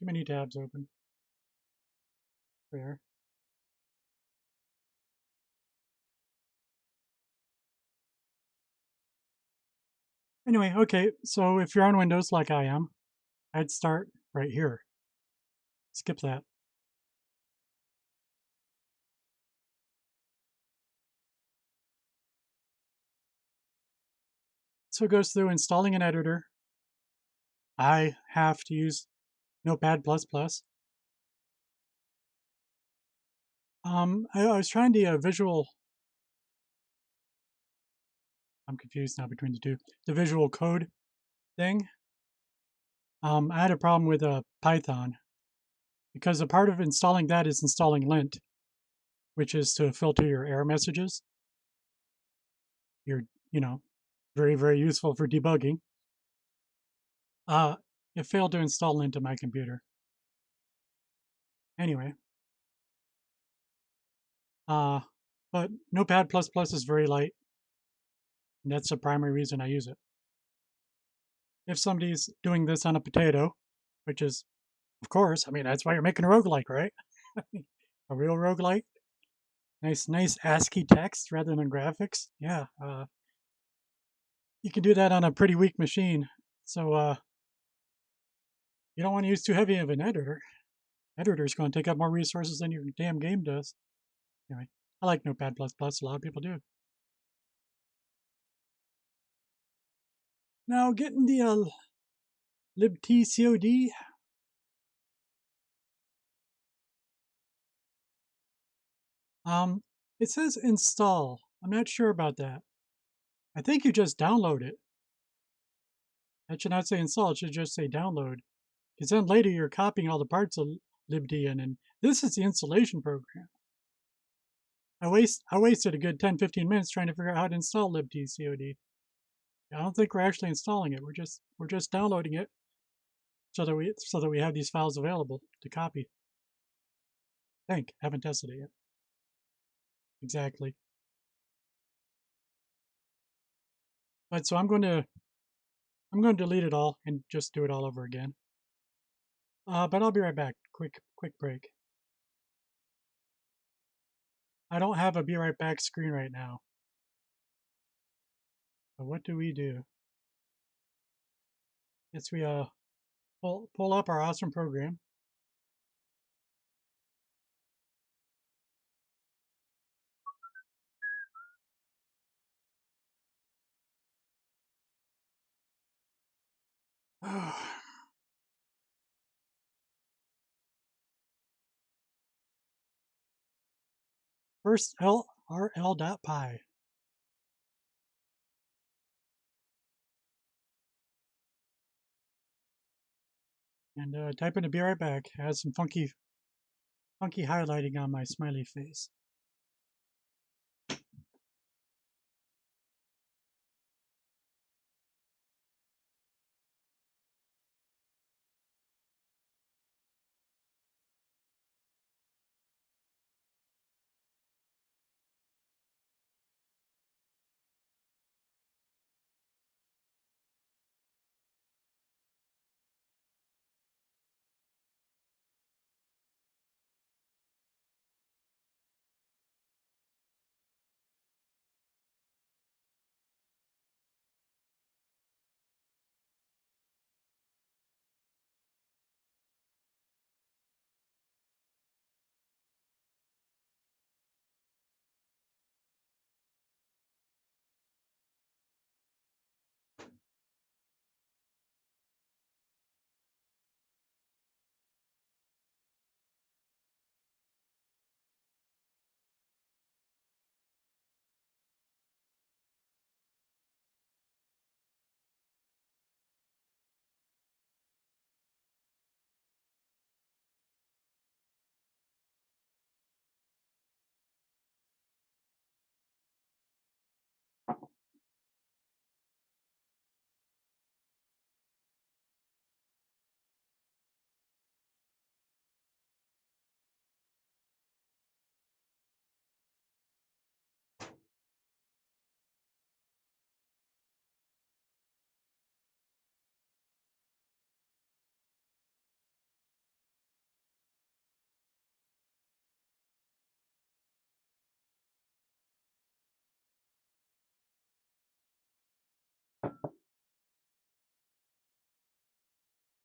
Too many tabs open. There. Anyway, okay, so if you're on Windows like I am, I'd start right here. Skip that. So it goes through installing an editor. I have to use Notepad++. I was trying the visual. I'm confused now between the two. The visual code thing. I had a problem with Python because a part of installing that is installing lint, which is to filter your error messages. You're, very, very useful for debugging. It failed to install lint on my computer. Anyway, but Notepad++ is very light, and that's the primary reason I use it. If somebody's doing this on a potato, which is, of course, that's why you're making a roguelike, right? A real roguelike. Nice ASCII text rather than graphics. Yeah, you can do that on a pretty weak machine. So you don't want to use too heavy of an editor. Editor's going to take up more resources than your damn game does. Anyway, I like Notepad++. A lot of people do. Now, getting the LibTCOD. It says install. I'm not sure about that. I think you just download it. That should not say install. It should just say download. Because then later you're copying all the parts of libd in, and this is the installation program. I wasted a good 10-15 minutes trying to figure out how to install libtcod. I don't think we're actually installing it. We're just downloading it so that we have these files available to copy. Haven't tested it yet. Exactly. But so I'm going to delete it all and just do it all over again. But I'll be right back. Quick break. I don't have a be right back screen right now. But what do? Yes, we pull up our awesome program. First RL.py. And type in a be right back. Has some funky highlighting on my smiley face.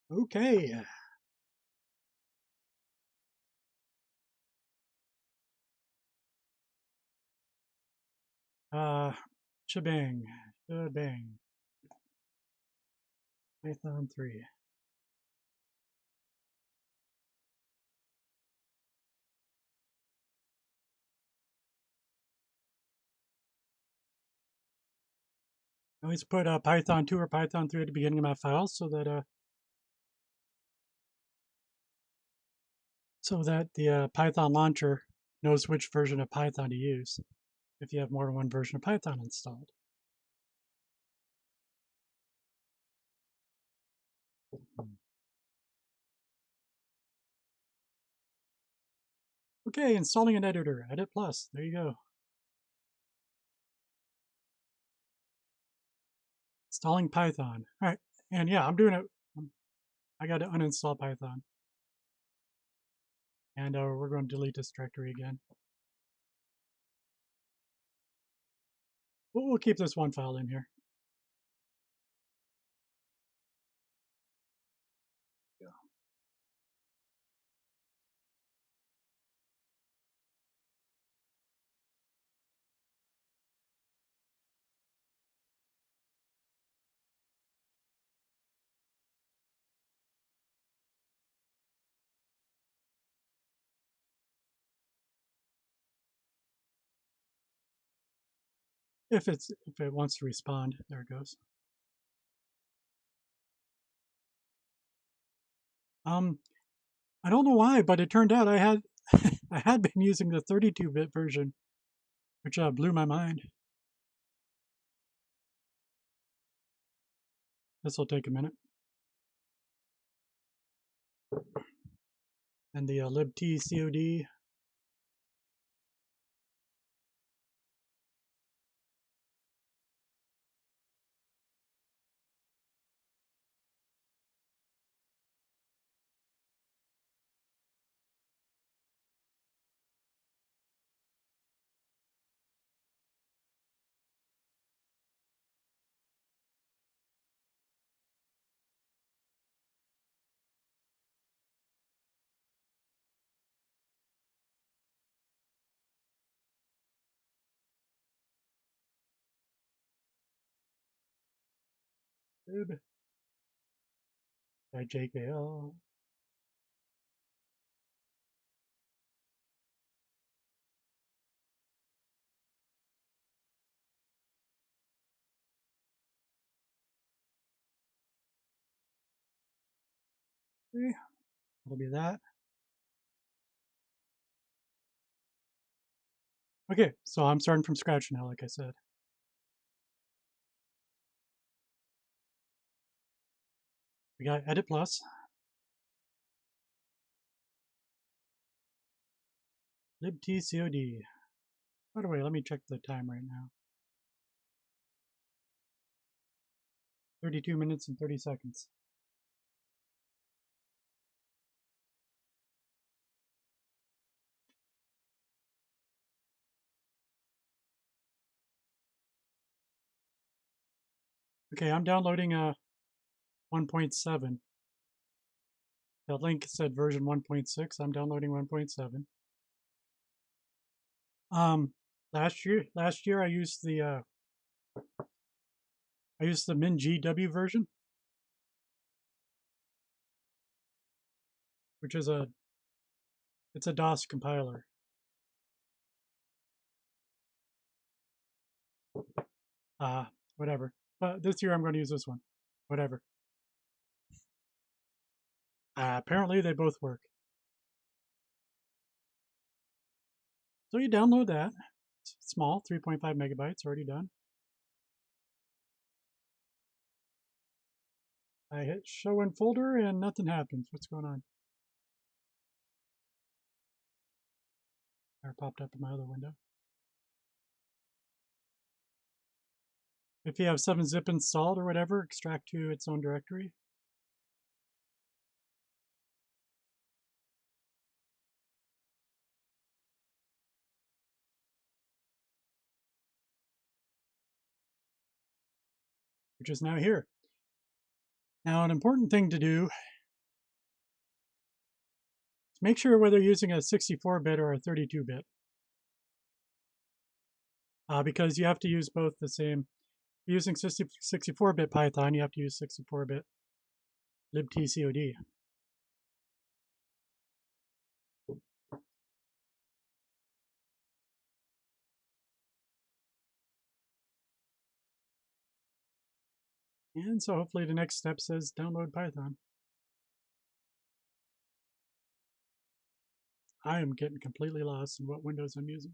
Okay. Shebang. Shebang. Python 3. I always put Python 2 or Python 3 at the beginning of my files so that the Python launcher knows which version of Python to use if you have more than one version of Python installed. Okay, installing an editor, Edit Plus, there you go. Installing Python. All right, and yeah, I'm doing it. I got to uninstall Python. And we're going to delete this directory again. We'll keep this one file in here. Yeah. If it wants to respond, there it goes. I don't know why, but it turned out I had I had been using the 32-bit version, which blew my mind. This will take a minute. And the libTCOD. By JKL. Okay, that'll be that. Okay, so I'm starting from scratch now, like I said. We got Edit Plus. libTCOD. By the way, let me check the time right now. 32 minutes and 30 seconds. Okay, I'm downloading 1.7. The link said version 1.6. I'm downloading 1.7. Last year I used the MinGW version, which is it's a DOS compiler. Whatever. But this year I'm going to use this one. Whatever. Apparently they both work. So you download that. It's small, 3.5 megabytes, already done. I hit show in folder and nothing happens. What's going on? Error popped up in my other window. If you have 7-zip installed or whatever, extract to its own directory. Which is now here. Now, an important thing to do Make sure whether you're using a 64-bit or a 32-bit, because you have to use both the same. If you're using 64-bit Python, you have to use 64-bit LibTCOD. And so hopefully the next step says download Python. I am getting completely lost in what Windows I'm using.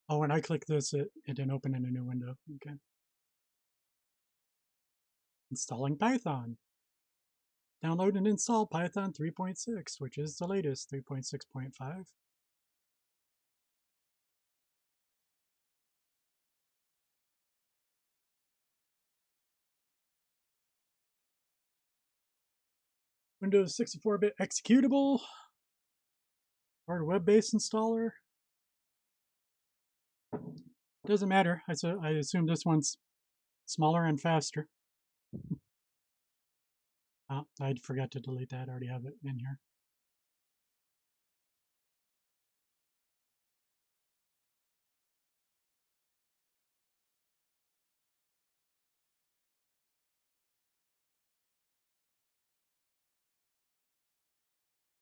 Oh, when I click this, it didn't open in a new window. Okay. Installing Python. Download and install Python 3.6, which is the latest 3.6.5. Windows 64-bit executable, or web-based installer. Doesn't matter. I assume this one's smaller and faster. Oh, I forgot to delete that. I already have it in here.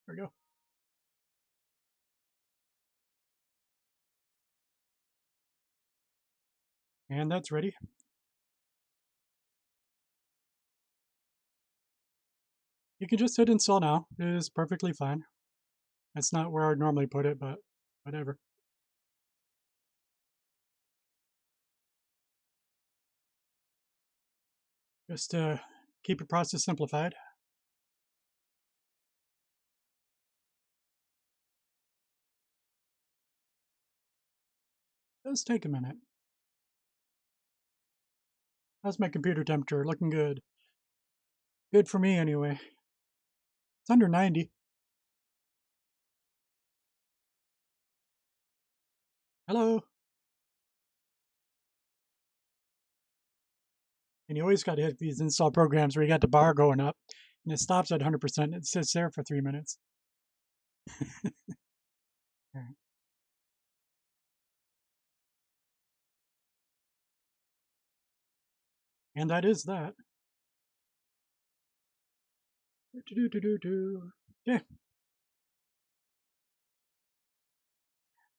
There we go. And that's ready. You can just hit install now. It is perfectly fine. That's not where I'd normally put it, but whatever. Just to keep your process simplified. It does take a minute. How's my computer temperature? Looking good. Good for me anyway. It's under 90. Hello. And you always got to hit these install programs where you got the bar going up and it stops at 100% and it sits there for 3 minutes. Right. And that is that. Okay.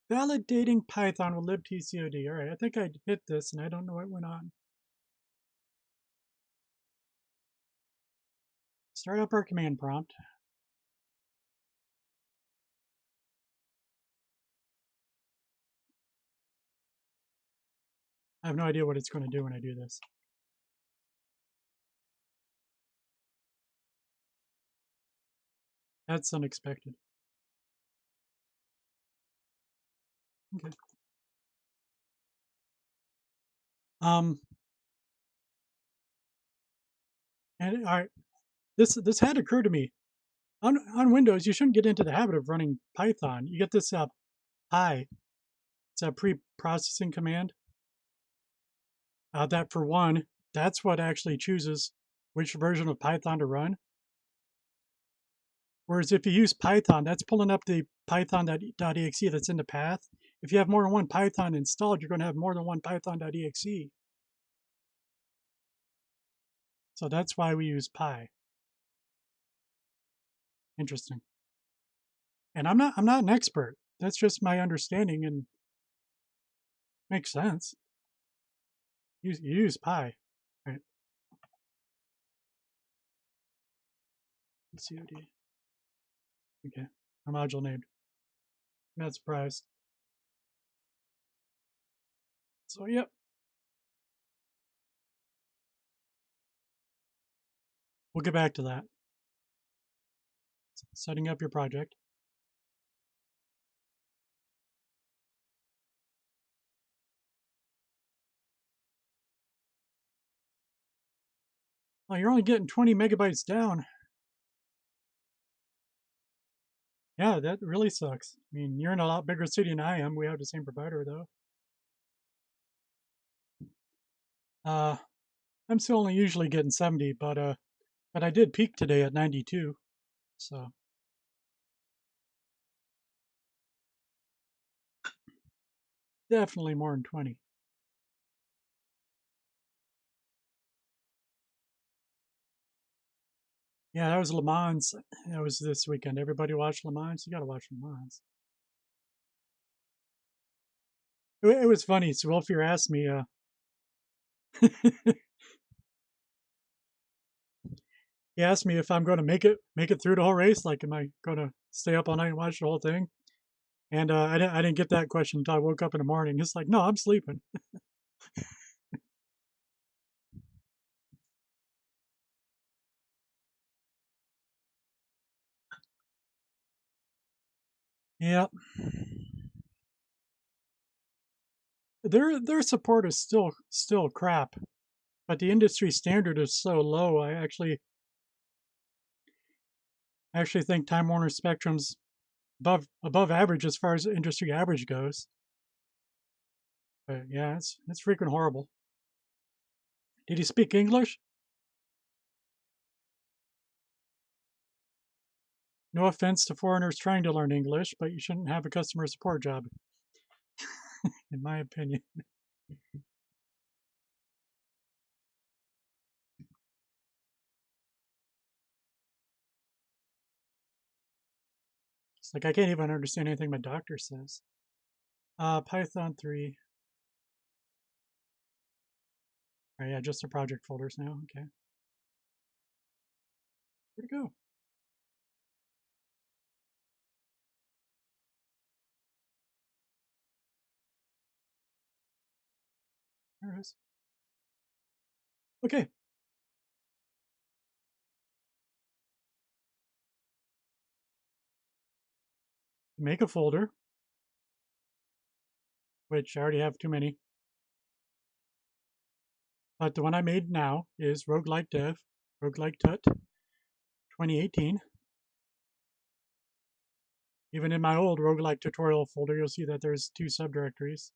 Validating Python with libtcod. All right, I think I hit this and I don't know what went on. Start up our command prompt. I have no idea what it's going to do when I do this. That's unexpected. Okay. And all right, this had occurred to me. On Windows, you shouldn't get into the habit of running Python. You get this PI. It's a pre-processing command. That for one, that's what actually chooses which version of Python to run. Whereas if you use Python, that's pulling up the python.exe that's in the path. If you have more than one Python installed, you're going to have more than one python.exe. So that's why we use Py. Interesting. And I'm not an expert. That's just my understanding and makes sense. You use Py, right? COD. Okay, a module named. I'm not surprised. So yep. We'll get back to that. Setting up your project. Oh, you're only getting 20 megabytes down. Yeah, that really sucks. I mean, you're in a lot bigger city than I am. We have the same provider, though. I'm still only usually getting 70, but I did peak today at 92, so definitely more than 20. Yeah, that was Le Mans. That was this weekend. Everybody watched Le Mans. You got to watch Le Mans. It was funny. So Wolfier asked me, he asked me if I'm going to make it through the whole race. Like, am I going to stay up all night and watch the whole thing? And I didn't get that question until I woke up in the morning. It's like, no, I'm sleeping. Yeah, their support is still crap, but the industry standard is so low. I actually think Time Warner Spectrum's above average as far as industry average goes. But yeah, it's freaking horrible. Did he speak English? No offense to foreigners trying to learn English, but you shouldn't have a customer support job, in my opinion. It's like I can't even understand anything my doctor says. Python 3. Oh yeah, just the project folders now. Okay. Where'd it go? There it is. Okay. Make a folder, which I already have too many. But the one I made now is RoguelikeDev, RoguelikeTut2018. Even in my old roguelike tutorial folder, you'll see that there's 2 subdirectories,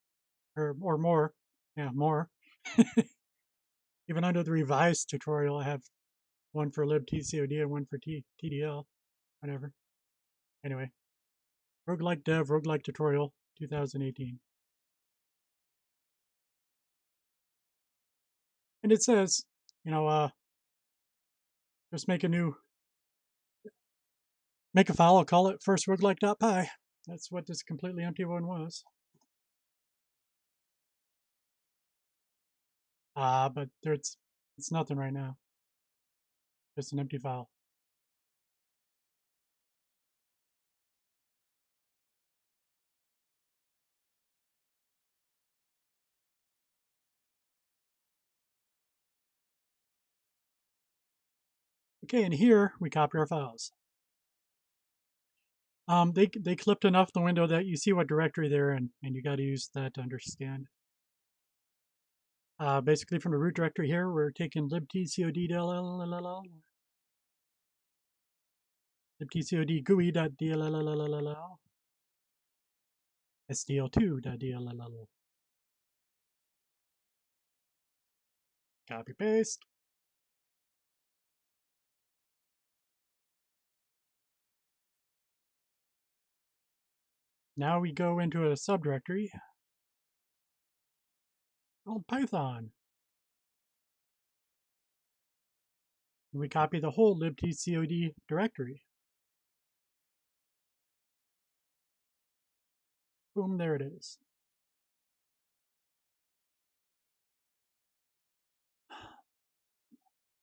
or more. Yeah, more. Even under the revised tutorial, I have one for LibTCOD and one for TDL, whatever. Anyway, RoguelikeDev, Roguelike Tutorial 2018. And it says, just make a file, I'll call it first roguelike.py. That's what this completely empty one was. But it's nothing right now. Just an empty file. Okay, and here we copy our files. They clipped enough the window that you see what directory they're in, and you got to use that to understand. Basically, from the root directory here, we're taking libtcod.dll, libtcod GUI.dll, sdl2.dll. Copy paste. Now we go into a subdirectory called Python. And we copy the whole libtcod directory. Boom, there it is.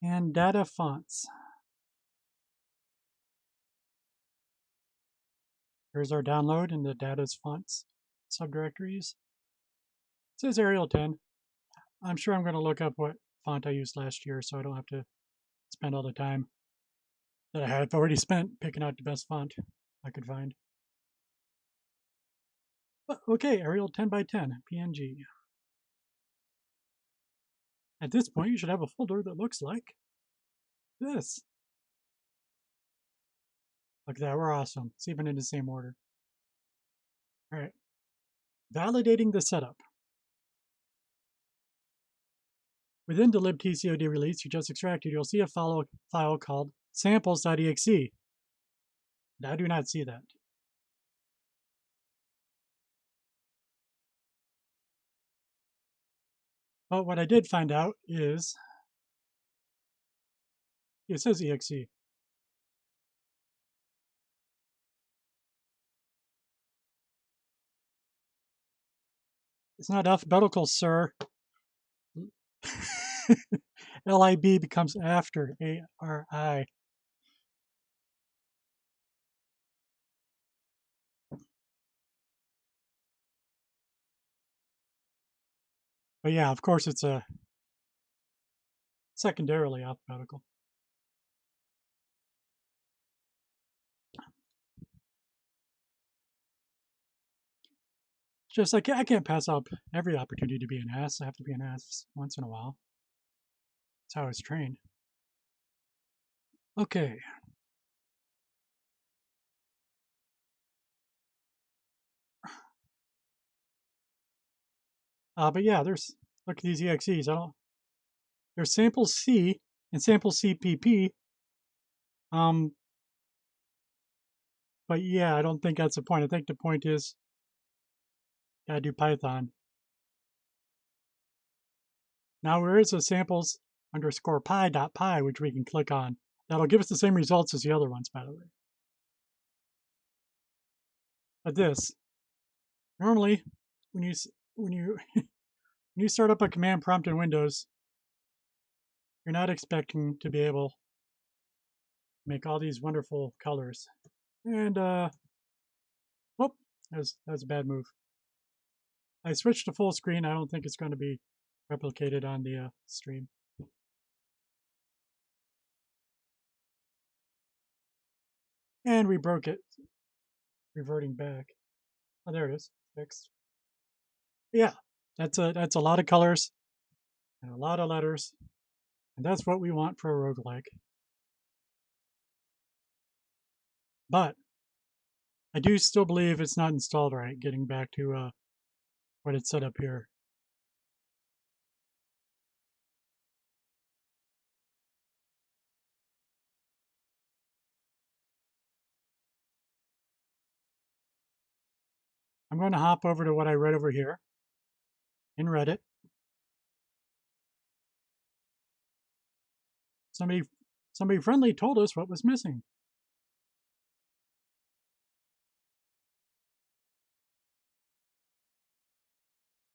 And data fonts. Here's our download in the data's fonts subdirectories. It says Arial 10. I'm sure I'm going to look up what font I used last year so I don't have to spend all the time that I have already spent picking out the best font I could find. But okay, Arial 10 by 10 PNG. At this point, you should have a folder that looks like this. Look at that, we're awesome. It's even in the same order. All right, validating the setup. within the libTCOD release you just extracted, you'll see a file called samples.exe. I do not see that. But what I did find out is it says exe. It's not alphabetical, sir. lib becomes after ari. But yeah, of course it's a secondarily alphabetical. Just like I can't pass up every opportunity to be an ass. I have to be an ass once in a while. That's how I was trained. Okay. But yeah, look at these exes. There's sample C and sample CPP. But yeah, I don't think that's the point. I think the point is gotta do Python. Now there is a samples underscore pi.py, which we can click on. That'll give us the same results as the other ones, by the way. But this, normally, when you when you start up a command prompt in Windows, you're not expecting to be able to make all these wonderful colors. And whoop, that was a bad move. I switched to full screen. I don't think it's going to be replicated on the stream. And we broke it, reverting back. Oh, there it is, fixed. Yeah, that's a lot of colors and a lot of letters, and that's what we want for a roguelike. But I do still believe it's not installed right, getting back to what it's set up here. I'm going to hop over to what I read over here in Reddit. Somebody friendly told us what was missing.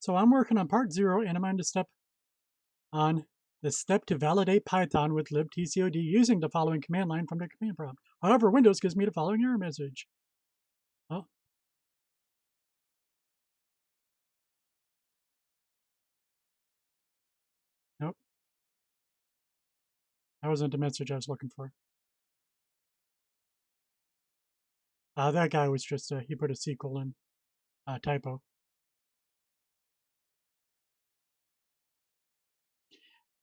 So I'm working on part 0, and I'm on the step to validate Python with libTCOD using the following command line from the command prompt. However, Windows gives me the following error message. Oh. Nope. That wasn't the message I was looking for. That guy was just, he put a C colon typo.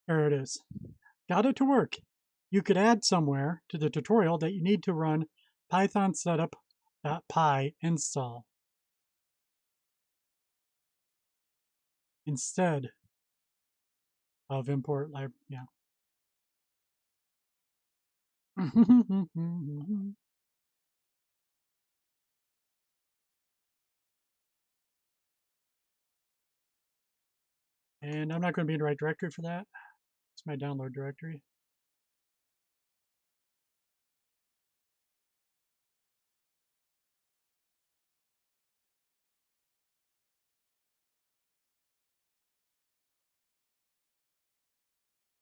There it is. Got it to work. You could add somewhere to the tutorial that you need to run python setup.py install instead of import library. Yeah. And I'm not going to be in the right directory for that. It's my download directory.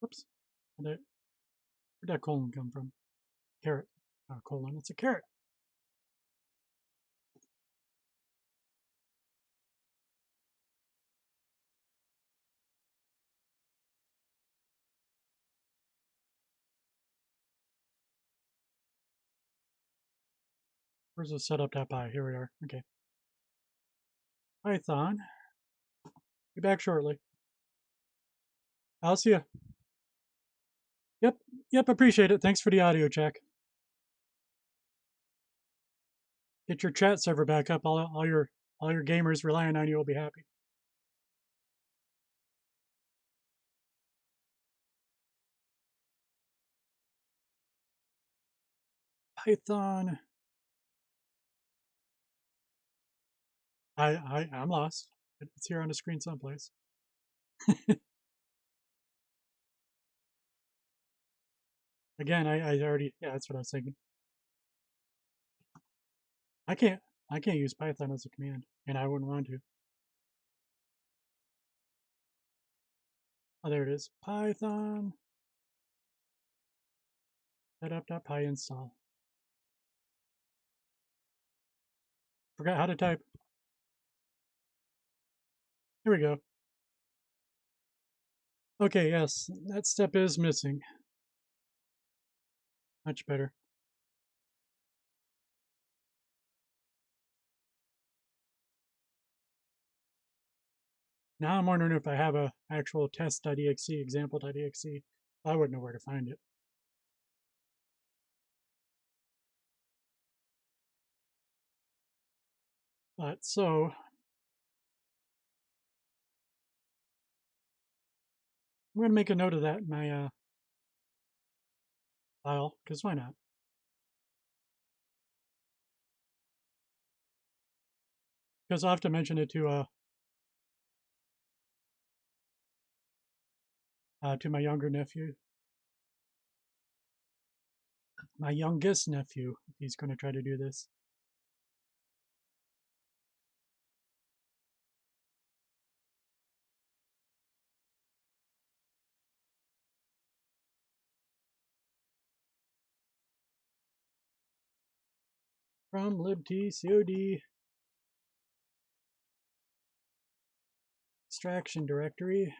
Whoops. Where'd that colon come from? Carrot. Not a colon, it's a carrot. Where's the setup.py? Here we are. Okay. Python. Be back shortly. I'll see you. Yep, appreciate it. Thanks for the audio check. Get your chat server back up. All your gamers relying on you will be happy. Python. I'm lost. It's here on the screen someplace. Again, I already, yeah, that's what I was thinking. I can't use Python as a command, and I wouldn't want to. Oh, there it is. Python setup.py install. Forgot how to type. Here we go. Okay, yes, that step is missing. Much better. Now I'm wondering if I have a actual test.exe, example.exe. I wouldn't know where to find it. But so I'm going to make a note of that in my file, because why not? Because I'll have to mention it to my younger nephew, my youngest nephew, if he's going to try to do this. From LibTCOD extraction directory.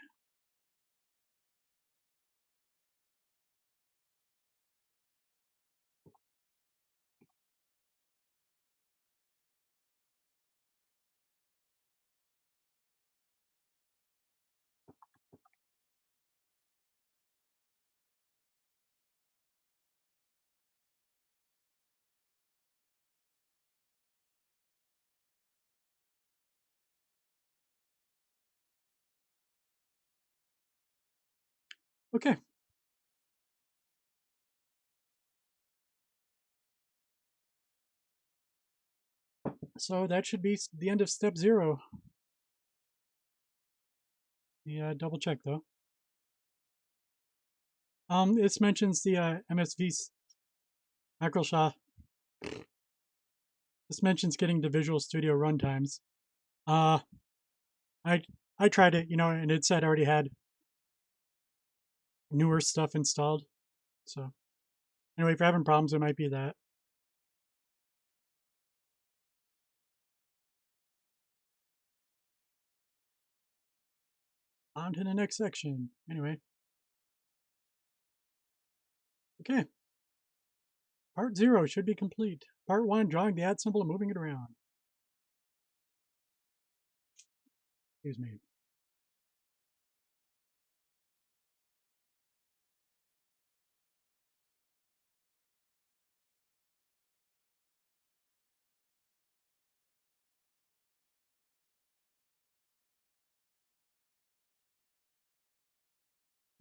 Okay. So that should be the end of step 0. Yeah, double check though. This mentions the MSV Microsoft. This mentions getting the Visual Studio runtimes. I I tried it, and it said I already had newer stuff installed. So anyway, if you're having problems, it might be that. On to the next section. Anyway. Okay. Part 0 should be complete. Part 1, drawing the @ symbol and moving it around. Excuse me.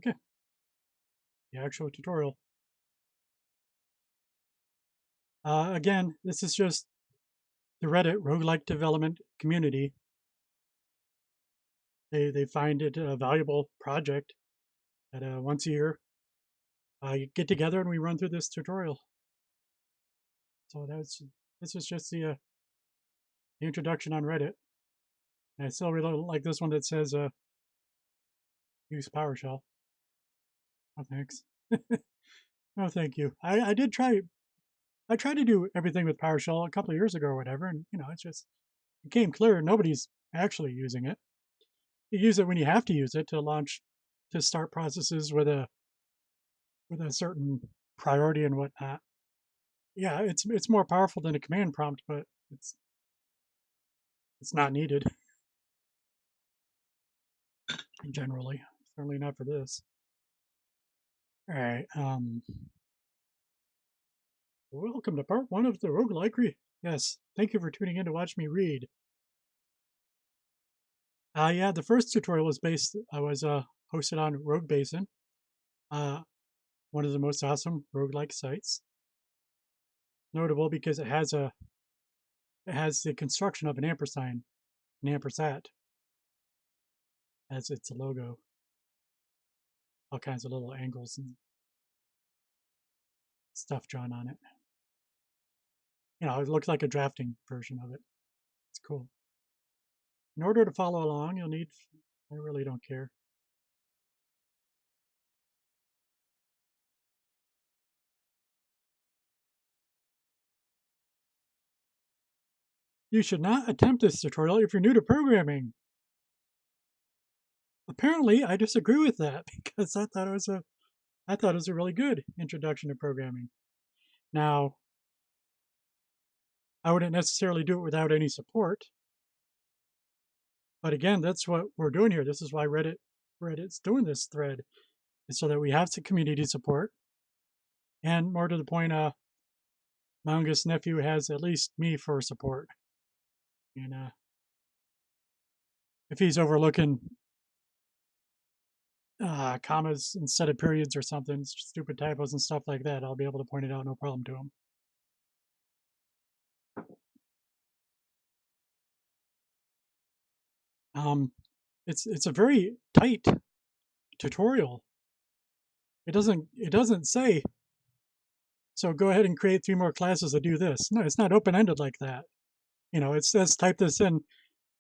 Okay. The actual tutorial. Again, this is just the Reddit roguelike development community. They find it a valuable project that once a year you get together and we run through this tutorial. So this is just the introduction on Reddit. And I still really like this one that says use PowerShell. Oh, thanks. No, thank you. I did try. I tried to do everything with PowerShell a couple of years ago or whatever, and it's just it became clear nobody's actually using it. You use it when you have to use it to start processes with a certain priority and whatnot. Yeah, it's more powerful than a command prompt, but it's not needed generally. Certainly not for this. All right. Welcome to part 1 of the roguelike. Yes, thank you for tuning in to watch me read. Yeah, the first tutorial was hosted on Rogue Basin, one of the most awesome roguelike sites. notable because it has the construction of an ampersand, an ampersat, as its logo. All kinds of little angles and stuff drawn on it. You know, it looks like a drafting version of it. It's cool. In order to follow along, you'll need, I really don't care. You should not attempt this tutorial if you're new to programming. Apparently, I disagree with that because I thought it was a really good introduction to programming. Now, I wouldn't necessarily do it without any support. But again, that's what we're doing here. This is why Reddit's doing this thread, is so that we have some community support. And more to the point, my youngest nephew has at least me for support. And if he's overlooking commas instead of periods or something, stupid typos and stuff like that, I'll be able to point it out, no problem to him. It's a very tight tutorial. It doesn't say, so go ahead and create 3 more classes that do this. No, it's not open-ended like that. You know, it says type this in,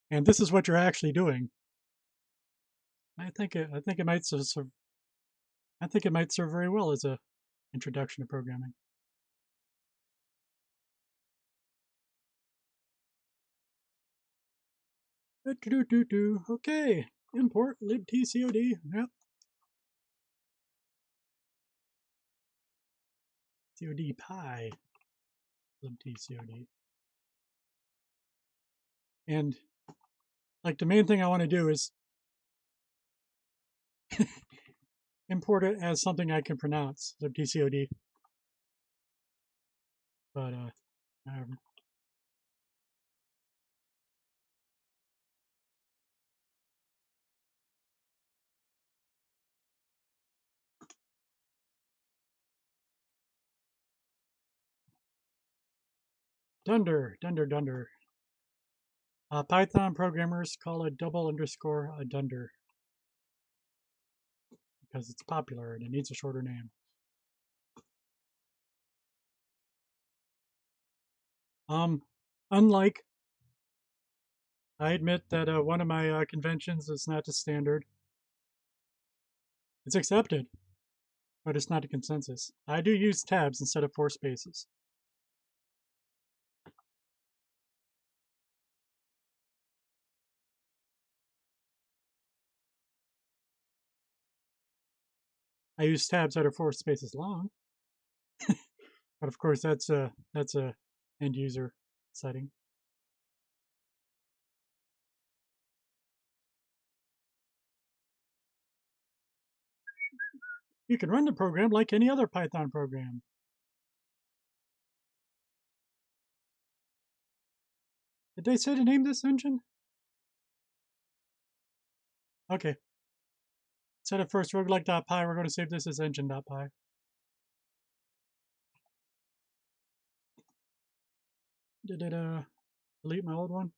and this is what you're actually doing. I think it might serve very well as a introduction to programming. Okay, import libtcod. Yep. COD pi libtcod. And like the main thing I want to do is import it as something I can pronounce, libtcod. But dunder. Python programmers call a double underscore a dunder because it's popular and it needs a shorter name. Unlike, I admit that one of my conventions is not the standard. It's accepted, but it's not a consensus. I do use tabs instead of 4 spaces. I use tabs that are 4 spaces long, but of course that's a end user setting. You can run the program like any other Python program. Did they say to name this engine? Okay. Instead of first roguelike.py, we're going to save this as engine.py. Did it delete my old one?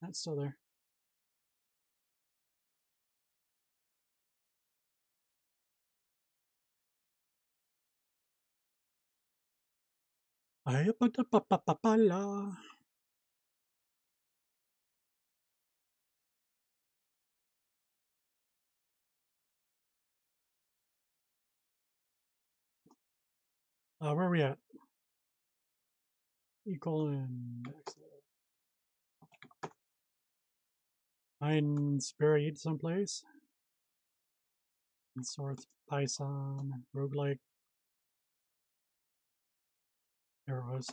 That's still there. Where are we at? Equal mine's buried someplace. And source Python roguelike. There it was.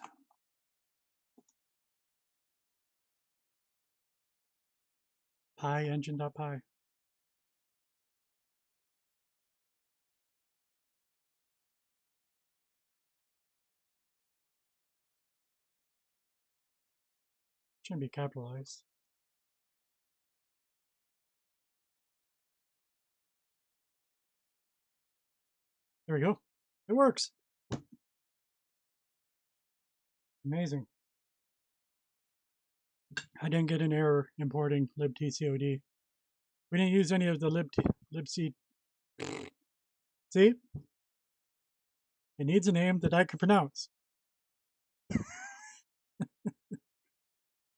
Py engine.py. Shouldn't be capitalized. There we go. It works. Amazing. I didn't get an error importing libTCOD. We didn't use any of the libc. See? It needs a name that I can pronounce.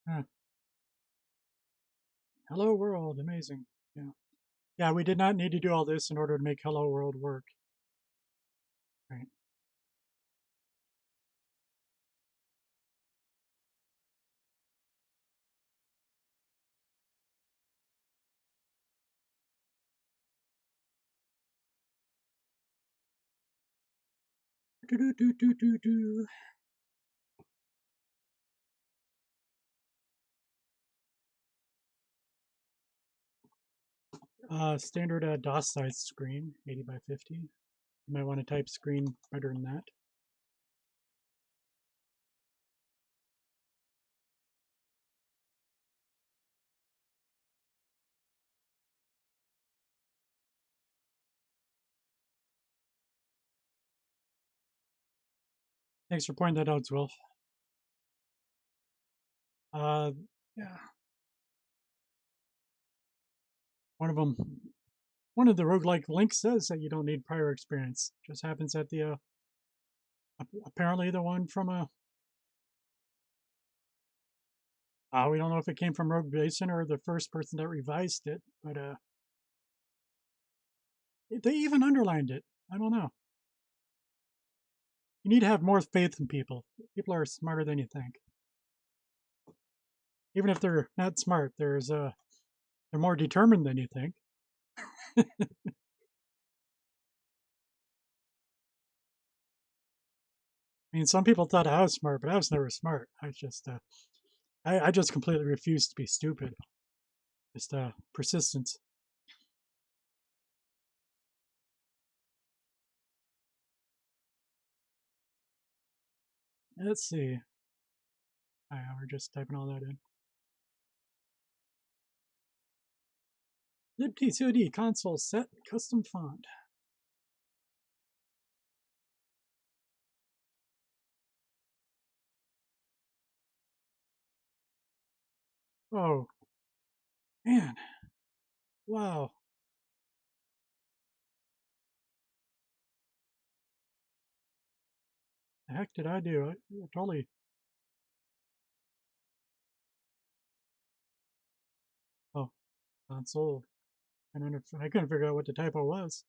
Huh. Hello world, amazing. Yeah. Yeah, we did not need to do all this in order to make Hello World work. Right. Do, do, do, do, do. Standard DOS size screen, 80 by 50. You might want to type screen better than that. Thanks for pointing that out, Zwilf. Yeah. One of the roguelike links says that you don't need prior experience. Just happens that the apparently the one from we don't know if it came from Rogue Basin or the first person that revised it, but they even underlined it. I don't know. You need to have more faith in people. People are smarter than you think. Even if they're not smart, they're more determined than you think. I mean, some people thought I was smart, but I was never smart. I just completely refused to be stupid. Just persistence. Let's see. We're just typing all that in. libTCOD console set custom font. Oh, man. Wow. The heck did I do? I totally. Oh, console. And I couldn't figure out what the typo was.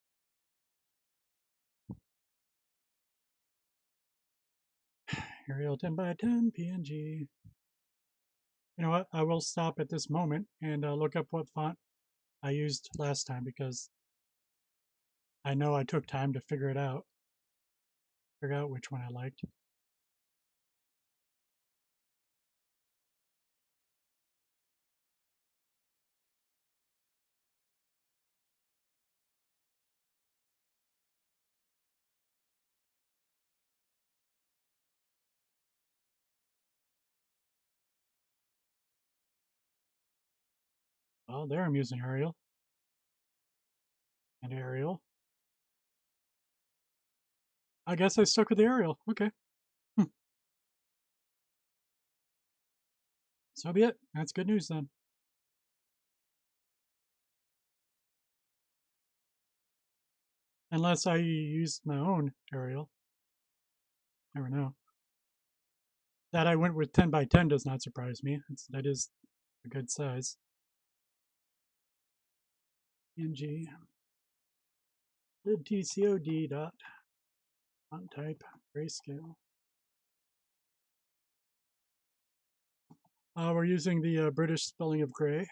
Arial 10 by 10 PNG. You know what? I will stop at this moment and look up what font I used last time because I know I took time to figure it out. Figure out which one I liked. Well, there I'm using Arial. And Arial. I guess I stuck with the Arial. Okay. So be it. That's good news then. Unless I used my own Arial. Never know. That I went with 10 by 10 does not surprise me. That is a good size. ng libtcod dot font type grayscale. We're using the British spelling of gray.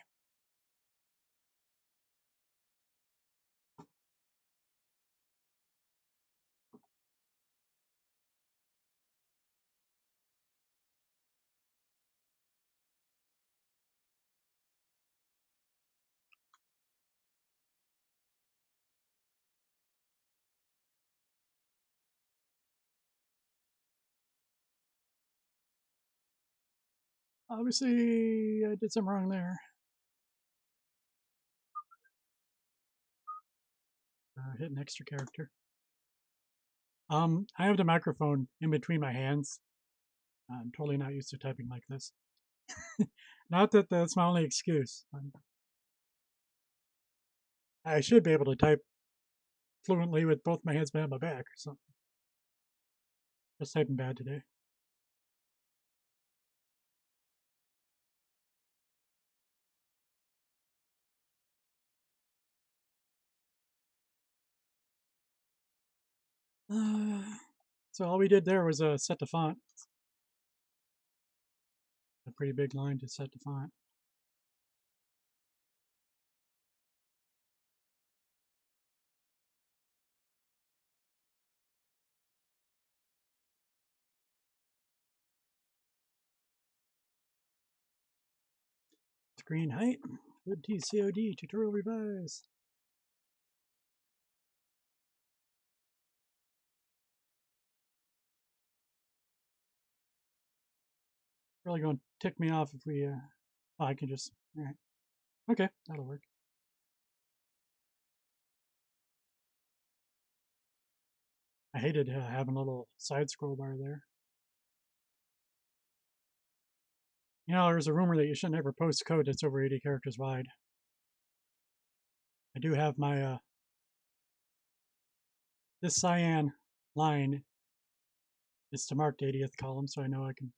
Obviously, I did something wrong there. Hit an extra character. I have the microphone in between my hands. I'm totally not used to typing like this. Not that that's my only excuse. I should be able to type fluently with both my hands behind my back or something. Just typing bad today. So all we did there was set the font. A pretty big line to set the font. Screen height, LibTCOD, tutorial revise. Really going to tick me off if we, oh, I can just, all right. Okay, that'll work. I hated having a little side scroll bar there. You know, there's a rumor that you shouldn't ever post code that's over 80 characters wide. I do have my, this cyan line is to mark the 80th column, so I know I can.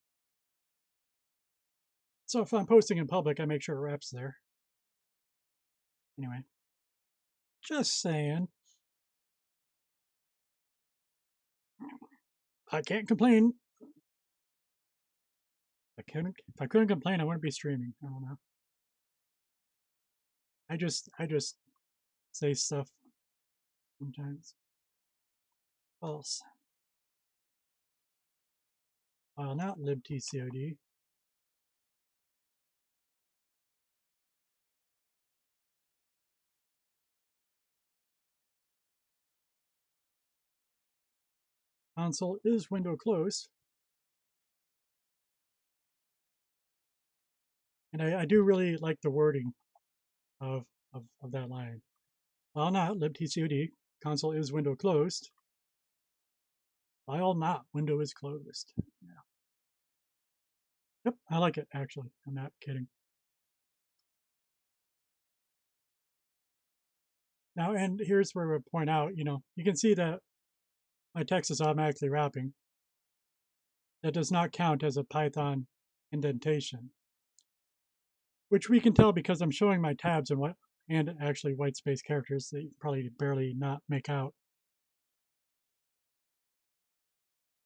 So if I'm posting in public, I make sure it wraps there. Anyway, just saying. I can't complain. If I couldn't complain, I wouldn't be streaming. I don't know. I just say stuff sometimes. False. File not libtcod. Console is window closed. And I do really like the wording of that line. File not libtcod. Console is window closed. File not window is closed. Yeah. Yep, I like it actually. I'm not kidding. Now, and here's where we point out, you know, you can see that my text is automatically wrapping. That does not count as a Python indentation, which we can tell because I'm showing my tabs and actually white space characters that you probably barely not make out.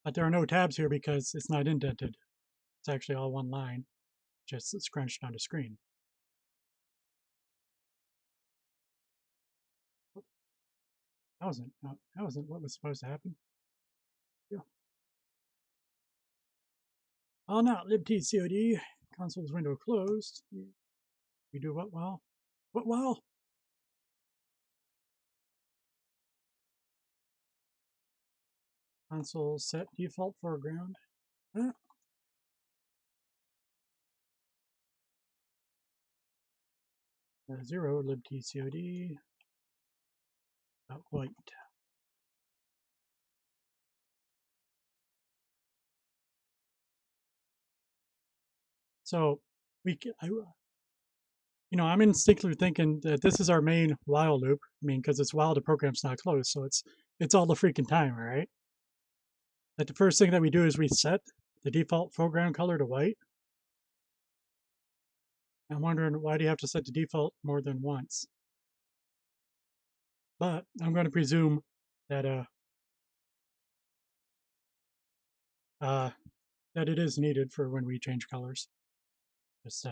But there are no tabs here because it's not indented. It's actually all one line, just scrunched onto screen. That wasn't what was supposed to happen. Yeah. Oh, not libtcod. Console's window closed. We do what well? What well? Console set default foreground. Huh? 0 libtcod. White. So I'm instinctively thinking that this is our main while loop. I mean, because it's while the program's not closed, so it's all the freaking time, right? That the first thing that we do is we set the default foreground color to white. I'm wondering, why do you have to set the default more than once? But I'm going to presume that that it is needed for when we change colors. Just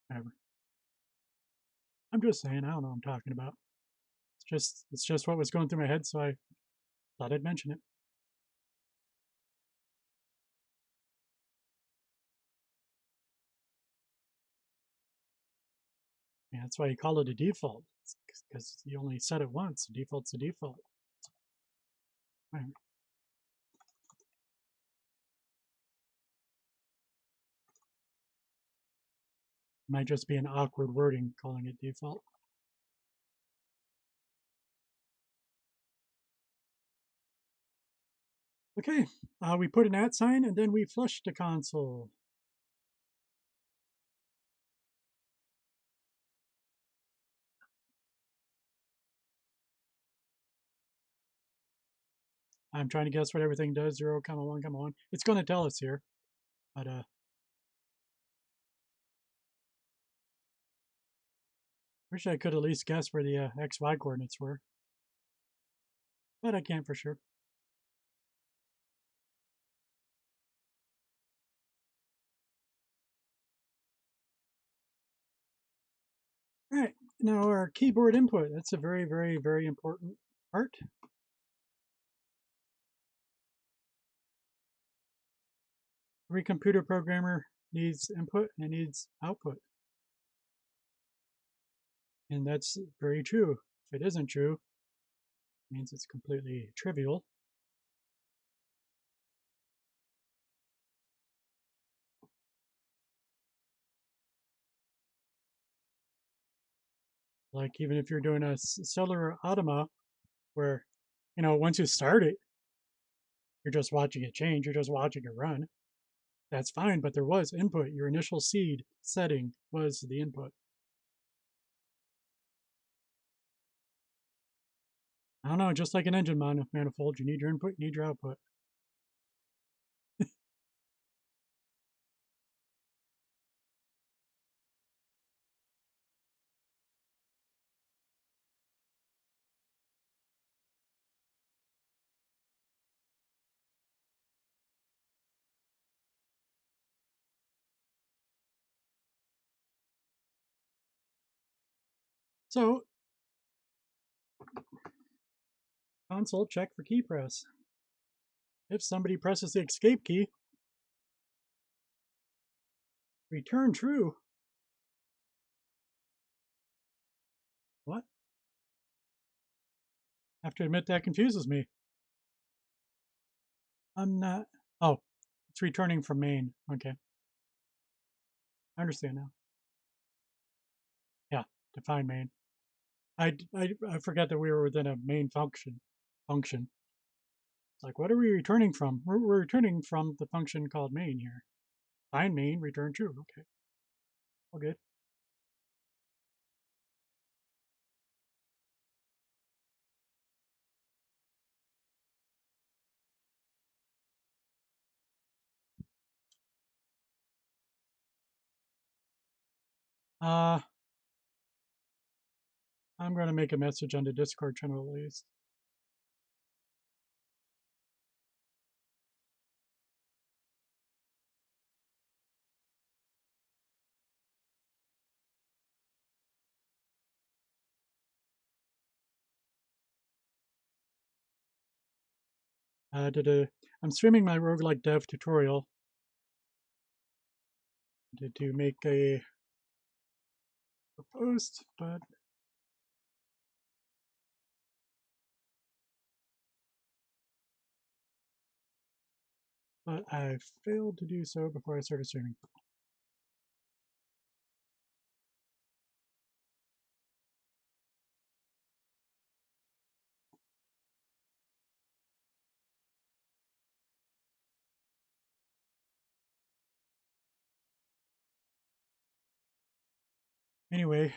whatever. I'm just saying, I don't know what I'm talking about. It's just what was going through my head, so I thought I'd mention it. Yeah, that's why you call it a default, because you only set it once. The default's a default. Right. Might just be an awkward wording calling it default. Okay, we put an @ sign and then we flush the console. I'm trying to guess what everything does. 0, 1, 1. It's going to tell us here, but wish I could at least guess where the XY coordinates were, but I can't for sure. All right, now our keyboard input. That's a very, very, very important part. Every computer programmer needs input and it needs output. And that's very true. If it isn't true, it means it's completely trivial. Like even if you're doing a cellular automa where, once you start it, you're just watching it change, you're just watching it run. That's fine, but there was input. Your initial seed setting was the input. I don't know, just like an engine manifold, you need your input, you need your output. So, console check for key press. If somebody presses the escape key, return true. What? I have to admit that confuses me. I'm not. Oh, it's returning from main. Okay. I understand now. Yeah, define main. I forgot that we were within a main function. It's like, what are we returning from? We're returning from the function called main here. Find main, return true. Okay. All good. I'm going to make a message on the Discord channel at least. I'm streaming my RoguelikeDev tutorial to make a post, but I failed to do so before I started streaming. Anyway,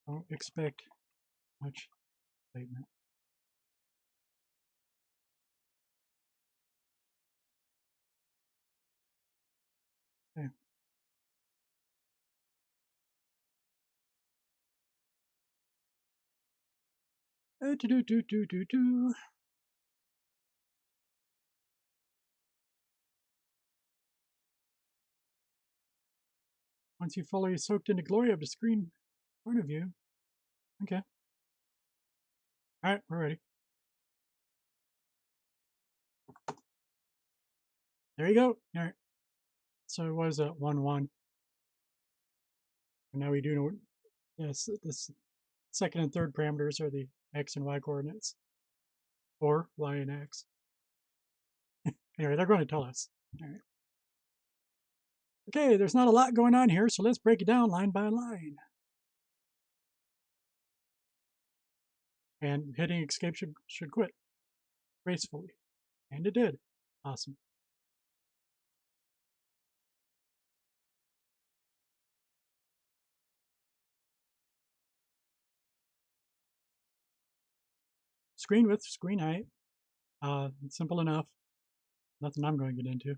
don't expect much excitement. Okay. Once you've fully soaked into glory of the screen in front of you. Okay. All right, we're ready. There you go. All right. So it was 1, 1. And now we do know, yes, this second and third parameters are the x and y coordinates, or y and x. Anyway, they're going to tell us. All right. Okay, there's not a lot going on here, so let's break it down line by line. And hitting escape should quit gracefully. And it did. Awesome. Screen width, screen height. Simple enough. Nothing I'm going to get into.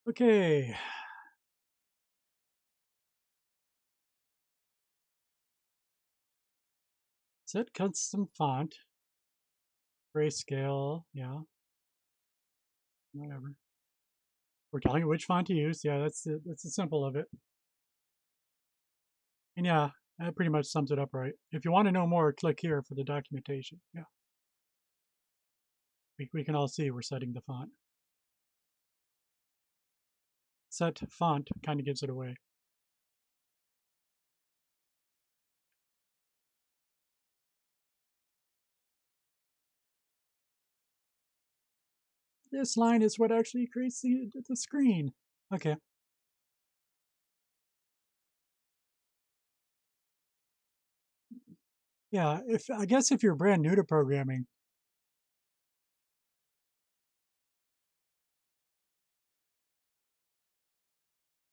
Okay. Set custom font. Grayscale, yeah. Whatever. We're telling it which font to use. Yeah, that's the simple of it. And yeah, that pretty much sums it up right. If you want to know more, click here for the documentation. Yeah. We can all see we're setting the font. Set font kind of gives it away. This line is what actually creates the screen. Okay. Yeah, I guess if you're brand new to programming,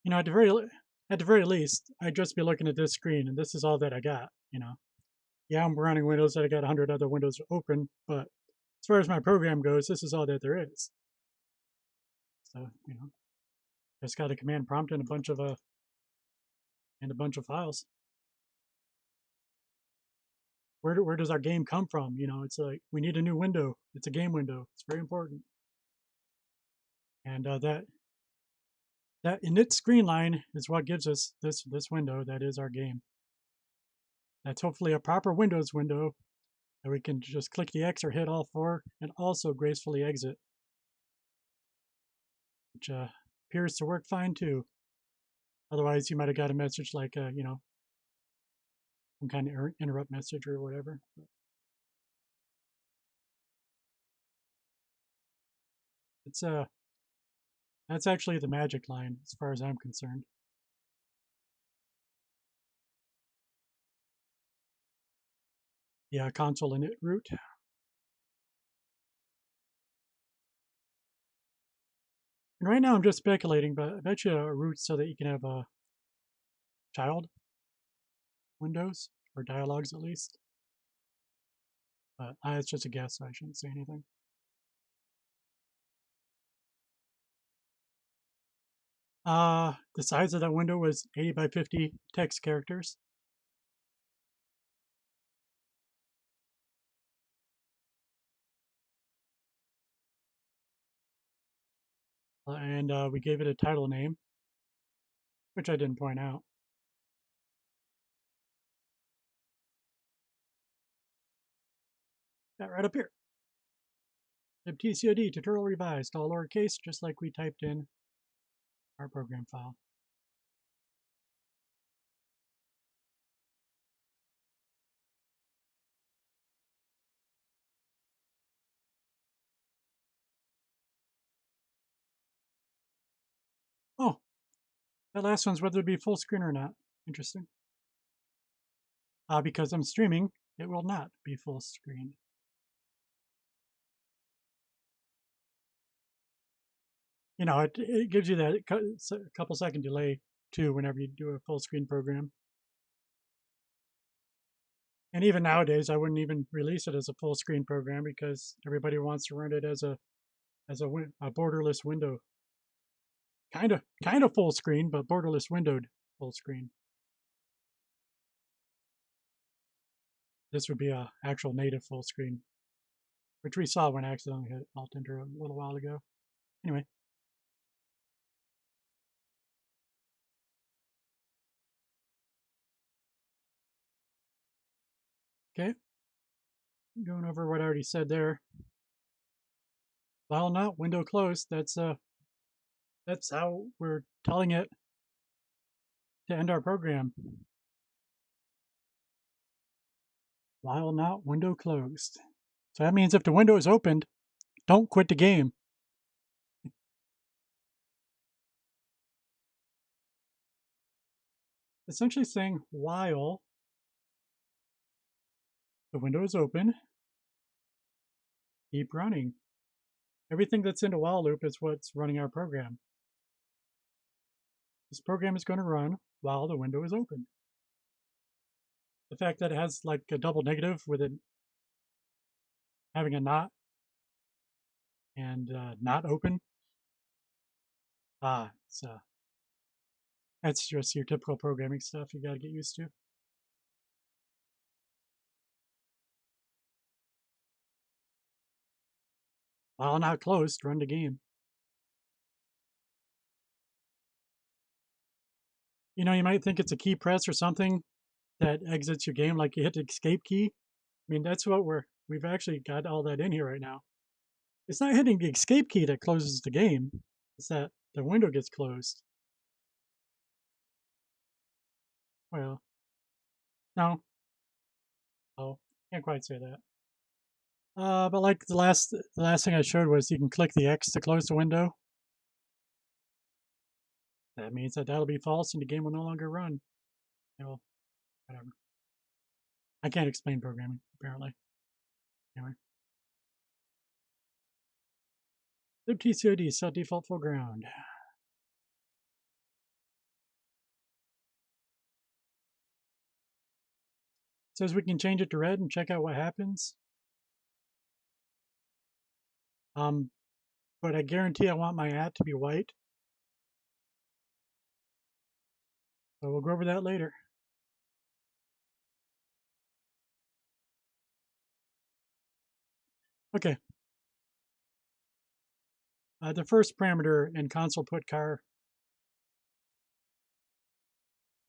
you know, at the very least, I'd just be looking at this screen, and this is all that I got. You know, yeah, I'm running Windows, that I got 100 other windows open, but as far as my program goes, this is all that there is. So, you know, just got a command prompt and a bunch of files. Where does our game come from? You know, it's like we need a new window. It's a game window. It's very important. And that init screen line is what gives us this window. That is our game. That's hopefully a proper Windows window that we can just click the X or hit all four and also gracefully exit, which appears to work fine too. Otherwise, you might have got a message like, you know, some kind of interrupt message or whatever. It's that's actually the magic line as far as I'm concerned. Yeah, console init root. And right now I'm just speculating, but I bet you a root so that you can have child windows or dialogues at least. But it's just a guess, so I shouldn't say anything. The size of that window was 80 by 50 text characters. And we gave it a title name, which I didn't point out. That right up here. LibTCOD tutorial revised, all lowercase, just like we typed in our program file. Oh, that last one's whether it be full screen or not. Interesting. Because I'm streaming, it will not be full screen. You know, it gives you that couple second delay too whenever you do a full screen program. And even nowadays, I wouldn't even release it as a full screen program because everybody wants to run it as a borderless window. Kind of full screen, but borderless windowed full screen. This would be a actual native full screen, which we saw when I accidentally hit Alt Enter a little while ago. Anyway. Okay. Going over what I already said there. While not window closed, that's how we're telling it to end our program. While not window closed. So that means if the window is opened, don't quit the game. Essentially saying while the window is open, keep running. Everything that's in a while loop is what's running our program. This program is going to run while the window is open. The fact that it has like a double negative with it having a not and not open, that's just your typical programming stuff you got to get used to. While not closed, run the game. You know, you might think it's a key press or something that exits your game, like you hit the escape key. I mean, that's what we've actually got all that in here right now. It's not hitting the escape key that closes the game. It's that the window gets closed. Well, no. Oh, can't quite say that. But like the last thing I showed was you can click the X to close the window. That means that that'll be false and the game will no longer run. Well, whatever. I can't explain programming, apparently. Anyway. LibTCOD, set default foreground. Says we can change it to red and check out what happens. But I guarantee I want my at to be white. So we'll go over that later. Okay. The first parameter in console put car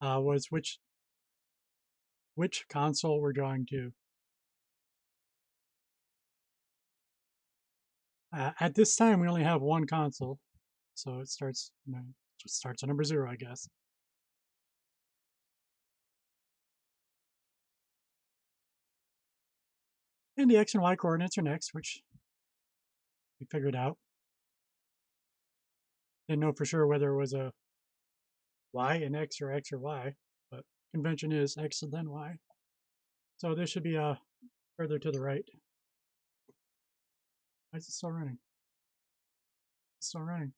was which console we're going to. At this time, we only have one console, so it starts, just starts at number 0, I guess. And the X and Y coordinates are next, which we figured out. Didn't know for sure whether it was a Y and X or Y, but convention is X and then Y. So this should be further to the right. Why is it still running? It's still running.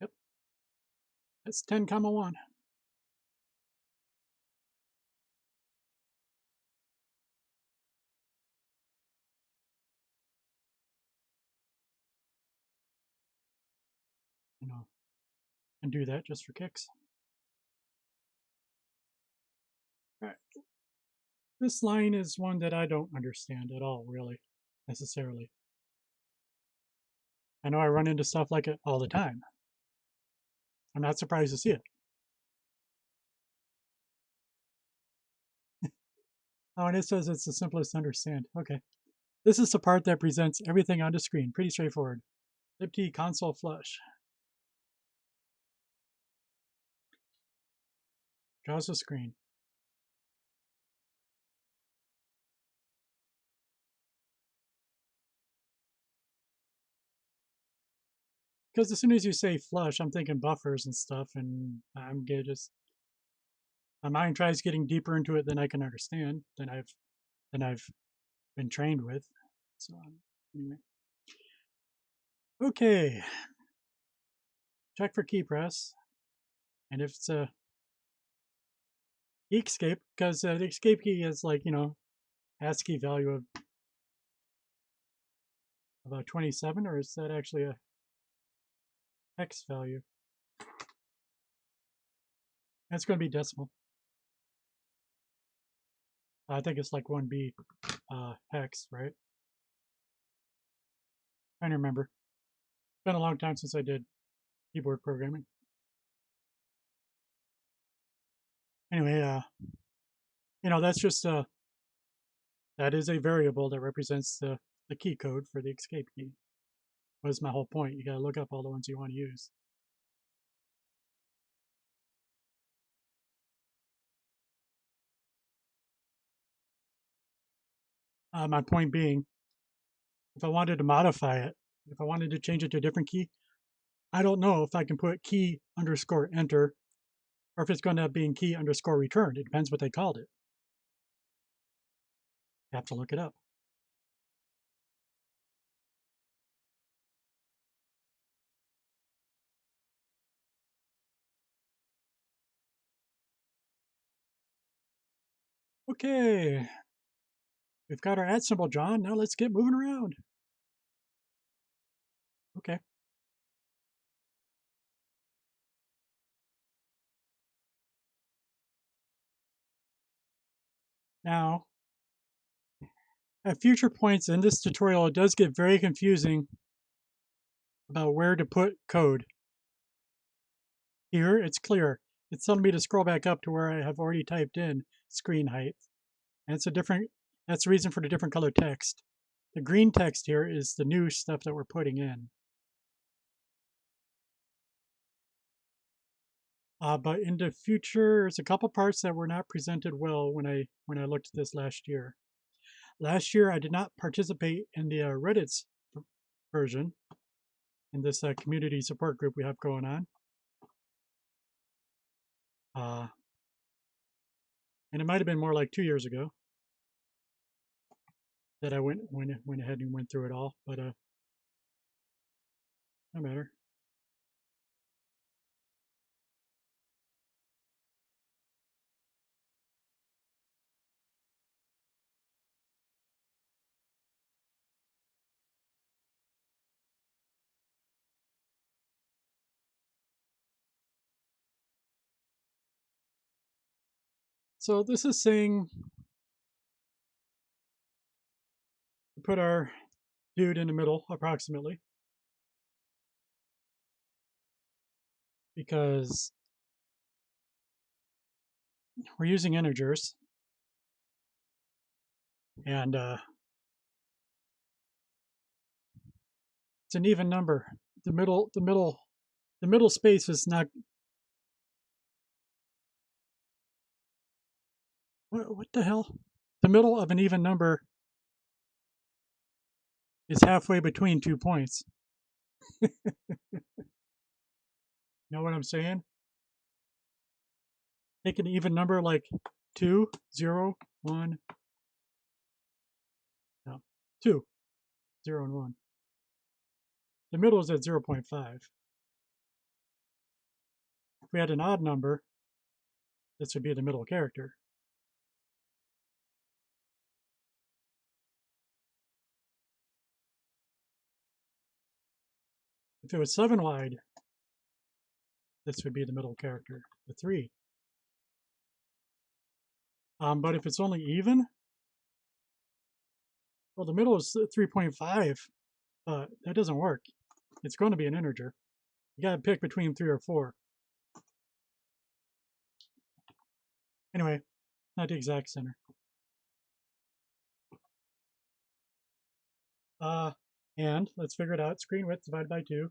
Yep. That's 10, 1. And do that just for kicks. All right. This line is one that I don't understand at all, really, necessarily. I know I run into stuff like it all the time. I'm not surprised to see it. Oh, and it says it's the simplest to understand. Okay. This is the part that presents everything on the screen. Pretty straightforward. libT console flush. Draws the screen. Because as soon as you say flush, I'm thinking buffers and stuff, and I'm just my mind tries getting deeper into it than I can understand, than I've been trained with. So anyway. Okay. Check for key press. And if it's a escape, because the escape key is like, ASCII value of about 27, or is that actually a hex value? That's going to be decimal. I think it's like 1B hex, right? Trying to remember. It's been a long time since I did keyboard programming. Anyway, that's just that is a variable that represents the key code for the escape key. Was my whole point. You got to look up all the ones you want to use. My point being, if I wanted to modify it, if I wanted to change it to a different key, I don't know if I can put key underscore enter, or if it's going to end up being key underscore return. It depends what they called it. You have to look it up. Okay, we've got our @ symbol drawn. Now let's get moving around. Okay. Now, at future points in this tutorial, it does get very confusing about where to put code. Here, it's clear. It's telling me to scroll back up to where I have already typed in screen height. And it's that's the reason for the different color text. The green text here is the new stuff that we're putting in. But in the future, there's a couple parts that were not presented well when I looked at this last year. Last year, I did not participate in the Reddit's version in this community support group we have going on. And it might have been more like 2 years ago that I went ahead and went through it all, but no matter. So this is saying to put our dude in the middle approximately, because we're using integers, and it's an even number. The middle space is not. What the hell? The middle of an even number is halfway between 2 points. Know what I'm saying? Take an even number like 2, 0, 1. No, 2, 0, and 1. The middle is at 0.5. If we had an odd number, this would be the middle character. If it was 7 wide, this would be the middle character, the 3. But if it's only even, well, the middle is 3.5, but that doesn't work. It's going to be an integer. You got to pick between 3 or 4. Anyway, not the exact center. And let's figure it out. Screen width divided by 2.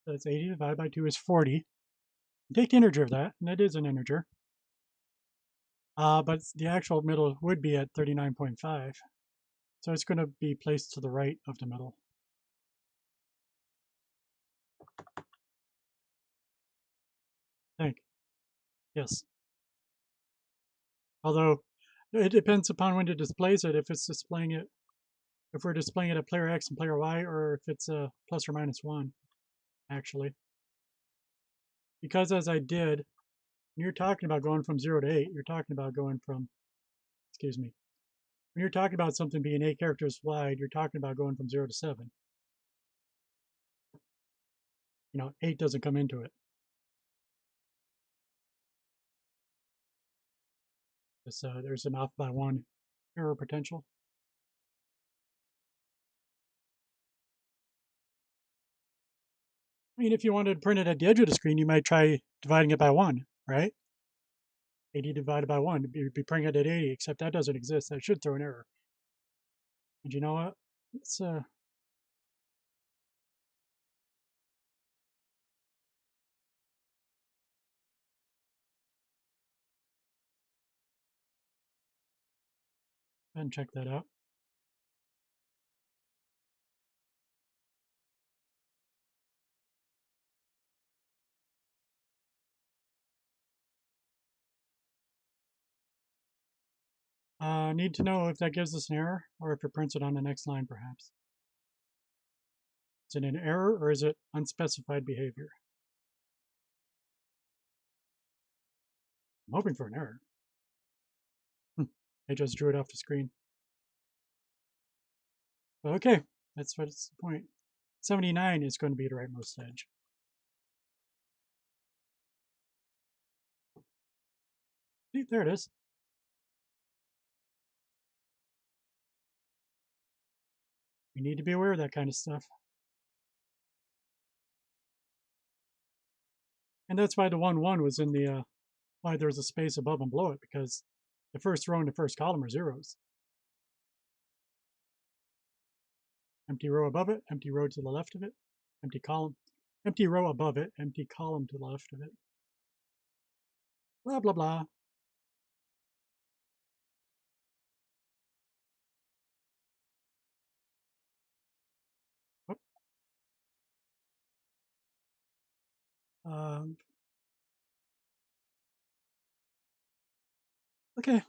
So that's 80 divided by 2 is 40. Take the integer of that, and that is an integer. But the actual middle would be at 39.5. So it's going to be placed to the right of the middle. Think. Yes. Although it depends upon when it displays it. If it's displaying it, if we're displaying it at player X and player Y, or if it's a plus or minus 1, actually. Because as I did, when you're talking about going from 0 to 8, you're talking about going from, excuse me, when you're talking about something being 8 characters wide, you're talking about going from 0 to 7. 8 doesn't come into it. There's an off by 1 error potential. I mean, if you wanted to print it at the edge of the screen, you might try dividing it by 1, right? 80 divided by 1, you'd be printing it at 80, except that doesn't exist. That should throw an error. And you know what? Let's go ahead and check that out. Need to know if that gives us an error or if it prints it on the next line, perhaps. Is it an error or is it unspecified behavior? I'm hoping for an error. I just drew it off the screen. Okay, that's what's the point. 79 is going to be the rightmost edge. See, there it is. We need to be aware of that kind of stuff. And that's why the 1-1 was in the, why there's a space above and below it, because the first row and the first column are zeros. Empty row above it, empty row to the left of it, empty column, empty row above it, empty column to the left of it. Blah, blah, blah. Um, okay.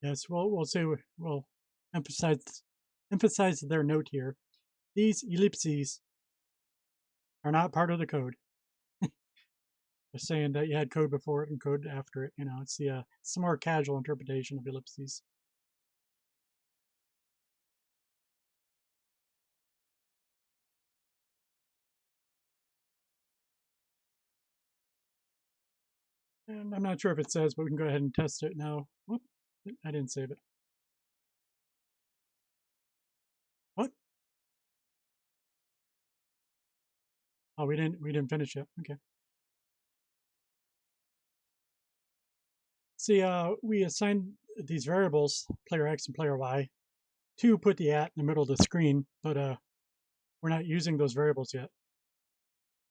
Yes, we'll say we'll emphasize their note here. These ellipses are not part of the code. They're saying that you had code before it and code after it. You know, it's the it's a more casual interpretation of ellipses. And I'm not sure if it says, but we can go ahead and test it now. Whoop, I didn't save it. What? Oh, we didn't finish it. Okay. See, we assigned these variables, player X and player Y, to put the at in the middle of the screen, but we're not using those variables yet.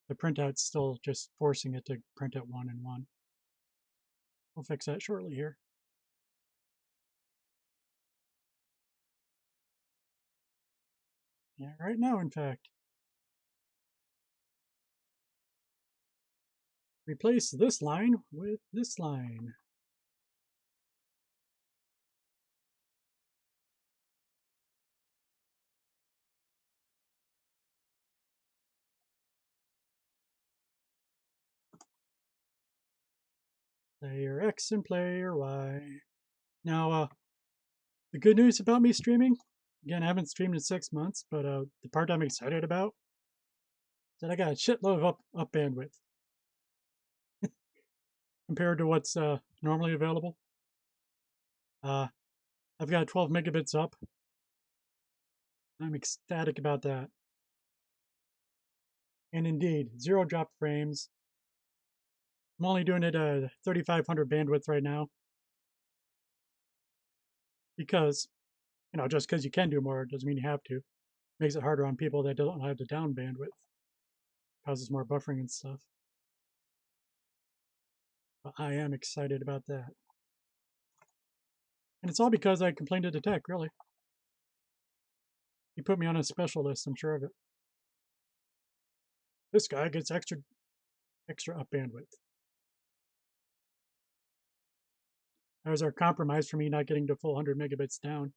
The printout's still just forcing it to print at 1 and 1. We'll fix that shortly here. Yeah, right now, in fact. Replace this line with this line. Player X and player Y. Now, the good news about me streaming, again, I haven't streamed in 6 months, but the part I'm excited about is that I got a shitload of up bandwidth compared to what's normally available. I've got 12 megabits up. I'm ecstatic about that. And indeed, 0 drop frames. I'm only doing it at 3500 bandwidth right now. Because, you know, just because you can do more doesn't mean you have to. Makes it harder on people that don't have the down bandwidth. Causes more buffering and stuff. But I am excited about that. And it's all because I complained to the tech, really. He put me on a special list, I'm sure of it. This guy gets extra up bandwidth. That was our compromise for me not getting to full 100 megabits down.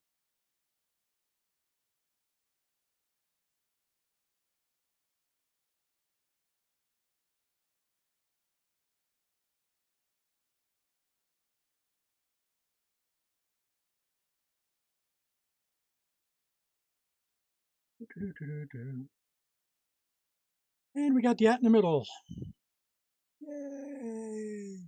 And we got the at in the middle. Yay!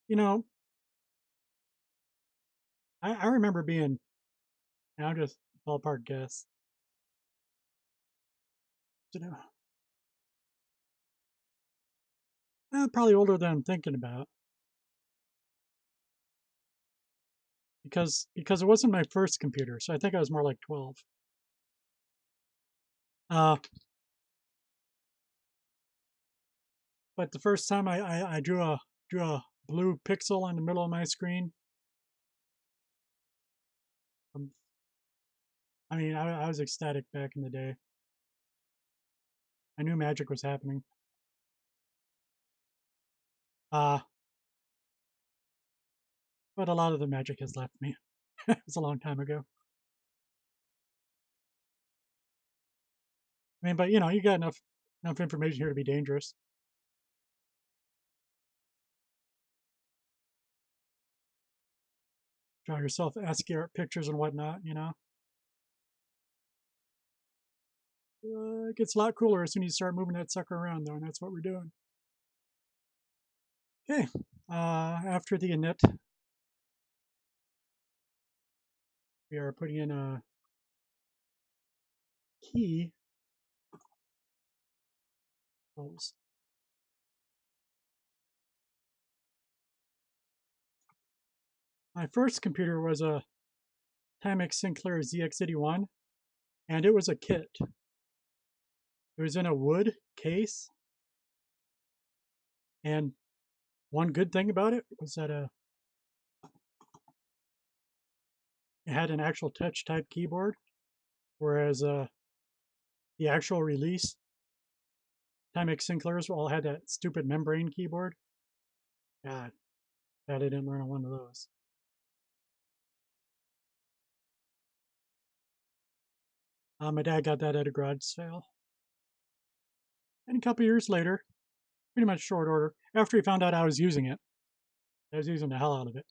You know, I remember being, and I'll just ballpark guess, you know, probably older than I'm thinking about. Because it wasn't my first computer, so I think I was more like 12. But the first time I drew a blue pixel on the middle of my screen, I mean, I was ecstatic back in the day. I knew magic was happening. But a lot of the magic has left me. It was a long time ago. I mean, but you know, you got enough information here to be dangerous. Draw yourself ASCII art pictures and whatnot, you know. It gets a lot cooler as soon as you start moving that sucker around, though, and that's what we're doing. Okay, after the init, we are putting in a key. My first computer was a Timex Sinclair ZX81, and it was a kit. It was in a wood case, and one good thing about it was that it had an actual touch type keyboard, whereas the actual release Timex Sinclairs all had that stupid membrane keyboard. God, I didn't learn on one of those. My dad got that at a garage sale. And a couple years later, pretty much short order, after he found out I was using it, I was using the hell out of it.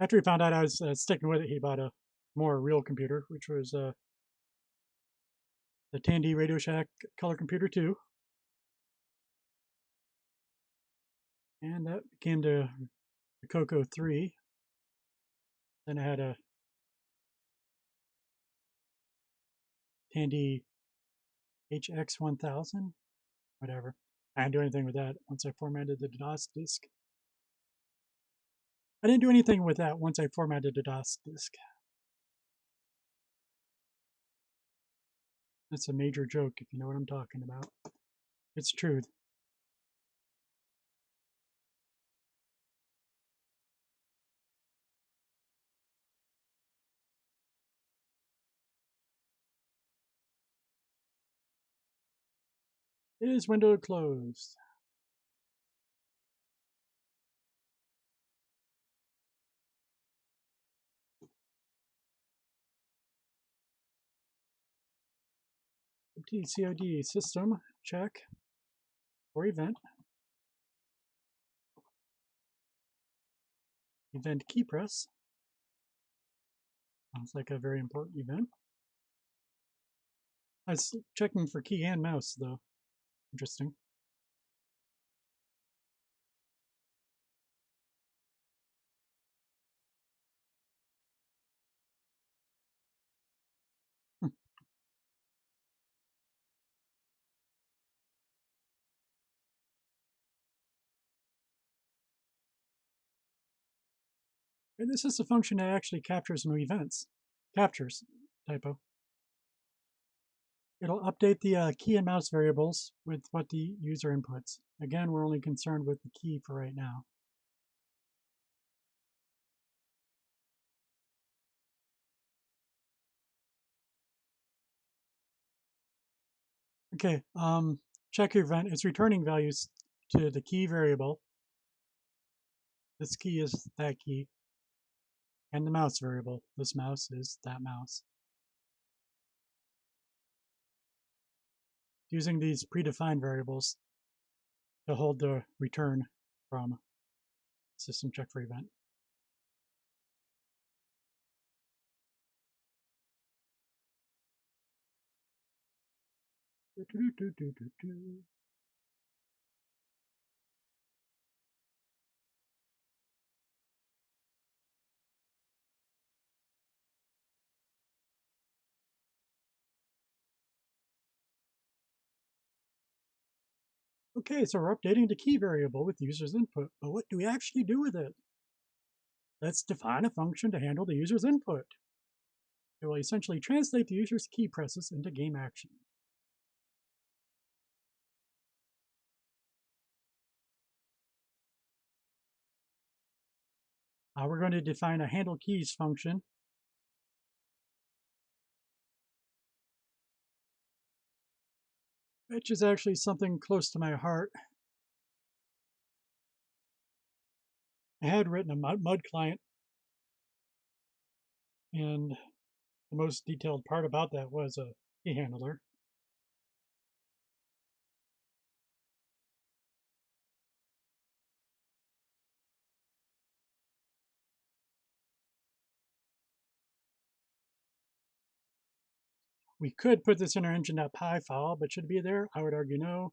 After he found out I was sticking with it, he bought a more real computer, which was the Tandy Radio Shack Color Computer 2. And that became the Coco 3. Then I had a Tandy HX1000, whatever. I didn't do anything with that once I formatted the DOS disk. I didn't do anything with that once I formatted the DOS disk. That's a major joke if you know what I'm talking about. It's truth. Is window closed? LibTCOD system check for event. Event key press. Sounds like a very important event. I was checking for key and mouse though. Interesting. And this is a function that actually captures new events. Captures, typo. It'll update the key and mouse variables with what the user inputs. Again, we're only concerned with the key for right now. Okay, check your event. It's returning values to the key variable. This key is that key. And the mouse variable. This mouse is that mouse. Using these predefined variables to hold the return from system check for event. Okay, so we're updating the key variable with user's input, but what do we actually do with it? Let's define a function to handle the user's input. It will essentially translate the user's key presses into game action. We're going to define a handle keys function which is actually something close to my heart. I had written a mud client, and the most detailed part about that was a key handler. We could put this in our engine.py file, but should it be there? I would argue no.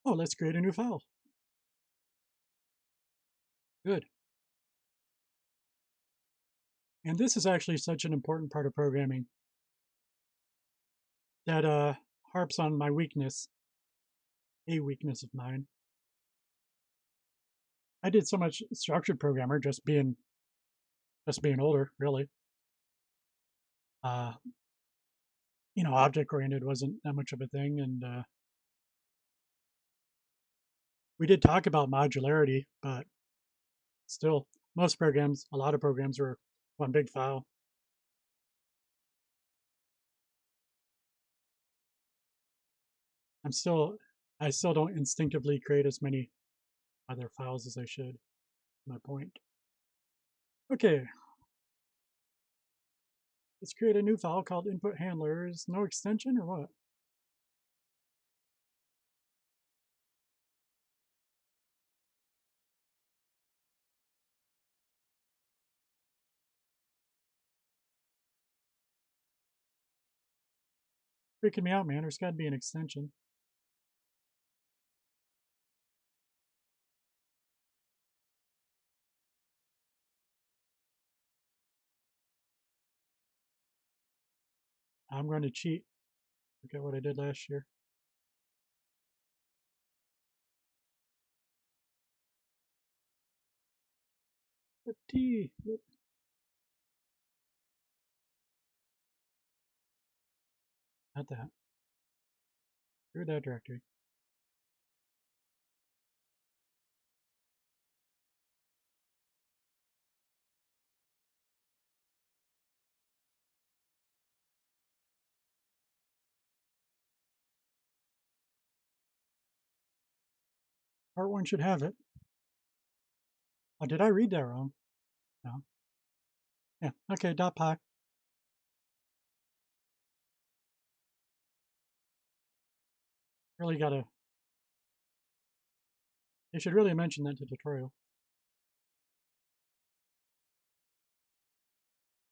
Oh, let's create a new file. Good. And this is actually such an important part of programming that harps on my weakness, a weakness of mine. I did so much structured programmer just being older, really. Object-oriented wasn't that much of a thing, and we did talk about modularity, but still, a lot of programs were one big file. I still don't instinctively create as many other files as I should. My point. Okay, let's create a new file called input handlers. No extension or what? Freaking me out, man. There's got to be an extension. I'm going to cheat. Look at what I did last year. T. Not that. Through that directory. Part 1 should have it. Oh, did I read that wrong? No. Yeah, okay, .py. Really gotta, they should really mention that to tutorial.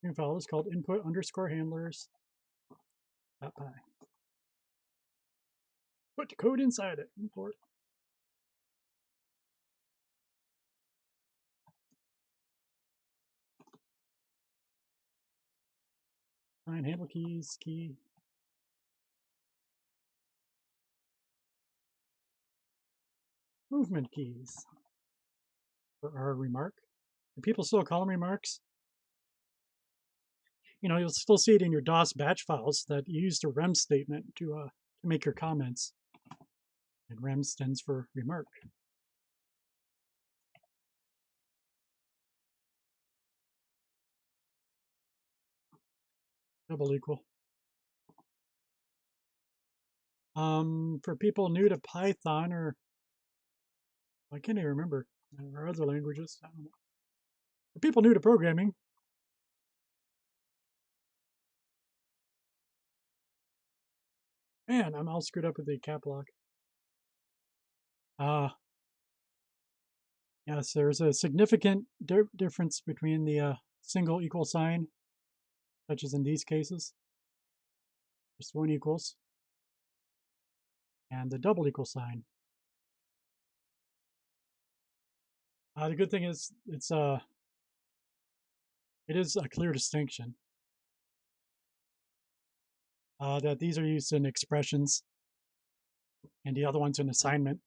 New file is called input_handlers.py. Put the code inside it. Import. Find handle keys, key. Movement keys for our remark. Do people still call them remarks? You'll still see it in your DOS batch files that you use the rem statement to make your comments. And rem stands for remark. Double equal. For people new to Python or I can't even remember, or other languages, I don't know. For people new to programming, man, I'm all screwed up with the cap lock. Yes, there's a significant difference between the single equal sign, such as in these cases, just one equals, and the double equal sign. The good thing is it is a clear distinction. That these are used in expressions, and the other one's in assignment.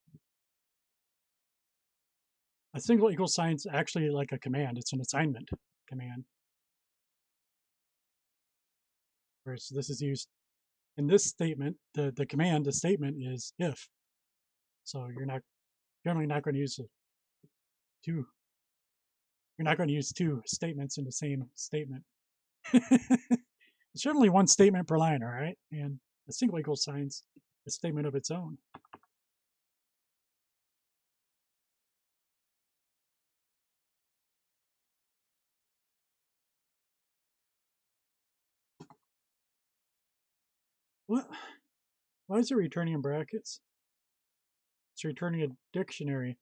A single equal sign is actually like a command. It's an assignment command. Whereas this is used in this statement, the statement is if. So you're generally not going to use two. You're not going to use two statements in the same statement. It's generally one statement per line, all right? And a single equal sign's a statement of its own. What? Why is it returning in brackets? It's returning a dictionary.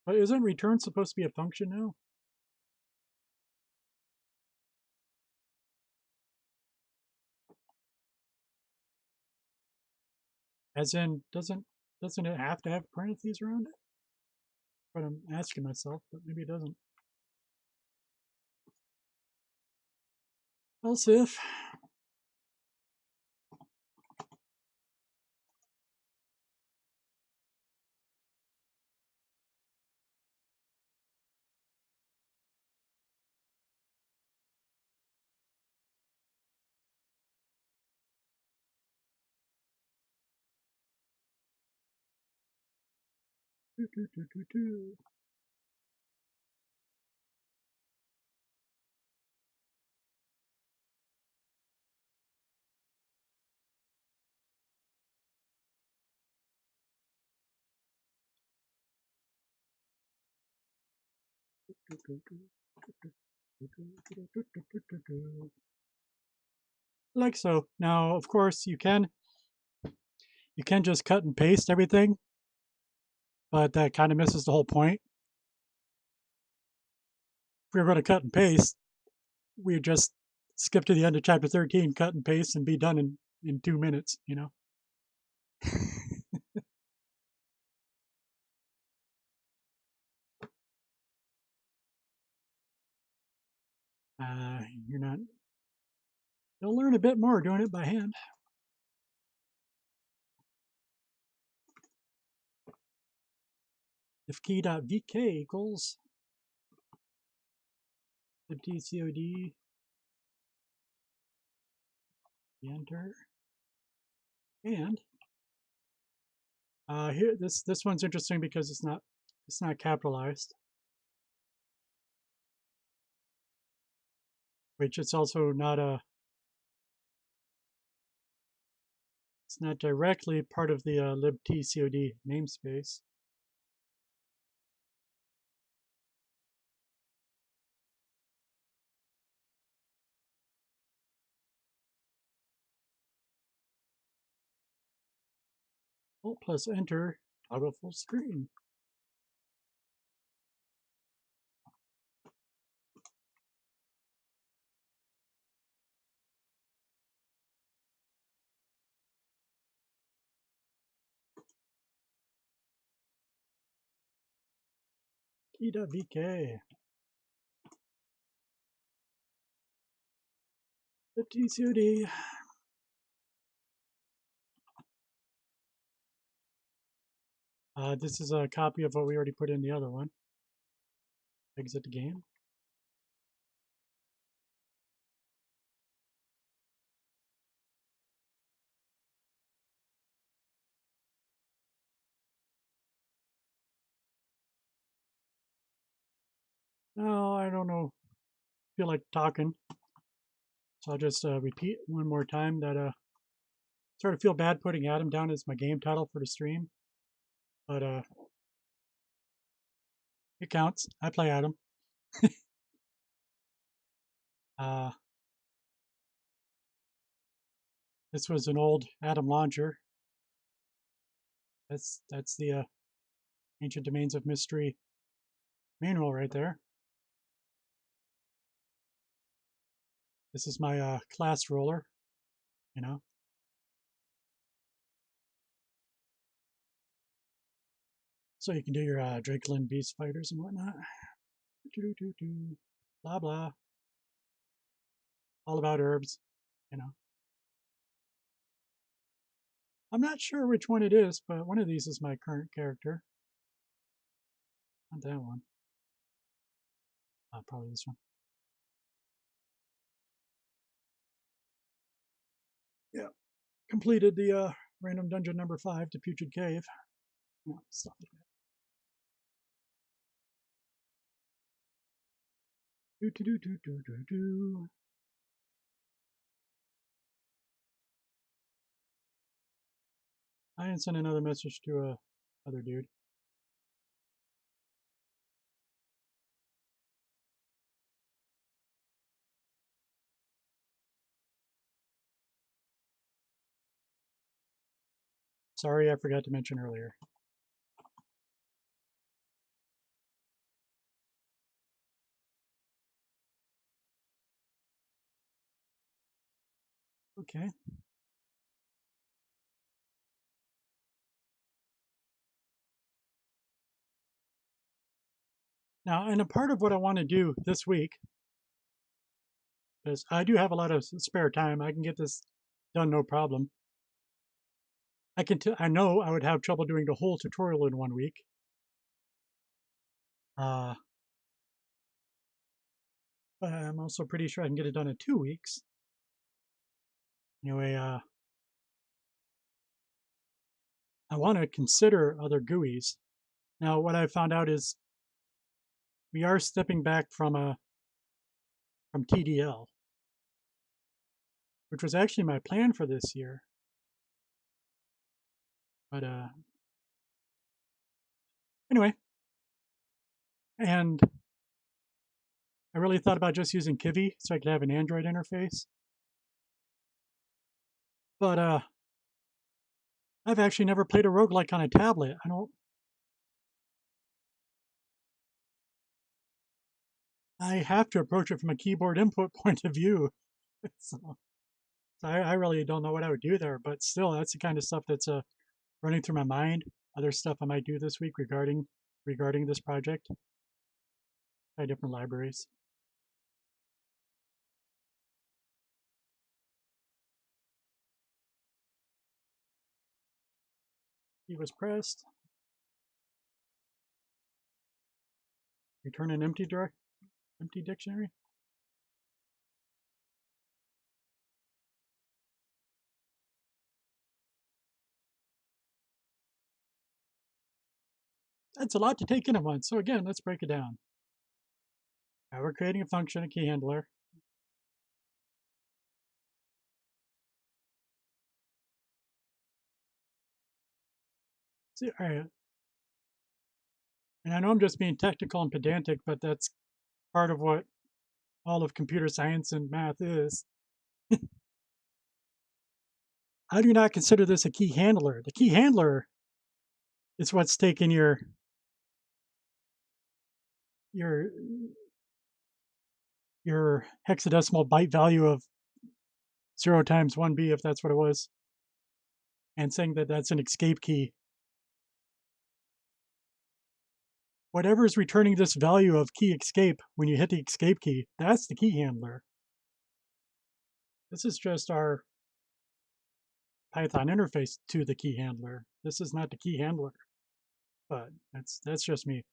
But isn't return supposed to be a function now? As in, doesn't it have to have parentheses around it? But I'm asking myself, but maybe it doesn't. Else if like so. Now, of course, you can just cut and paste everything, but that kind of misses the whole point. If we were going to cut and paste, we'd just skip to the end of chapter 13, cut and paste, and be done in 2 minutes, you know? You're not, you'll learn a bit more doing it by hand. If key.vk equals LibTCOD, enter, and here this one's interesting because it's not capitalized, which it's also not it's not directly part of the libtcod namespace. Alt plus enter, toggle full screen. Key.vk. LibTCOD. This is a copy of what we already put in the other one. Exit the game. No, I don't know. Feel like talking. So I'll just repeat one more time that sort of feel bad putting Adam down as my game title for the stream. But it counts. I play Adam. This was an old Adam launcher. That's the Ancient Domains of Mystery manual right there. This is my class roller, you know. So you can do your Drakelin beast fighters and whatnot. Blah blah. All about herbs, you know. I'm not sure which one it is, but one of these is my current character. Not that one. Probably this one. Yeah. Completed the random dungeon number 5 to Putrid Cave. Yeah, stuff like that. I didn't send another message to a other dude. Sorry, I forgot to mention earlier. Okay. Now, and a part of what I want to do this week, because I do have a lot of spare time, I can get this done no problem. I know I would have trouble doing the whole tutorial in 1 week. But I'm also pretty sure I can get it done in 2 weeks. Anyway, I want to consider other GUIs. Now, what I found out is we are stepping back from TDL, which was actually my plan for this year. But anyway, and I really thought about just using Kivy so I could have an Android interface. But I've actually never played a roguelike on a tablet. I have to approach it from a keyboard input point of view. so I really don't know what I would do there, but still, that's the kind of stuff that's running through my mind. Other stuff I might do this week regarding this project. Try different libraries. He was pressed. Return an empty dictionary. That's a lot to take in at once. So again, let's break it down. Now we're creating a function, a key handler. See, all right. And I know I'm just being technical and pedantic, but that's part of what all of computer science and math is. I do not consider this a key handler. The key handler is what's taking your hexadecimal byte value of 0 times 1b, if that's what it was, and saying that that's an escape key. Whatever is returning this value of key escape when you hit the escape key, that's the key handler. This is just our Python interface to the key handler. This is not the key handler, but that's just me.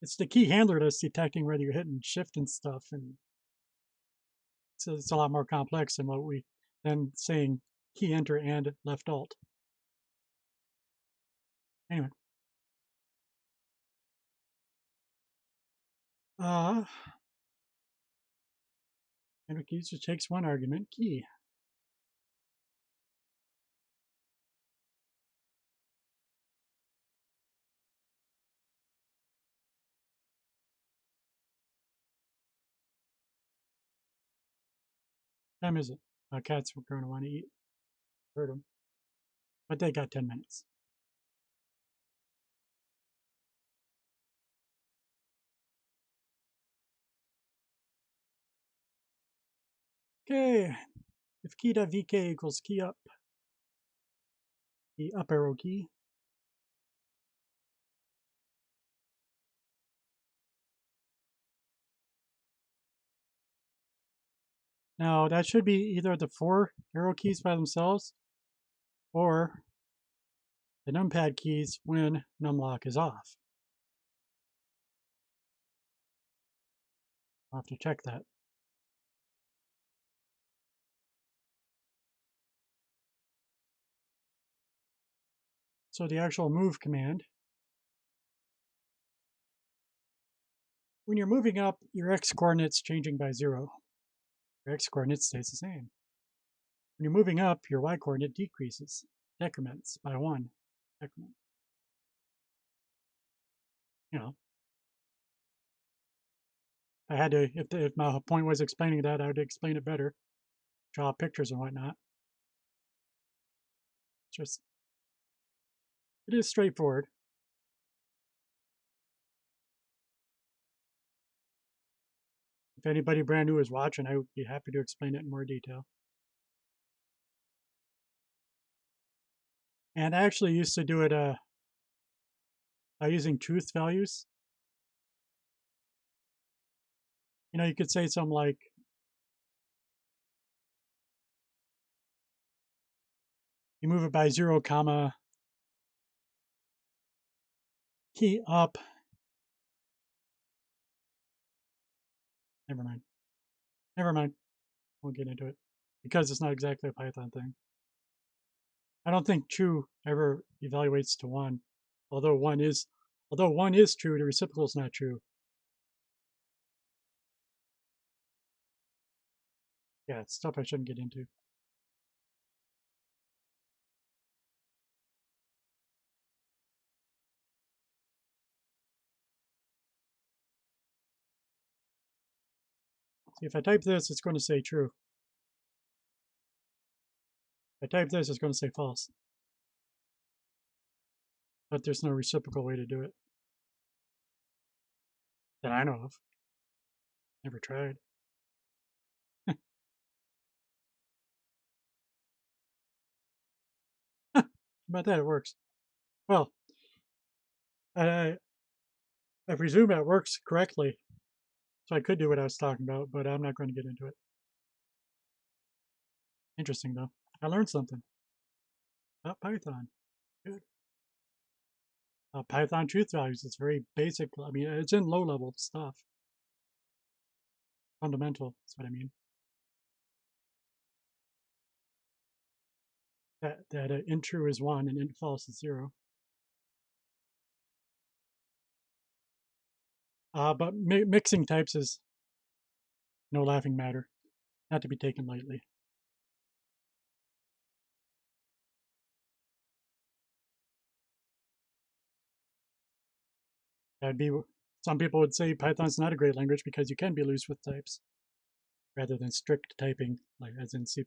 It's the key handler that's detecting whether you're hitting shift and stuff, and so it's a lot more complex than saying key enter and left alt. Anyway, and a key just takes one argument, key. What time is it? Cats are going to want to eat. Heard them, but they got 10 minutes. Okay, if key.vk equals key up, the up arrow key. Now that should be either the 4 arrow keys by themselves or the numpad keys when numlock is off. I'll have to check that. So the actual move command when you're moving up, your x-coordinate's changing by 0. Your x-coordinate stays the same. When you're moving up, your y-coordinate decreases, decrements by 1. Decrement. You know, I had to, if my point was explaining that, I would explain it better, draw pictures and whatnot. Just, it is straightforward. If anybody brand new is watching, I would be happy to explain it in more detail. And I actually used to do it by using truth values. You know, you could say something like, you move it by 0, comma, key up. Never mind. Never mind. Won't get into it because it's not exactly a Python thing. I don't think true ever evaluates to 1, although 1 is true, the reciprocal is not true. Yeah, it's stuff I shouldn't get into. See, if I type this, it's going to say true. If I type this, it's going to say false. But there's no reciprocal way to do it that I know of. Never tried. About that, it works. Well, I presume it works correctly. So I could do what I was talking about, but I'm not going to get into it. Interesting, though. I learned something about Python. Good. Python truth values. It's very basic. I mean, it's in low-level stuff. Fundamental, that's what I mean. That int true is 1 and int false is 0. But mixing types is no laughing matter, not to be taken lightly. That'd be, some people would say Python's not a great language because you can be loose with types rather than strict typing, like as in C++.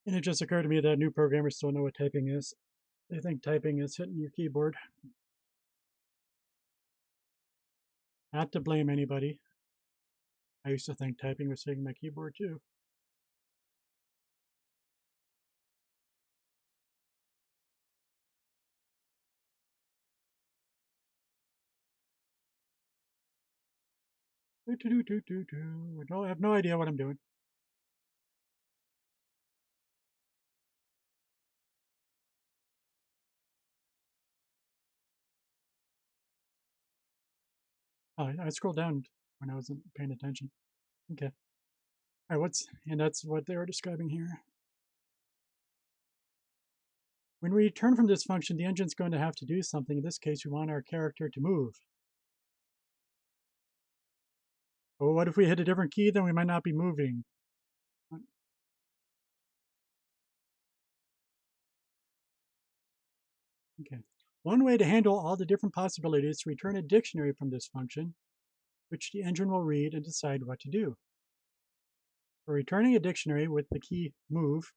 And it just occurred to me that new programmers don't know what typing is. They think typing is hitting your keyboard. Not to blame anybody. I used to think typing was hitting my keyboard too. No, I have no idea what I'm doing. Oh, I scrolled down when I wasn't paying attention. Okay. All right, and that's what they were describing here. When we return from this function, the engine's going to have to do something. In this case, we want our character to move. Well, what if we hit a different key? Then we might not be moving. Okay. One way to handle all the different possibilities is to return a dictionary from this function, which the engine will read and decide what to do. We're returning a dictionary with the key move,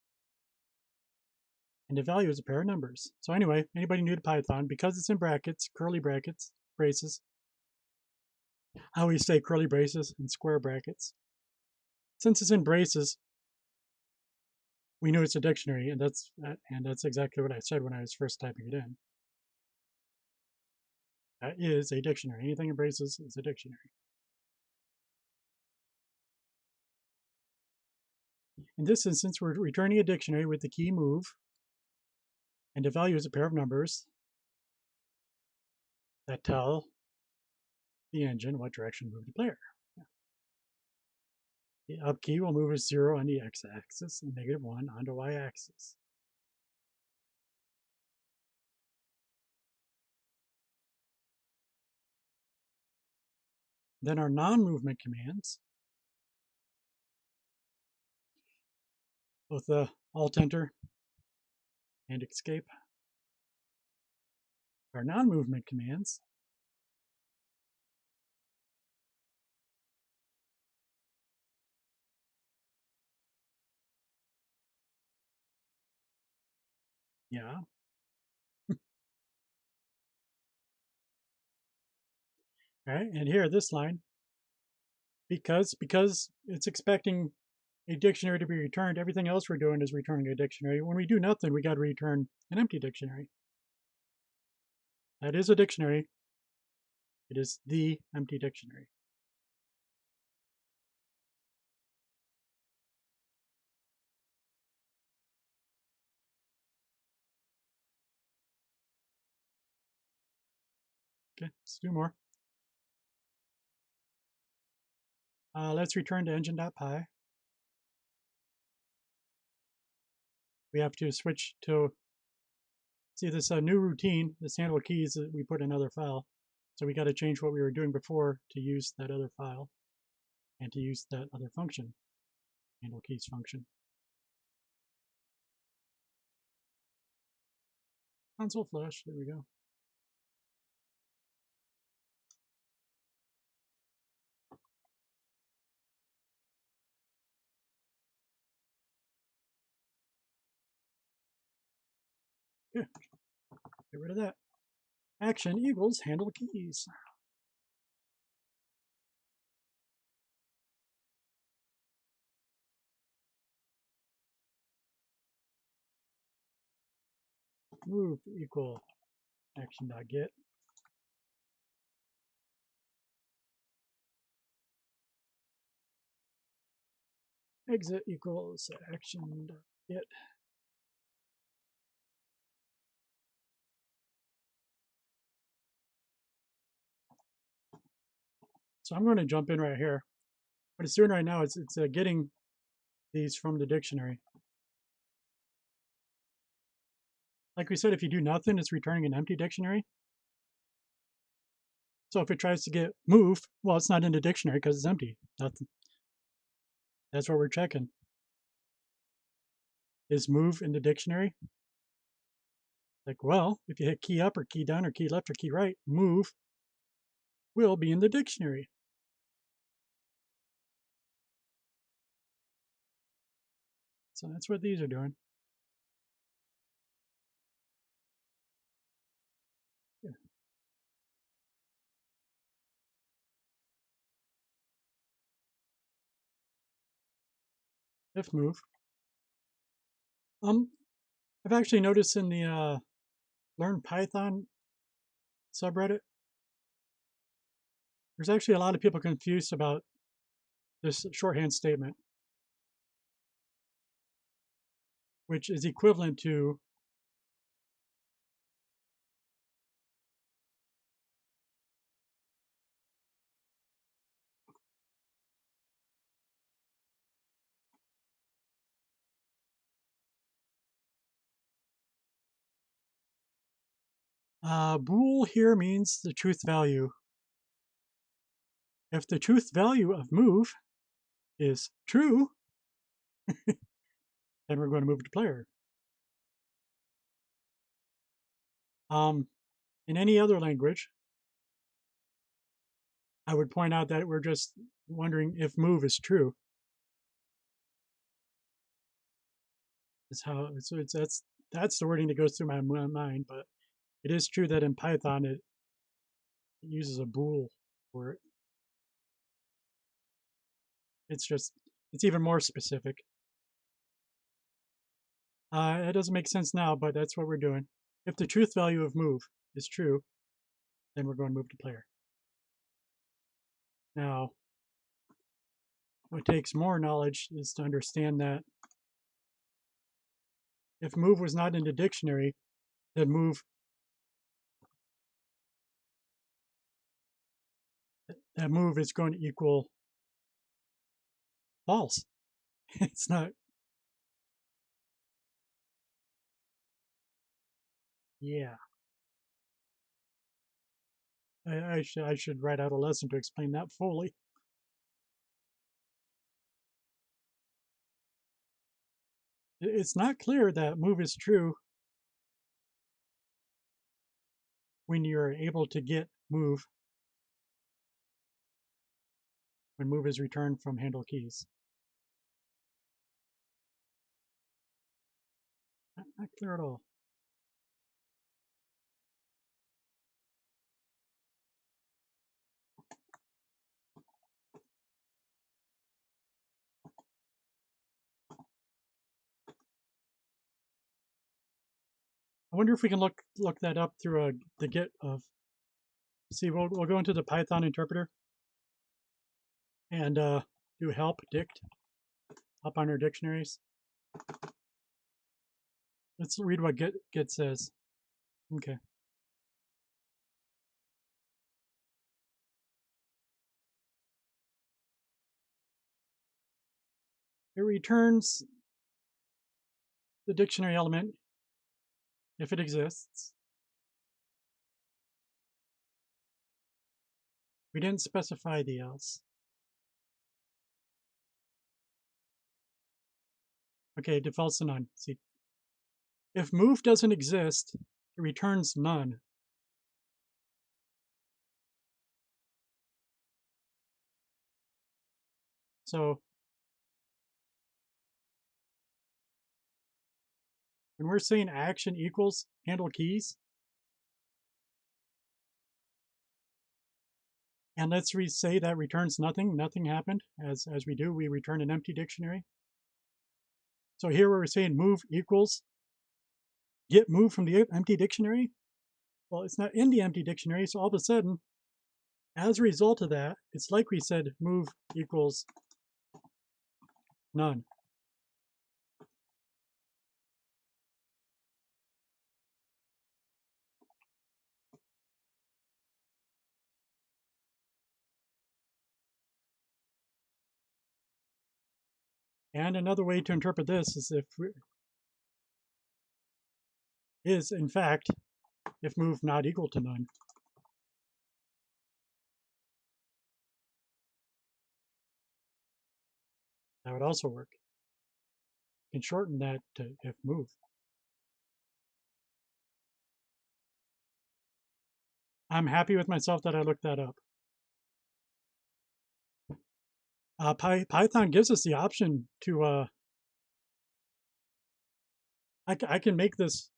and the value is a pair of numbers. So anyway, anybody new to Python, because it's in brackets, curly brackets, braces, I always say curly braces and square brackets. Since it's in braces, we know it's a dictionary, and that's exactly what I said when I was first typing it in. That is a dictionary. Anything in braces is a dictionary. In this instance, we're returning a dictionary with the key move, and the value is a pair of numbers that tell the engine what direction to move the player. The up key will move us 0 on the x-axis and -1 on the y-axis. Then our non-movement commands, both the Alt-Enter and Escape, our non-movement commands yeah. All right, and here this line, because it's expecting a dictionary to be returned, everything else we're doing is returning a dictionary. When we do nothing, we got to return an empty dictionary. That is a dictionary. It is the empty dictionary. Okay, let's do more. Let's return to engine.py. We have to switch to, see this new routine, this handle keys, that we put in another file. So we got to change what we were doing before to use that other file and to use that other function, handle keys function. Console flush, there we go. Yeah, get rid of that. Action equals handle keys. Move equal action.get. Exit equals action.get. So I'm going to jump in right here. What it's doing right now is it's getting these from the dictionary. Like we said, if you do nothing, it's returning an empty dictionary. So if it tries to get move, well, it's not in the dictionary because it's empty. Nothing. That's what we're checking. Is move in the dictionary? Like, well, if you hit key up or key down or key left or key right, move will be in the dictionary. So that's what these are doing. Yeah. If move. I've actually noticed in the Learn Python subreddit, there's actually a lot of people confused about this shorthand statement, which is equivalent to bool here means the truth value. If the truth value of move is true, then we're going to move to player. In any other language, I would point out that we're just wondering if move is true. That's the wording that goes through my mind, but it is true that in Python it uses a bool for it. It's even more specific. It doesn't make sense now, but that's what we're doing. If the truth value of move is true, then we're going to move to player. Now, what takes more knowledge is to understand that if move was not in the dictionary, then move is going to equal false. It's not. Yeah. I should write out a lesson to explain that fully. It's not clear that move is true when you're able to get move when move is returned from handle keys. Not clear at all. I wonder if we can look that up through the Git of. See, we'll go into the Python interpreter and do help dict up on our dictionaries. Let's read what Git says. Okay. It returns the dictionary element if it exists. We didn't specify the else. Okay, it defaults to none. See, if move doesn't exist, it returns none. So when we're saying action equals handle keys, and let's say that returns nothing, nothing happened, as we do, we return an empty dictionary. So here we're saying move equals get move from the empty dictionary. Well, it's not in the empty dictionary, so all of a sudden, as a result of that, it's like we said move equals none. And another way to interpret this is in fact, if move not equal to none. That would also work. You can shorten that to if move. I'm happy with myself that I looked that up. Python gives us the option to, I can make this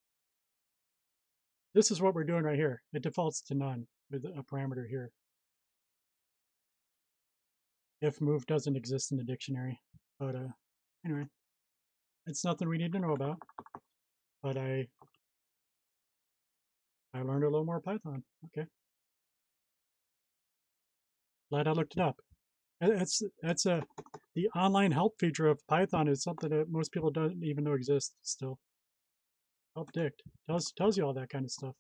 is what we're doing right here. It defaults to none with a parameter here. If move doesn't exist in the dictionary. But anyway, it's nothing we need to know about. But I learned a little more Python. Okay. Glad I looked it up. That's the online help feature of Python is something that most people don't even know exists still. Help dict tells you all that kind of stuff.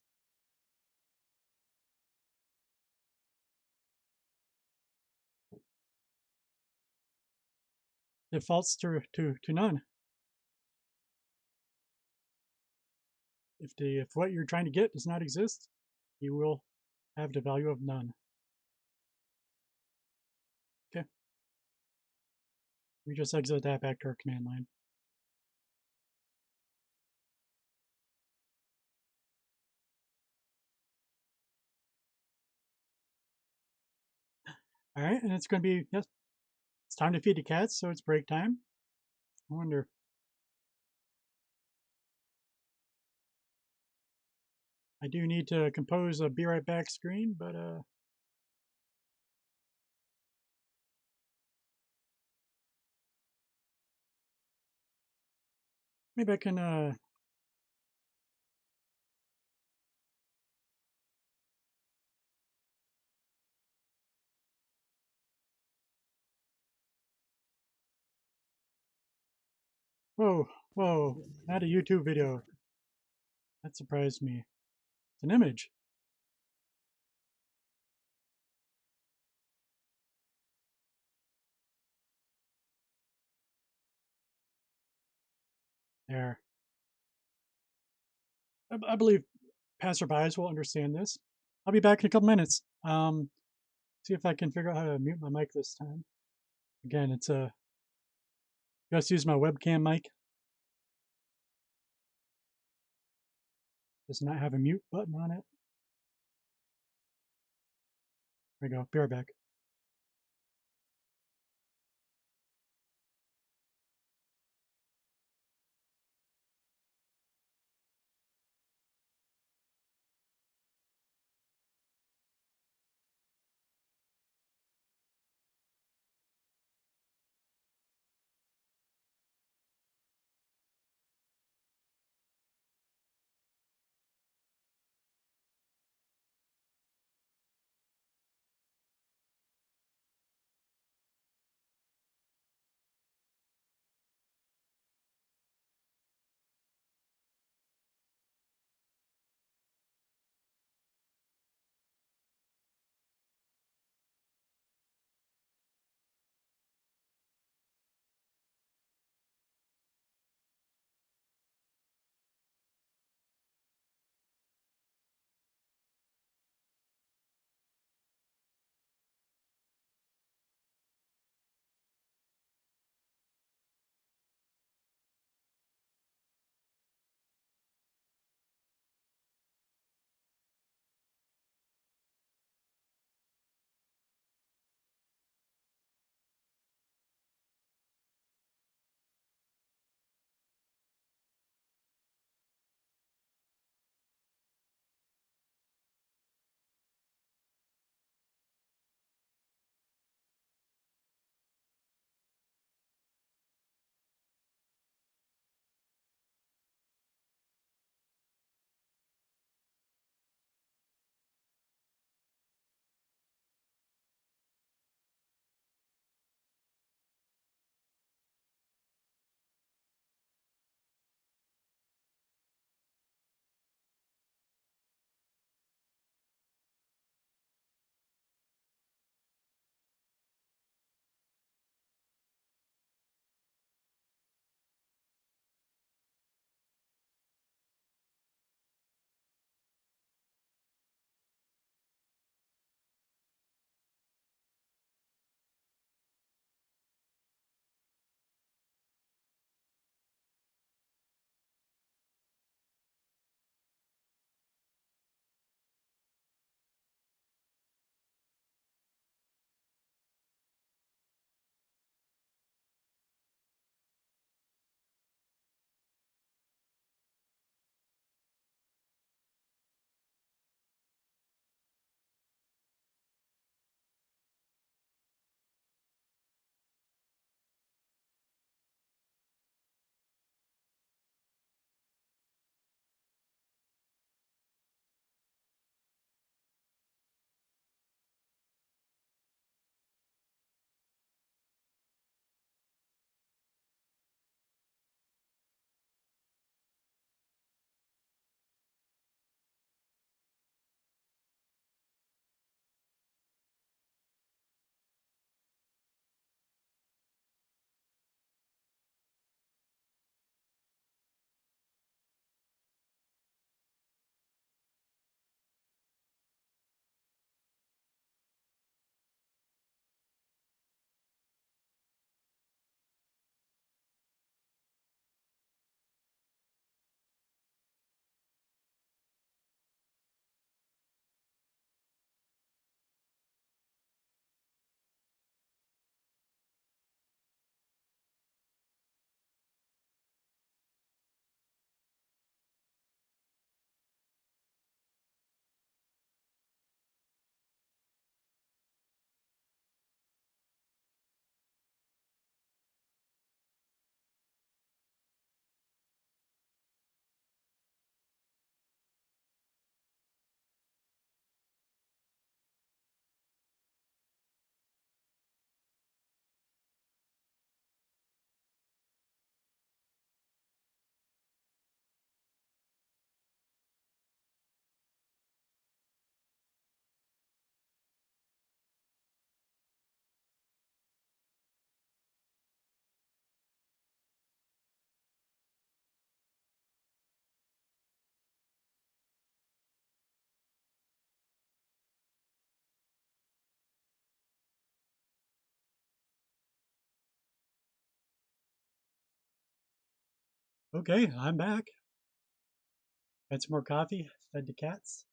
Defaults to none. If what you're trying to get does not exist, you will have the value of none. Okay. We just exit that back to our command line. All right, and it's going to be, yes, it's time to feed the cats, so it's break time. I wonder. I do need to compose a be right back screen, but maybe I can whoa, not a YouTube video. That surprised me. It's an image. There. I believe passerbys will understand this. I'll be back in a couple minutes. See if I can figure out how to mute my mic this time. Again, it's a just use my webcam mic. Does not have a mute button on it. There we go. Be right back. Okay, I'm back. Had some more coffee, fed the cats.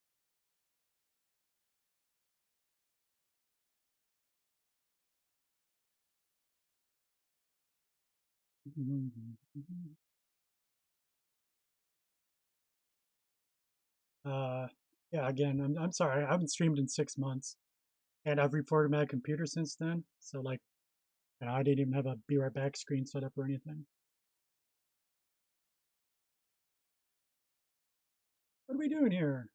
Uh, yeah, again, I'm sorry, I haven't streamed in 6 months, and I've reported my computer since then. So like, I didn't even have a be right back screen set up or anything. What are we doing here?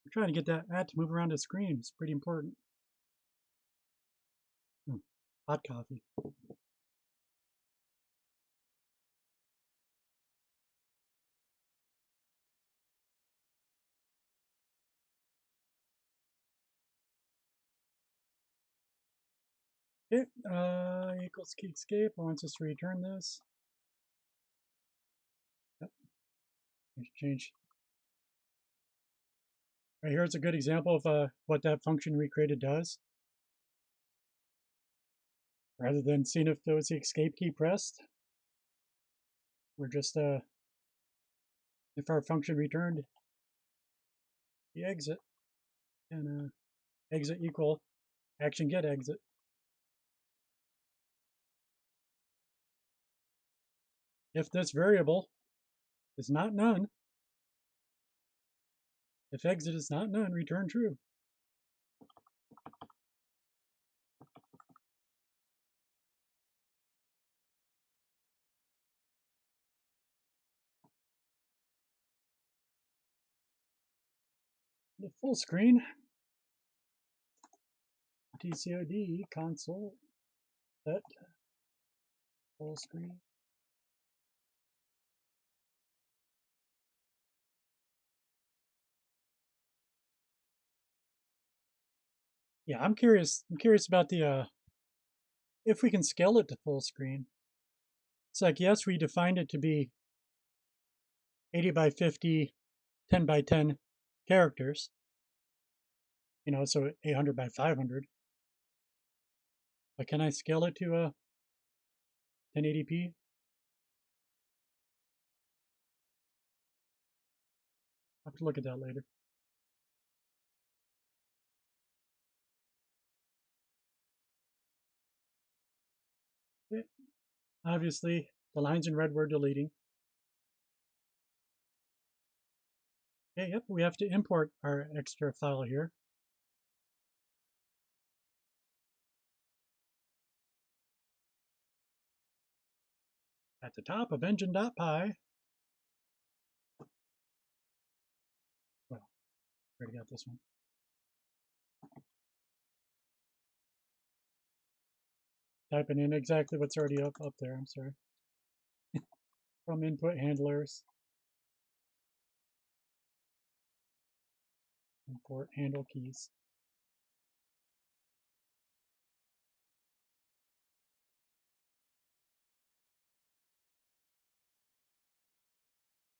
We're trying to get that ad to move around the screen. It's pretty important. Hot coffee. Okay, equals key escape. I want us to return this. Yep. Change. Right here's a good example of what that function we created does. Rather than seeing if there was the escape key pressed, we're just if our function returned the exit, and exit equal action get exit. If this variable is not none, if exit is not none, return true. The full screen, LibTCOD console set full screen. Yeah, I'm curious about the if we can scale it to full screen. It's like, yes, we defined it to be 80 by 50, 10 by 10 characters, so 800 by 500. But can I scale it to 1080p? I'll have to look at that later. Okay. Obviously, the lines in red we're deleting. Okay, yep, we have to import our extra file here. At the top of engine.py. Well, already got this one. Typing in exactly what's already up there, I'm sorry. From input handlers. Import handle keys.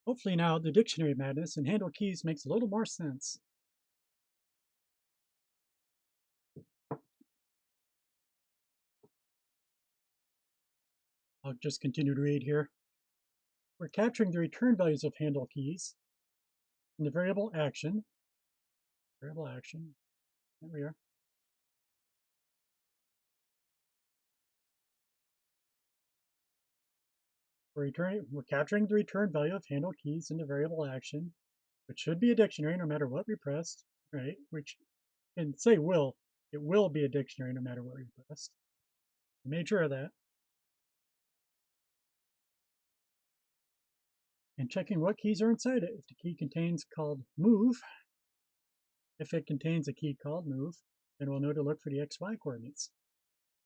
Hopefully now the dictionary madness and handle keys makes a little more sense. I'll just continue to read here. We're capturing the return values of handle keys in the variable action. Variable action. There we are. We're capturing the return value of handle keys in the variable action, which should be a dictionary no matter what we pressed, right? Which can say will. It will be a dictionary no matter what we pressed. We made sure of that. And checking what keys are inside it. If the key contains called move, if it contains a key called move, then we'll know to look for the XY coordinates.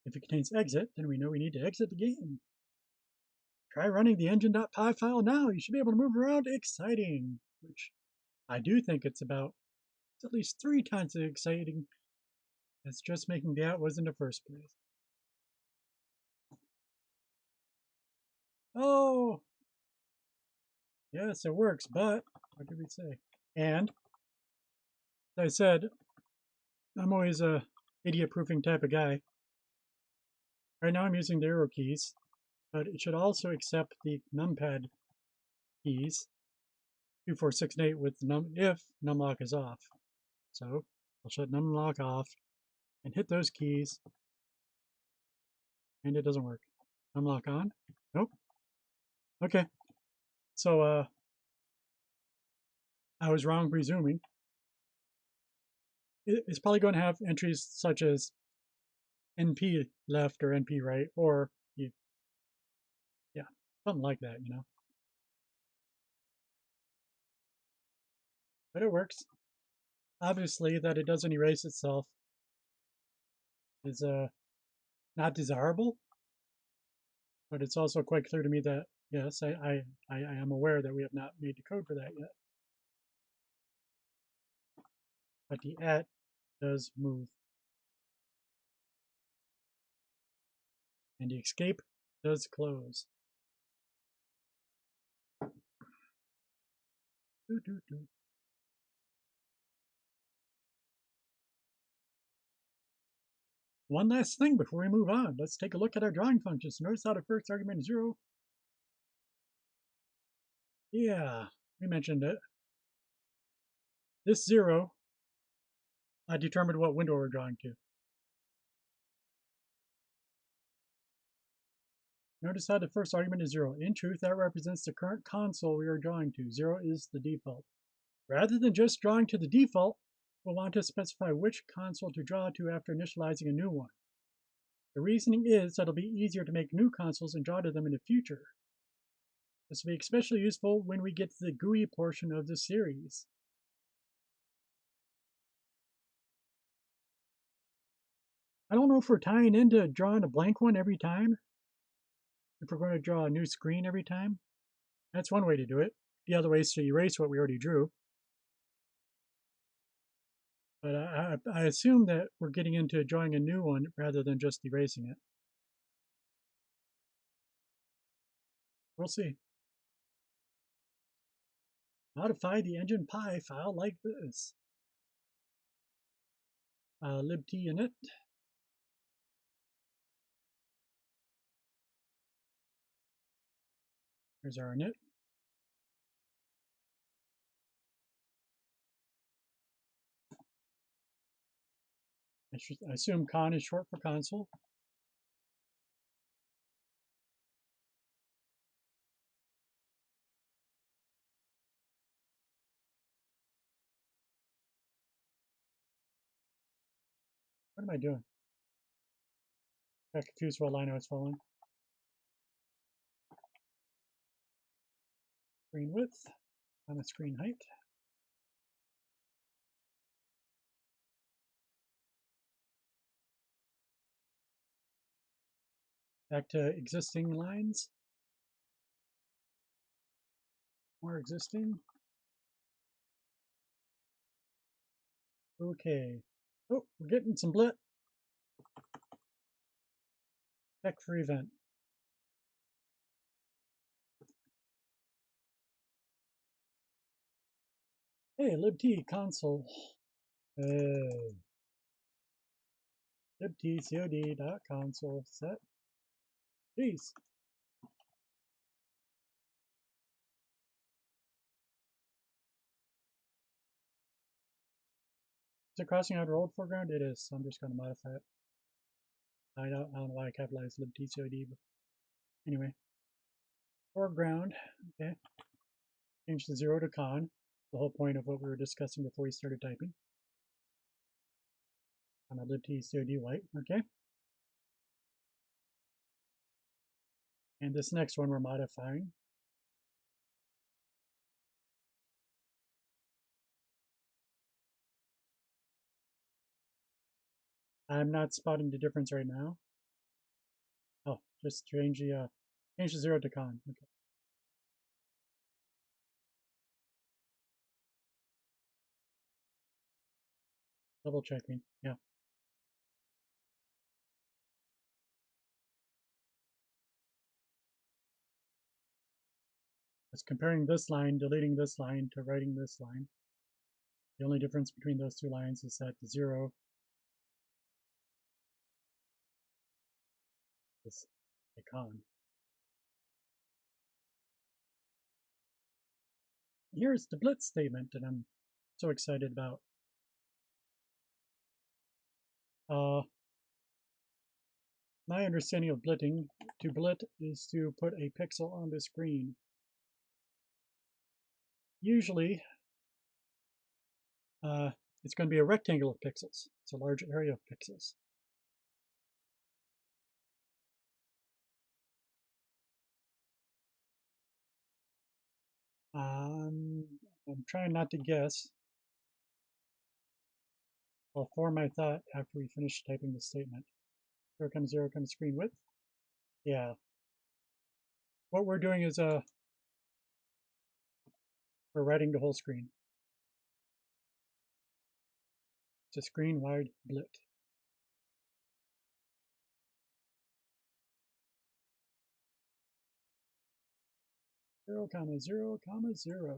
If it contains exit, then we know we need to exit the game. Try running the engine.py file now. You should be able to move around. Exciting. Which I do think it's at least 3 times as exciting as just making the was in the first place. Oh, yes, it works, but what did we say? And as I said, I'm always a idiot proofing type of guy. Right now I'm using the arrow keys. but it should also accept the numpad keys 2, 4, 6, and 8 with if numlock is off. So I'll shut numlock off and hit those keys, and it doesn't work. Numlock on? Nope. Okay. So I was wrong presuming. It's probably going to have entries such as NP left or NP right, or yeah, something like that, you know. But it works. Obviously, that it doesn't erase itself is not desirable, but it's also quite clear to me that yes, I am aware that we have not made the code for that yet. But the @ does move. And the escape does close. One last thing before we move on. Let's take a look at our drawing functions. Notice how the first argument is 0. Yeah, we mentioned it. This 0 determined what window we're drawing to. Notice how the first argument is 0. In truth, that represents the current console we are drawing to. 0 is the default. Rather than just drawing to the default, we'll want to specify which console to draw to after initializing a new one. The reasoning is that it'll be easier to make new consoles and draw to them in the future. This will be especially useful when we get to the GUI portion of the series. I don't know if we're tying into drawing a blank one every time. If we're going to draw a new screen every time. That's one way to do it. The other way is to erase what we already drew. But I assume that we're getting into drawing a new one rather than just erasing it. We'll see. Modify the engine py file like this. LibTinit. Here's our init. I assume con is short for console. What am I doing? I got confused what line I was following. Screen width on the screen height. Back to existing lines. More existing. Okay. Oh, we're getting some blit. Check for event. Hey, libT console. LibTCOD.console set. Jeez. Is it crossing out our old foreground? It is, so I'm just going to modify it. I don't know why I capitalized libTCOD, but anyway. Foreground, okay. Change the 0 to con, the whole point of what we were discussing before we started typing. On a libTCOD white, okay. And this next one we're modifying. I'm not spotting the difference right now. Oh, just change the 0 to con. Okay. Double checking, yeah. It's comparing this line, deleting this line, to writing this line. The only difference between those two lines is that the 0 is a con. here's the blitz statement that I'm so excited about. My understanding of blitting, to blit is to put a pixel on the screen. Usually, it's going to be a rectangle of pixels. It's a large area of pixels. I'm trying not to guess. I'll form my thought after we finish typing the statement. 0, screen width. Yeah. What we're doing is we're writing the whole screen. It's a screen wide blit. Zero comma 0, 0.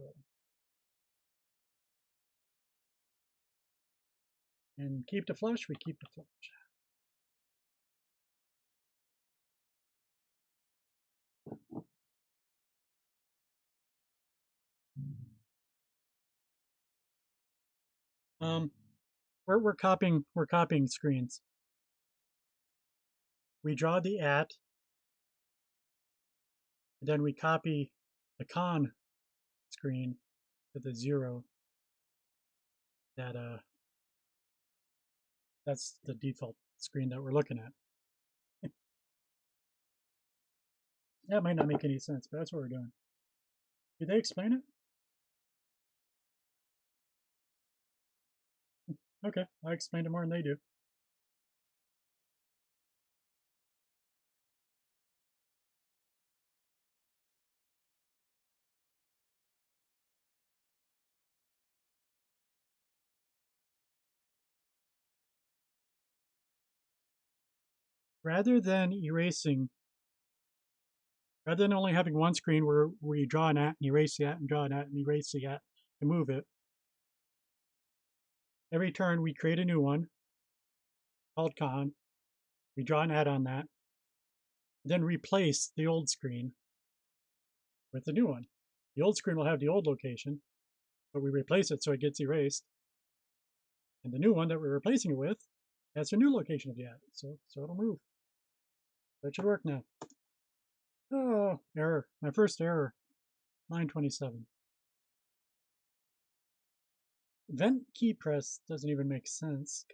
And keep the flush, we keep the flush. We're copying screens. We draw the at, and then we copy the con screen to the 0. That's the default screen that we're looking at. That might not make any sense, but that's what we're doing. Did they explain it? Okay, I explained it more than they do. Rather than only having one screen where we draw an at and erase the at and draw an at and erase the at to move it, every turn we create a new one called con. We draw an at on that, then replace the old screen with the new one. The old screen will have the old location, but we replace it so it gets erased. And the new one that we're replacing it with has a new location of the at, so it'll move. That should work now. Oh, error. My first error. Line 27. Vent key press doesn't even make sense.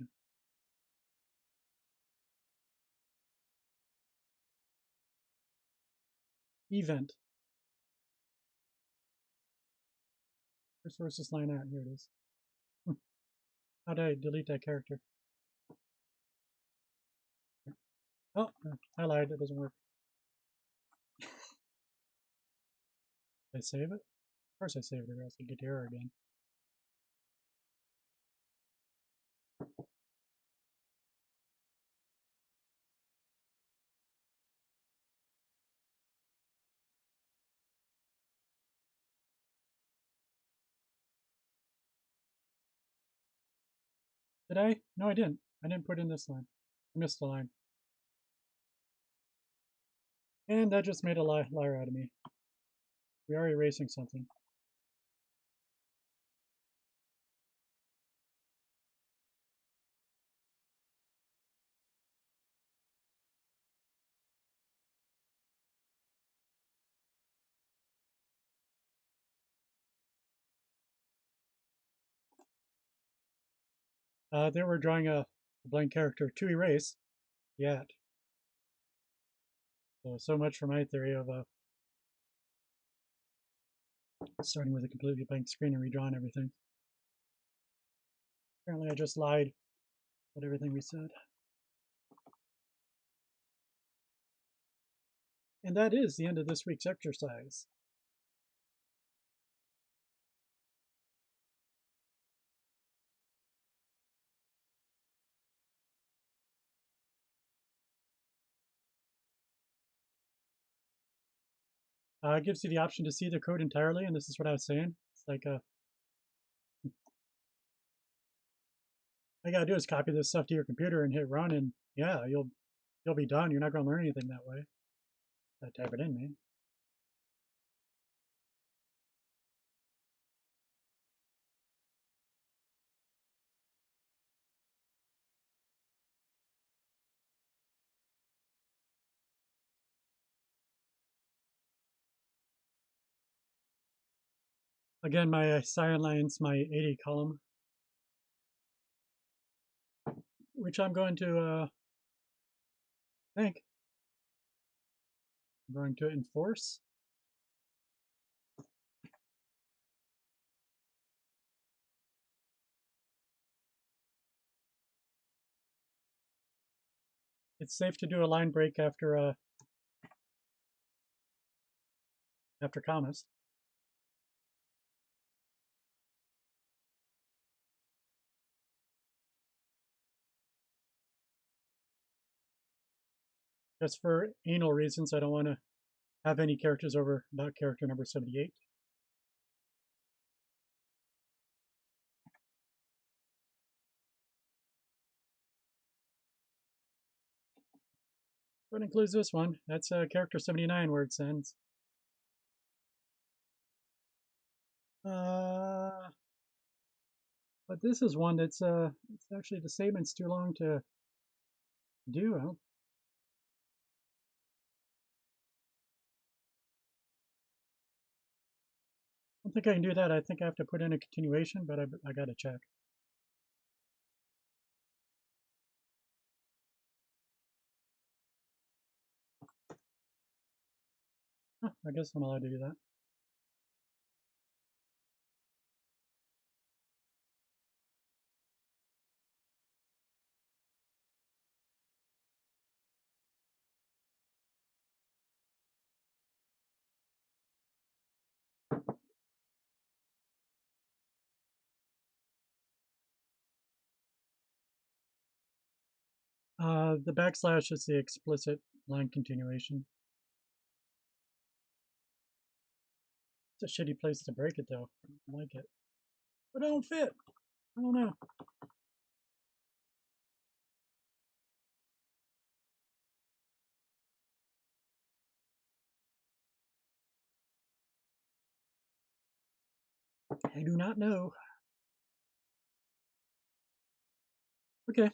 Event. Where's this line at? Here it is. How did I delete that character? Oh, I lied. It doesn't work. Did I save it? Of course I saved it, or else I get the error again. Did I? No, I didn't. I didn't put in this line. I missed the line. And that just made a liar out of me. We are erasing something. There we're drawing a blank character to erase the at. So much for my theory of starting with a completely blank screen and redrawing everything. Apparently I just lied about everything we said. And that is the end of this week's exercise. It gives you the option to see the code entirely, and this is what I was saying. It's like all you gotta do is copy this stuff to your computer and hit run, and yeah, you'll be done. You're not gonna learn anything that way. I type it in, man. Again, my cyan line's my 80 column, which I'm going to think I'm going to enforce. It's safe to do a line break after commas. Just for anal reasons, I don't want to have any characters over about character number 78. But it includes this one. That's character 79 where it ends. But this is one that's it's actually the statement's too long to do. I don't think I can do that. I think I have to put in a continuation, but I got to check. Huh, I guess I'm allowed to do that. The backslash is the explicit line continuation. It's a shitty place to break it, though. I don't like it. But it don't fit. I don't know. I do not know. Okay.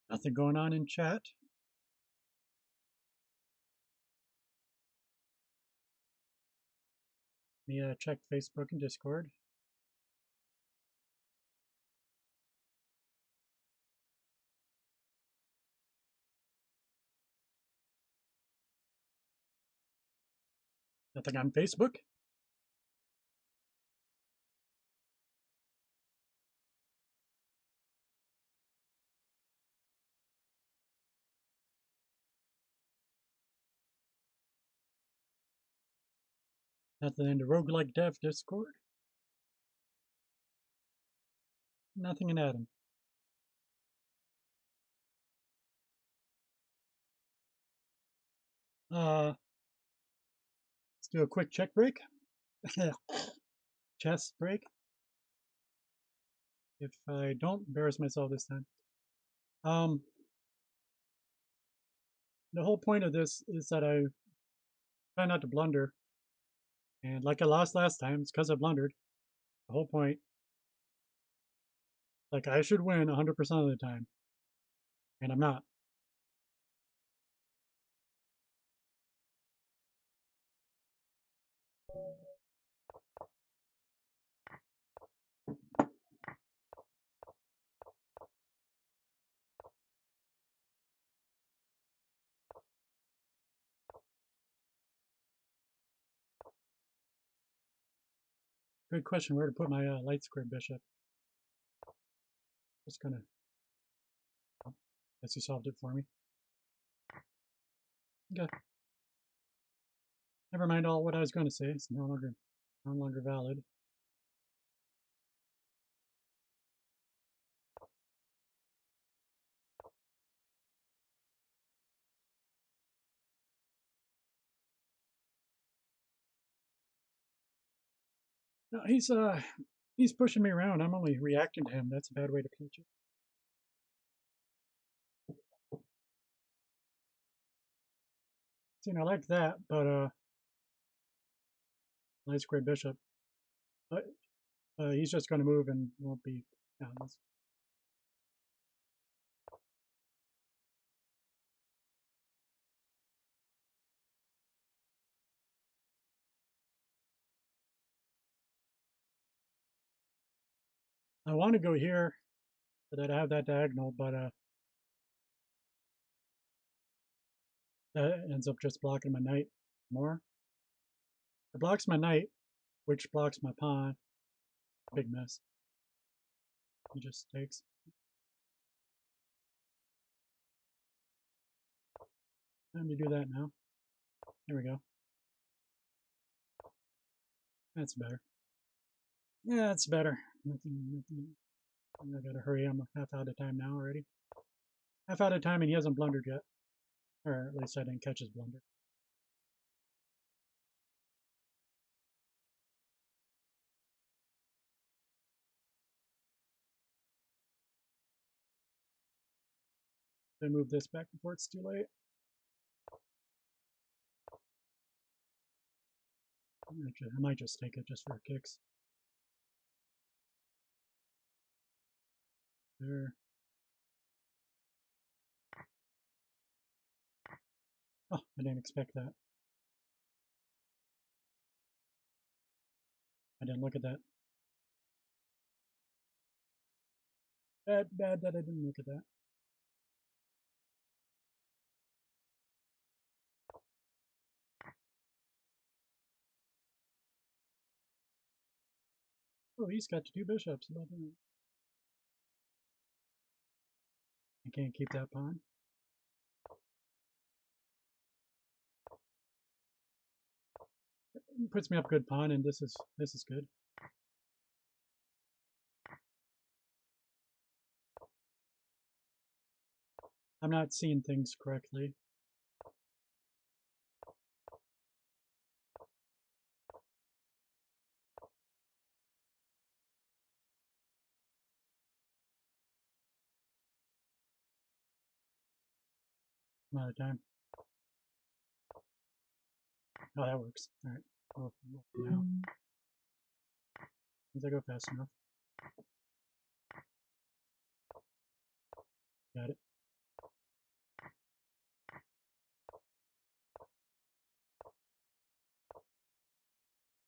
Nothing going on in chat. Let me check Facebook and Discord. Nothing on Facebook. Nothing in the RoguelikeDev Discord. Nothing in Adam. Let's do a quick check break. Chess break. If I don't embarrass myself this time. The whole point of this is that I try not to blunder. And like I lost last time, it's because I blundered. The whole point. Like I should win 100% of the time. And I'm not. Good question, where to put my light square bishop. Just gonna, oh, guess he solved it for me. Okay. Never mind all what I was going to say. It's no longer valid. No, he's pushing me around. I'm only reacting to him. That's a bad way to approach it. See, I like that, but light square bishop. But he's just going to move and won't be down. I want to go here so that I have that diagonal, but that ends up just blocking my knight more. It blocks my knight, which blocks my pawn. Big mess. He just takes. Time to do that now. There we go. That's better. Yeah, that's better. Nothing. I gotta hurry. I'm half out of time now already. Half out of time, and he hasn't blundered yet. Or at least I didn't catch his blunder. I move this back before it's too late. I might just take it just for kicks. There. Oh, I didn't expect that. I didn't look at that. Bad that I didn't look at that. Oh, he's got 2 bishops. I can't keep that pawn. It puts me up good pawn, and this is good. I'm not seeing things correctly. I'm out of time. Oh, that works. All right. Oh, now. As I go fast enough. Got it.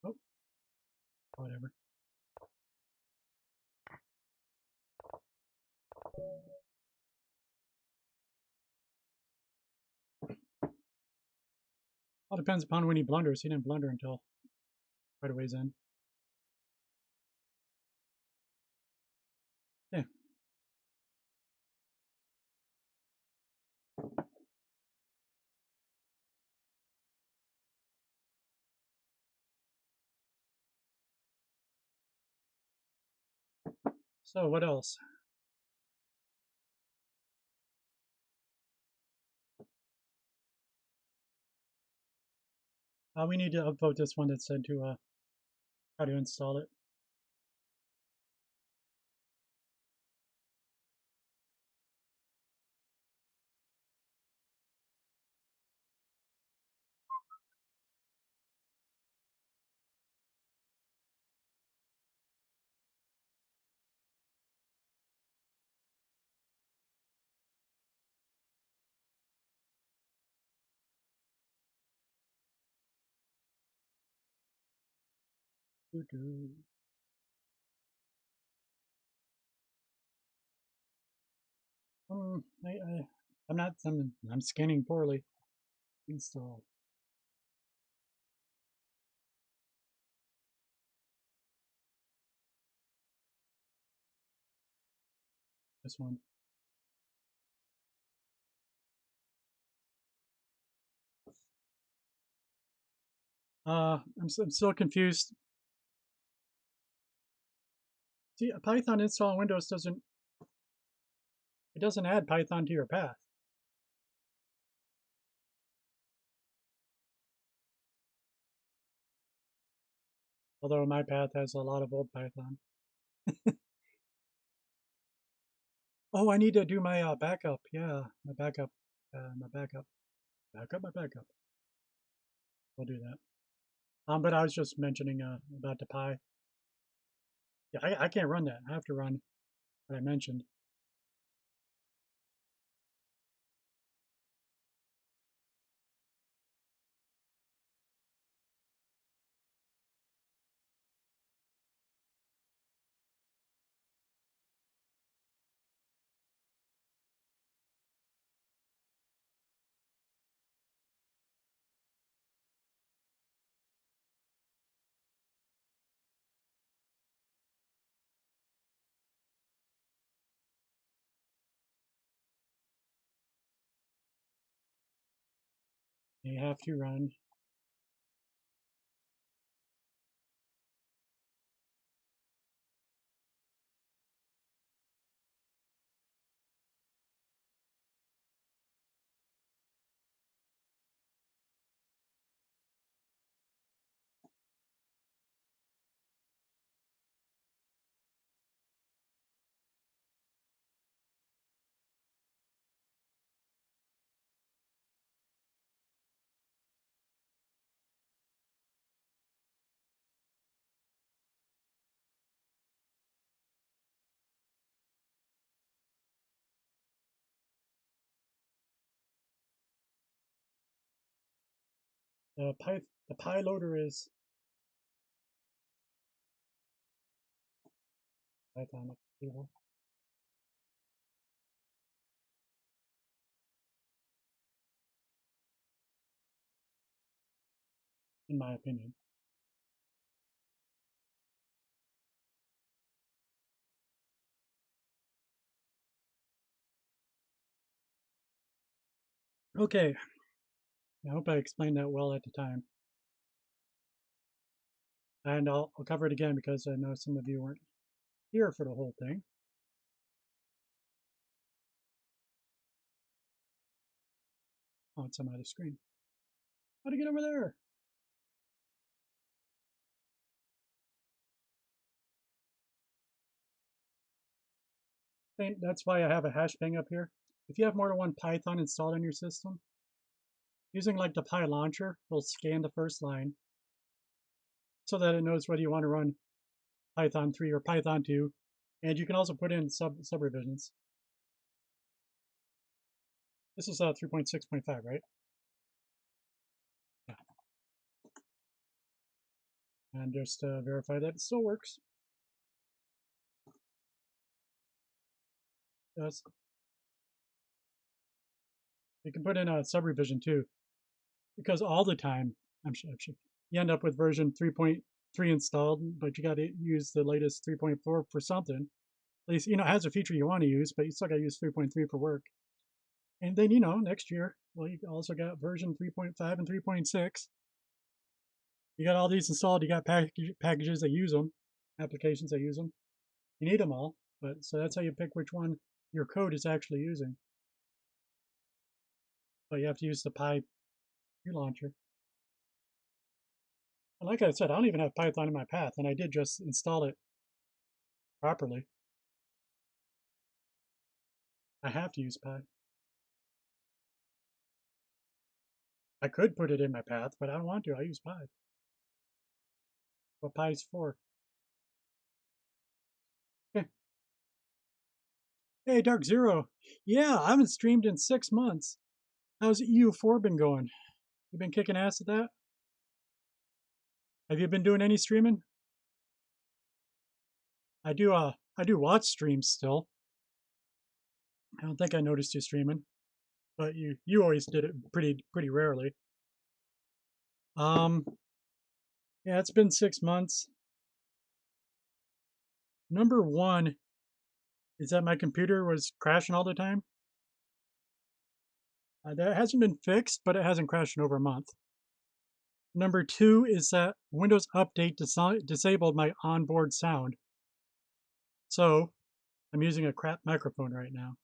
Oh, whatever. All depends upon when he blunders. He didn't blunder until quite a ways in. Yeah. So what else? We need to upvote this one that said to how to install it. I'm scanning poorly. Install. This one. I'm still confused. See, a Python install on Windows doesn't add Python to your path. Although my path has a lot of old Python. Oh, I need to do my backup. Yeah, my backup. My backup. We'll do that. But I was just mentioning about the Pi. Yeah, I can't run that. I have to run what I mentioned. You have to run the py loader is Python table, in my opinion. Okay, I hope I explained that well at the time. And I'll cover it again because I know some of you weren't here for the whole thing. Oh, it's on my other screen. How to get over there? That's why I have a hash ping up here. If you have more than one Python installed on your system, using like the Py launcher will scan the first line so that it knows whether you want to run Python 3 or Python 2. And you can also put in sub revisions. This is 3.6.5, right? Yeah. And just verify that it still works. Yes. You can put in a sub revision too, because all the time, I'm sure you end up with version 3.3 installed, but you got to use the latest 3.4 for something. At least, it has a feature you want to use, but you still got to use 3.3 for work. And then, next year, well, you also got version 3.5 and 3.6. You got all these installed. You got packages that use them, applications that use them. You need them all, but so that's how you pick which one your code is actually using. But you have to use the Py launcher. And like I said, I don't even have Python in my path, and I did just install it properly. I have to use Py. I could put it in my path, but I don't want to. I use Py. What Py is for. Okay. Hey, Dark Zero. Yeah, I haven't streamed in 6 months. How's EU4 been going? You been kicking ass at that? Have you been doing any streaming? I do watch streams still. I don't think I noticed you streaming, but you always did it pretty rarely. Yeah, it's been 6 months. Number one is that my computer was crashing all the time. That hasn't been fixed, but it hasn't crashed in over a month. Number two is that Windows Update disabled my onboard sound. So I'm using a crap microphone right now.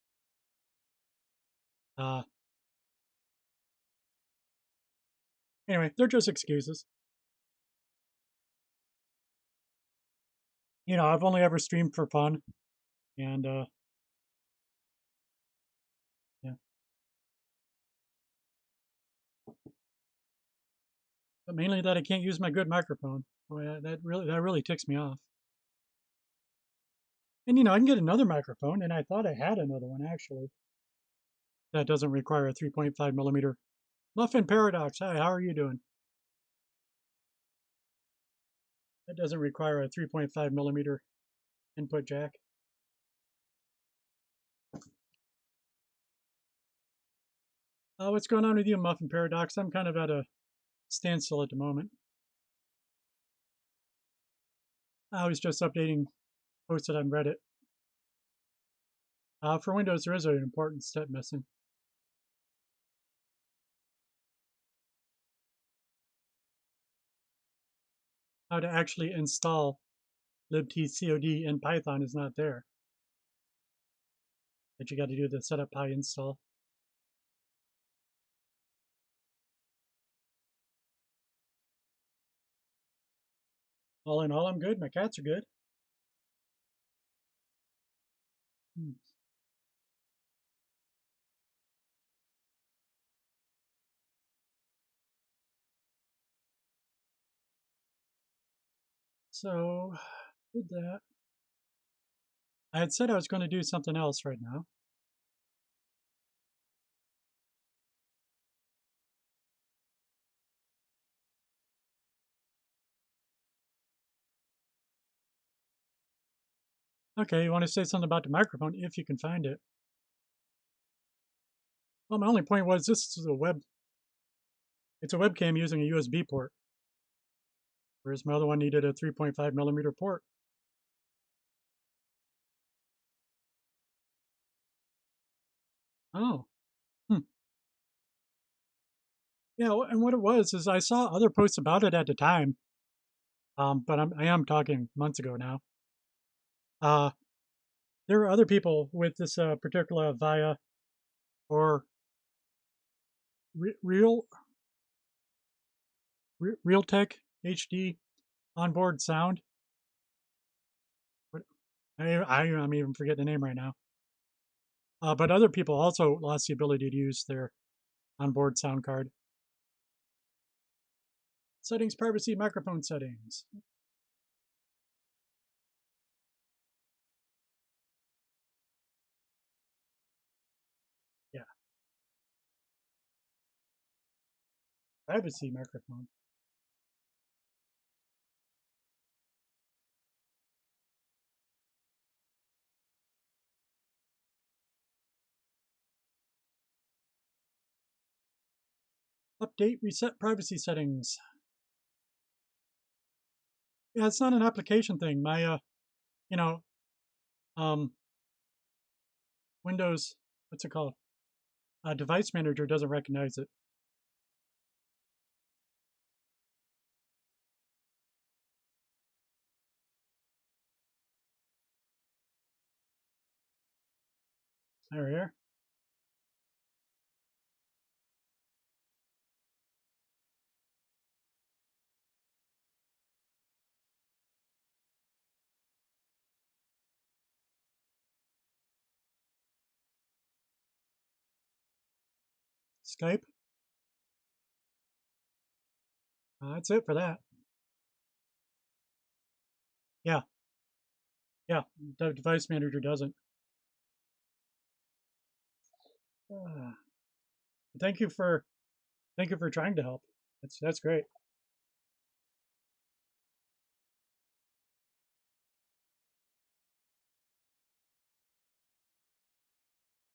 Anyway, they're just excuses. I've only ever streamed for fun, and yeah. But mainly that I can't use my good microphone. Boy, that really ticks me off. And I can get another microphone, and I thought I had another one actually. That doesn't require a 3.5 millimeter. Muffin Paradox, hi, how are you doing? That doesn't require a 3.5 millimeter input jack. What's going on with you, Muffin Paradox? I'm kind of at a standstill at the moment. I was just updating, posted on Reddit. For Windows, there is an important step missing. how to actually install LibTCOD in Python is not there. That you got to do the setup py install. All in all, I'm good. My cats are good. So, did that. I had said I was going to do something else right now. Okay, you want to say something about the microphone if you can find it. Well, my only point was this is it's a webcam using a USB port, whereas my other one needed a 3.5 millimeter port. Oh, yeah. And what it was is I saw other posts about it at the time, but I am talking months ago now. There were other people with this particular VIA or Realtek HD onboard sound. I'm even forgetting the name right now. But other people also lost the ability to use their onboard sound card. Settings, privacy, microphone settings. Yeah, privacy microphone. Update, reset privacy settings. Yeah, it's not an application thing. My, you know, um, Windows, what's it called? Device manager doesn't recognize it. There, here. Skype. That's it for that. Yeah, yeah. The device manager doesn't. Uh, thank you for trying to help. That's great.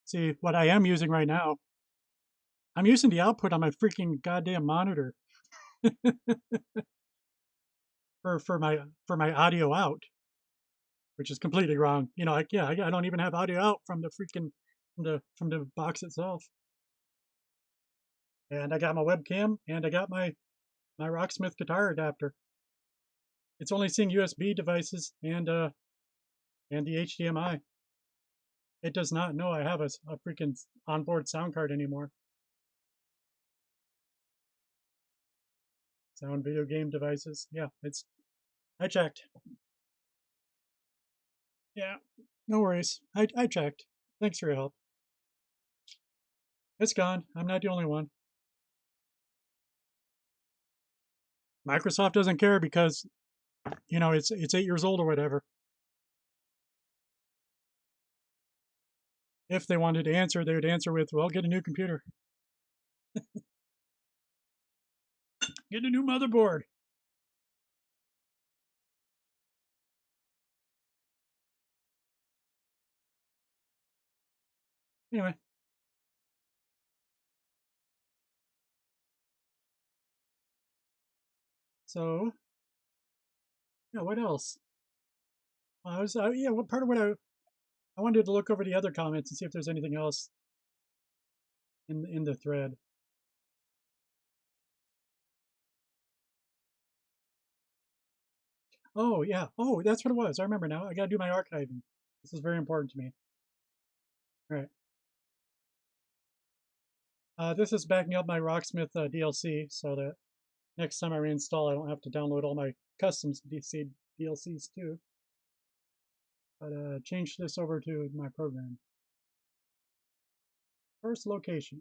See, what I am using right now, I'm using the output on my freaking goddamn monitor for my audio out, which is completely wrong. I don't even have audio out from the freaking from the box itself. And I got my webcam and I got my Rocksmith guitar adapter. It's only seeing USB devices and the HDMI. It does not know I have a freaking onboard sound card anymore. Sound video game devices. Yeah, I checked. Yeah, no worries. I checked. Thanks for your help. It's gone. I'm not the only one. Microsoft doesn't care because it's 8 years old or whatever. If they wanted to answer, they would answer with, "Well, get a new computer, get a new motherboard." Anyway, so yeah, what else? Yeah, what part of what I wanted to look over the other comments and see if there's anything else in the thread. Oh, yeah. Oh, that's what it was. I remember now. I got to do my archiving. This is very important to me. All right. This is backing up my Rocksmith DLC so that next time I reinstall, I don't have to download all my custom DC DLCs too. But change this over to my program. First location.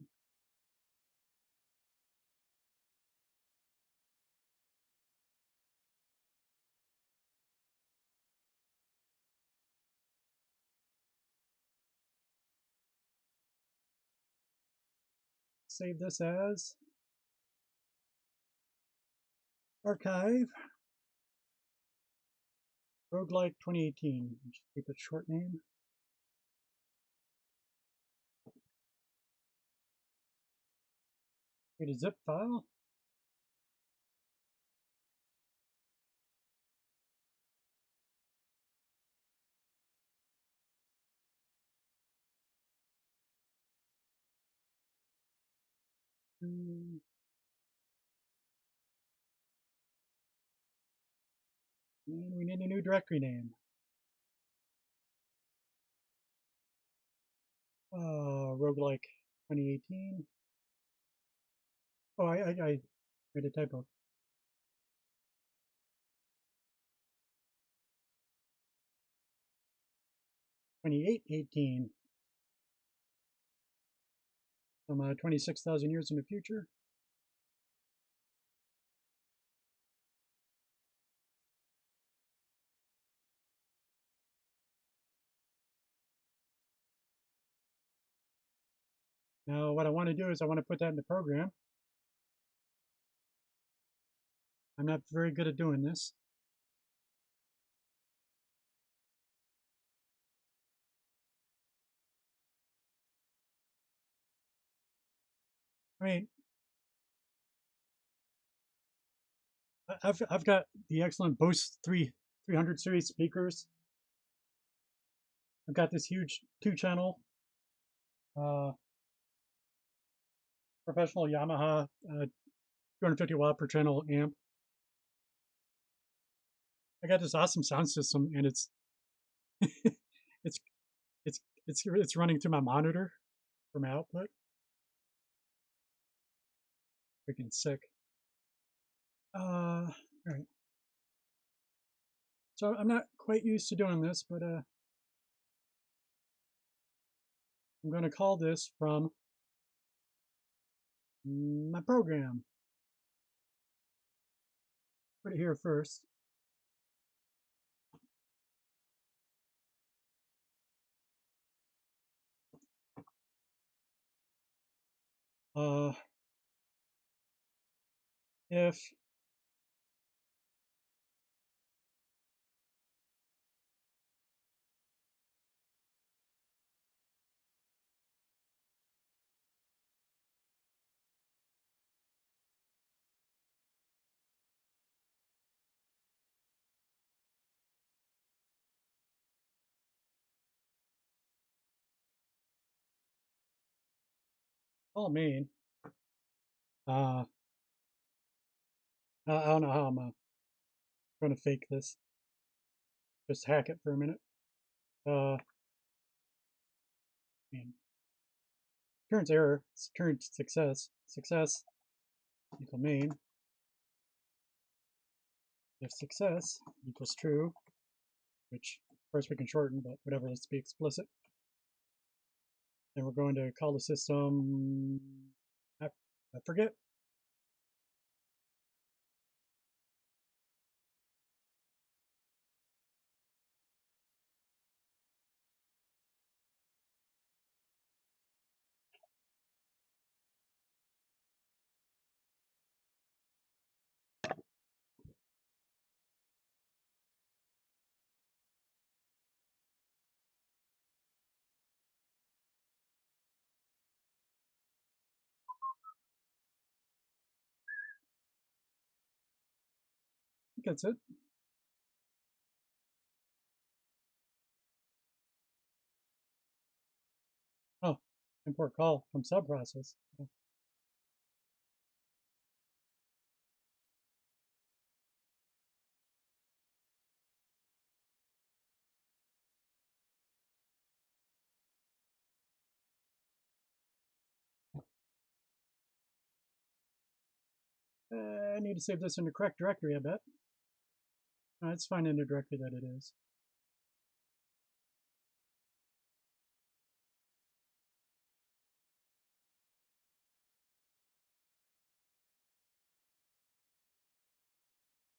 Save this as archive Roguelike 2018. Just keep it short name. Create a zip file. And we need a new directory name. Roguelike 2018. Oh, I made a typo. 2818. From 26,000 years in the future. Now, what I want to do is I want to put that in the program. I'm not very good at doing this. I mean, I've got the excellent Bose 300 series speakers. I've got this huge 2-channel professional Yamaha 250 watt per channel amp. I got this awesome sound system, and it's it's it's running through my monitor for my output. Freaking sick. All right. So I'm not quite used to doing this, but I'm going to call this from my program. Put it here first. If all main, I don't know how I'm going to fake this. Just hack it for a minute. Turns error, turns success. Success equal main. If success equals true, which of course we can shorten, but whatever, let's be explicit. Then we're going to call the system, I forget. I think that's it. Oh, import call from subprocess. I need to save this in the correct directory, I bet. It's fine in the directory that it is.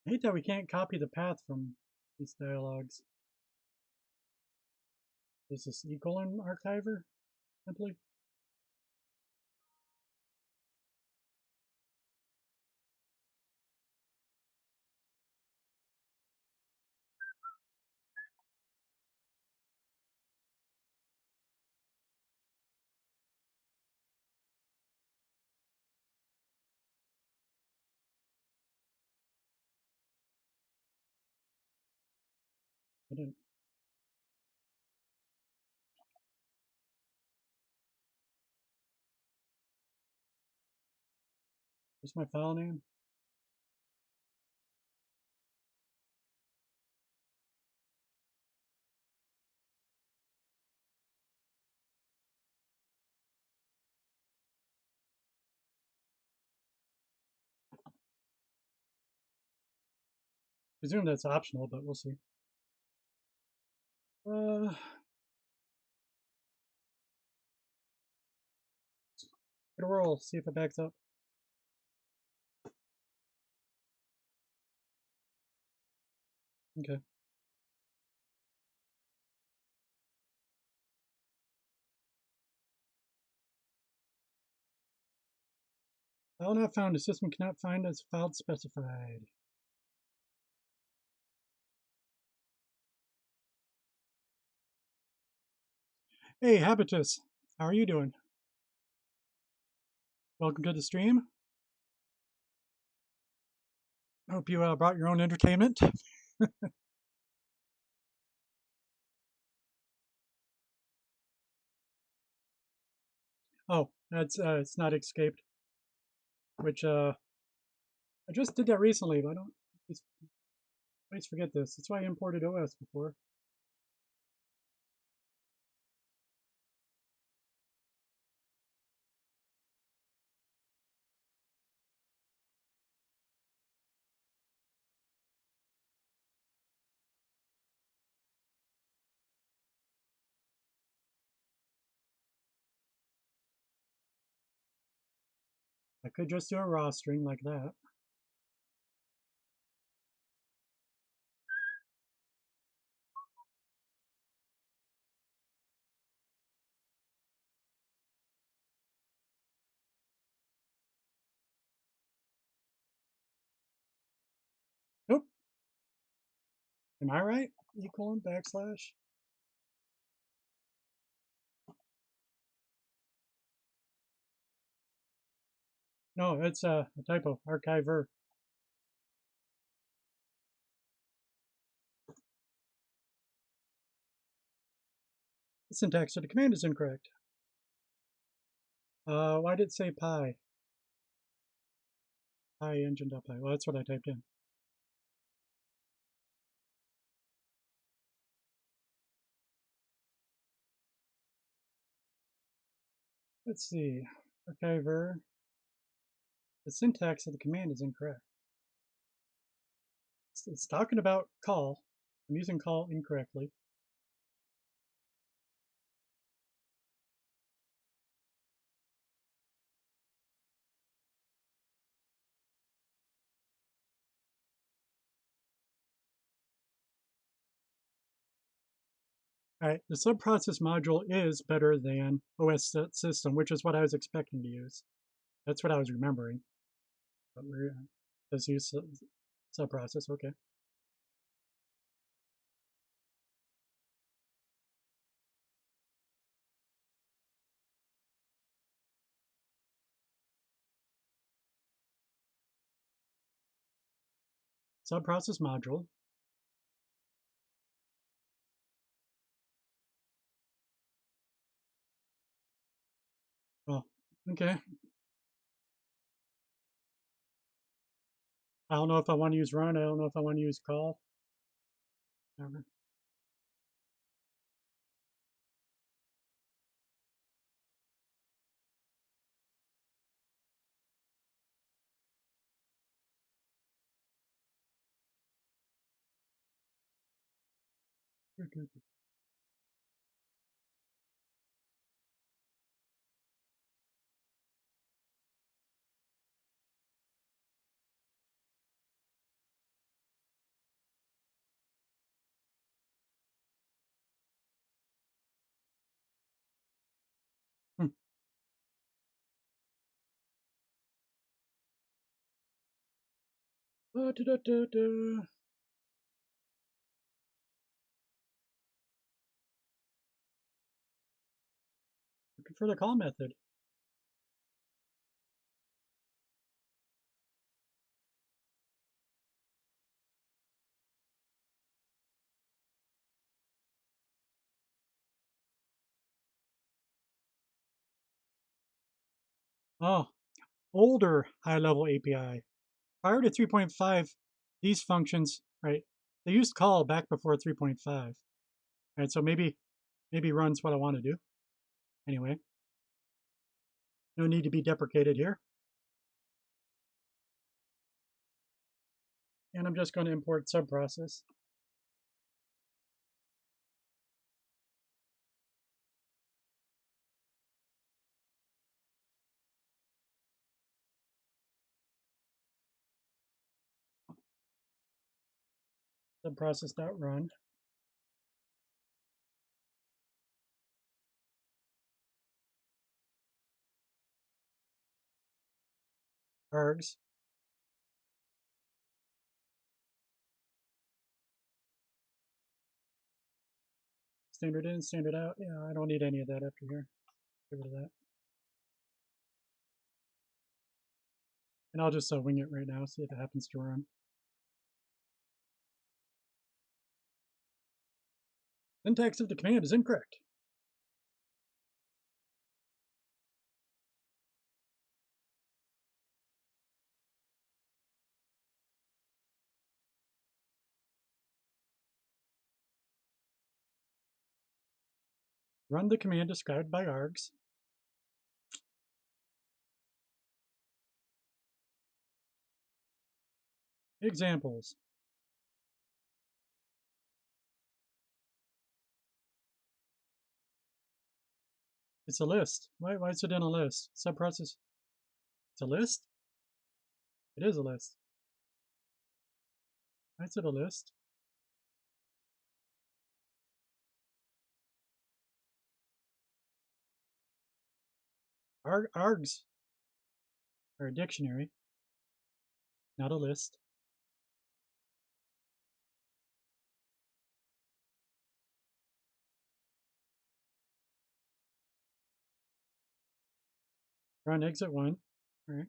I hate that we can't copy the path from these dialogues. Is this ecolon archiver simply? I didn't. What's my file name? I presume that's optional, but we'll see. Go to roll, see if it backs up. Okay. File not found. The system cannot find as file specified. Hey, Habitus, how are you doing? Welcome to the stream. Hope you brought your own entertainment. Oh, that's it's not escaped. Which I just did that recently, but I don't always forget this. That's why I imported OS before. I could just do a raw string like that. Nope. Am I right? Equal backslash. No, it's a typo. Archiver. The syntax of the command is incorrect. Why did it say pi? Pi engine.py. Well, that's what I typed in. Let's see. Archiver. The syntax of the command is incorrect. It's talking about call. I'm using call incorrectly. All right, the subprocess module is better than OS system, which is what I was expecting to use. That's what I was remembering. But we're let's use subprocess. Okay. Subprocess module. Oh, okay. I don't know if I want to use run. I don't know if I want to use call. Whatever. Looking for the call method. Oh, older high-level API. Prior to 3.5, these functions, right, they used call back before 3.5. Right, so maybe runs what I want to do. Anyway, no need to be deprecated here. And I'm just going to import subprocess. Subprocess.run. Args. Standard in, standard out. Yeah, I don't need any of that after here. Get rid of that. And I'll just wing it right now, see if it happens to run. Syntax of the command is incorrect. Run the command described by args. Examples. It's a list. Why is it in a list? Subprocess. It's a list? It is a list. Why is it a list? Args are a dictionary, not a list. Run exit 1. All right.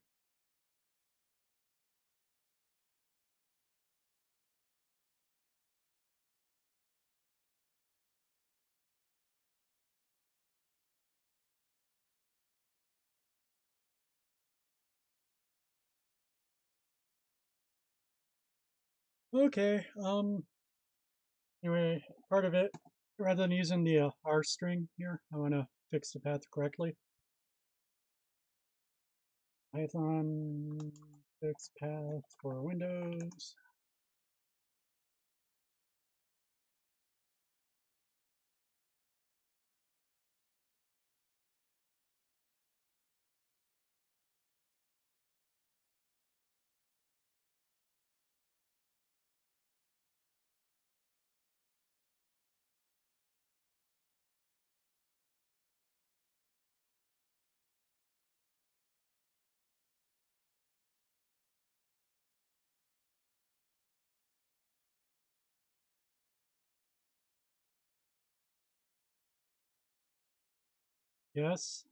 Okay. Anyway, part of it, rather than using the R string here, I want to fix the path correctly. Python fix path for Windows. Yes.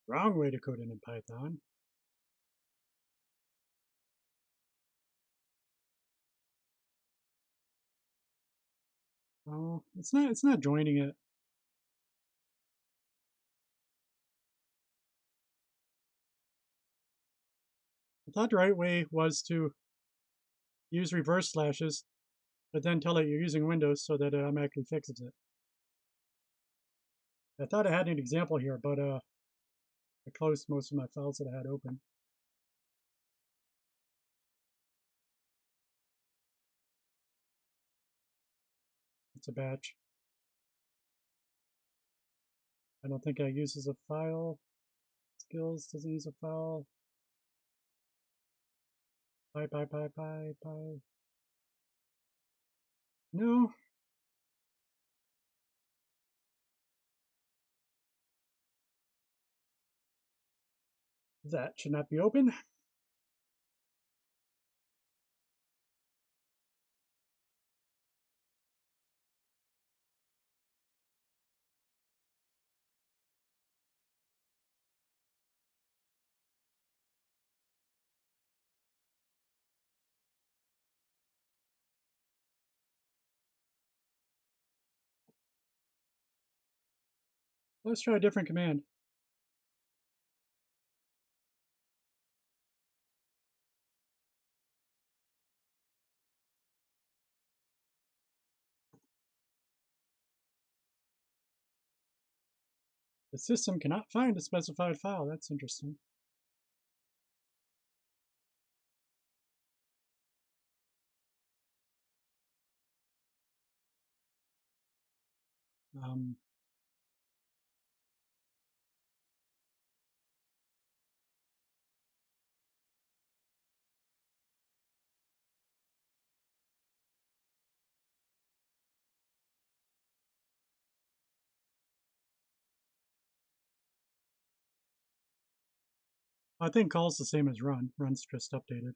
Wrong way to code it in Python. Oh, it's not joining it. I thought the right way was to use reverse slashes, but then tell it you're using Windows so that it automatically fixes it. I thought I had an example here, but I closed most of my files that I had open. it's a batch. I don't think it uses a file. Skills doesn't use a file. Pie. No. That should not be open. Let's try a different command. The system cannot find a specified file. That's interesting. I think call's the same as run. Run's just updated.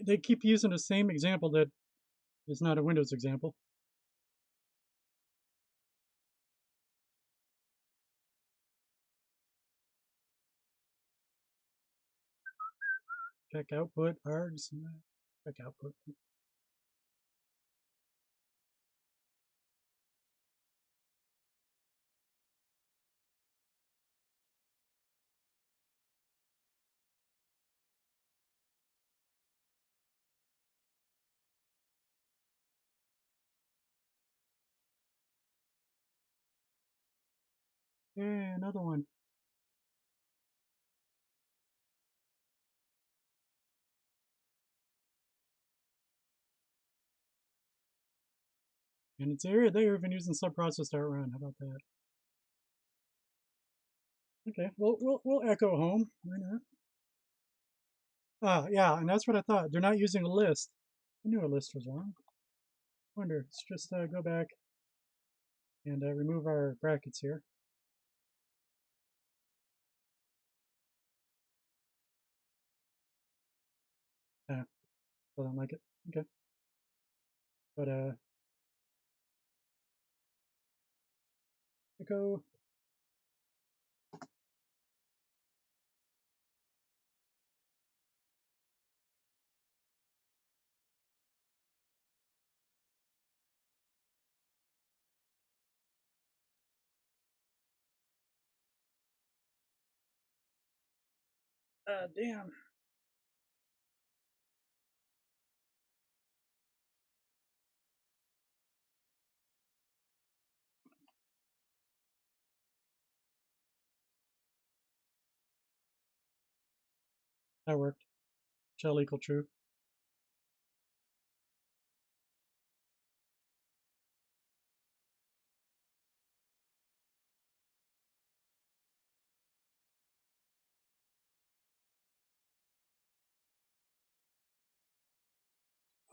They keep using the same example that is not a Windows example. Check output, args, check output. Hey, another one. And it's here, they're even using subprocess.run. How about that? Okay, we'll echo home. Why not? Yeah, and that's what I thought. They're not using a list. I knew a list was wrong. Wonder. Let's just go back and remove our brackets here. Still don't like it. Okay. But echo. Damn. That worked. Shell equal true.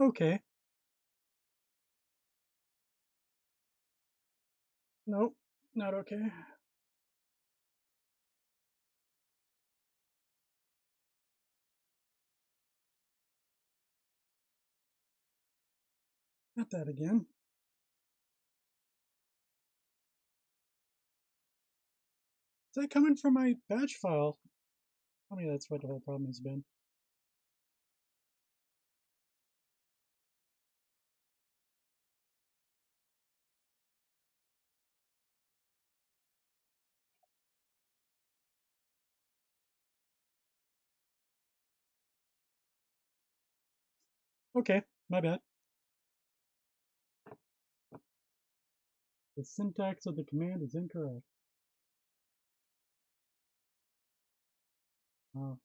Okay. Nope, not okay. Not that again. that coming from my batch file? Tell me that's what the whole problem has been. Okay, my bad. The syntax of the command is incorrect. Oh.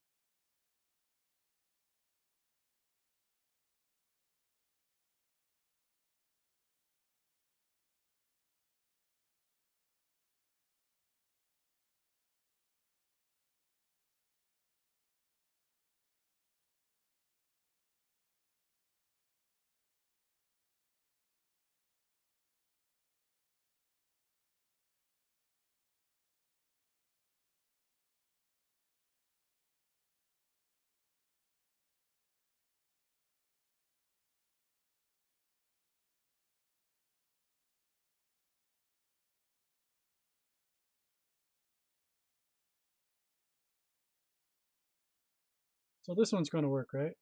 So this one's going to work, right?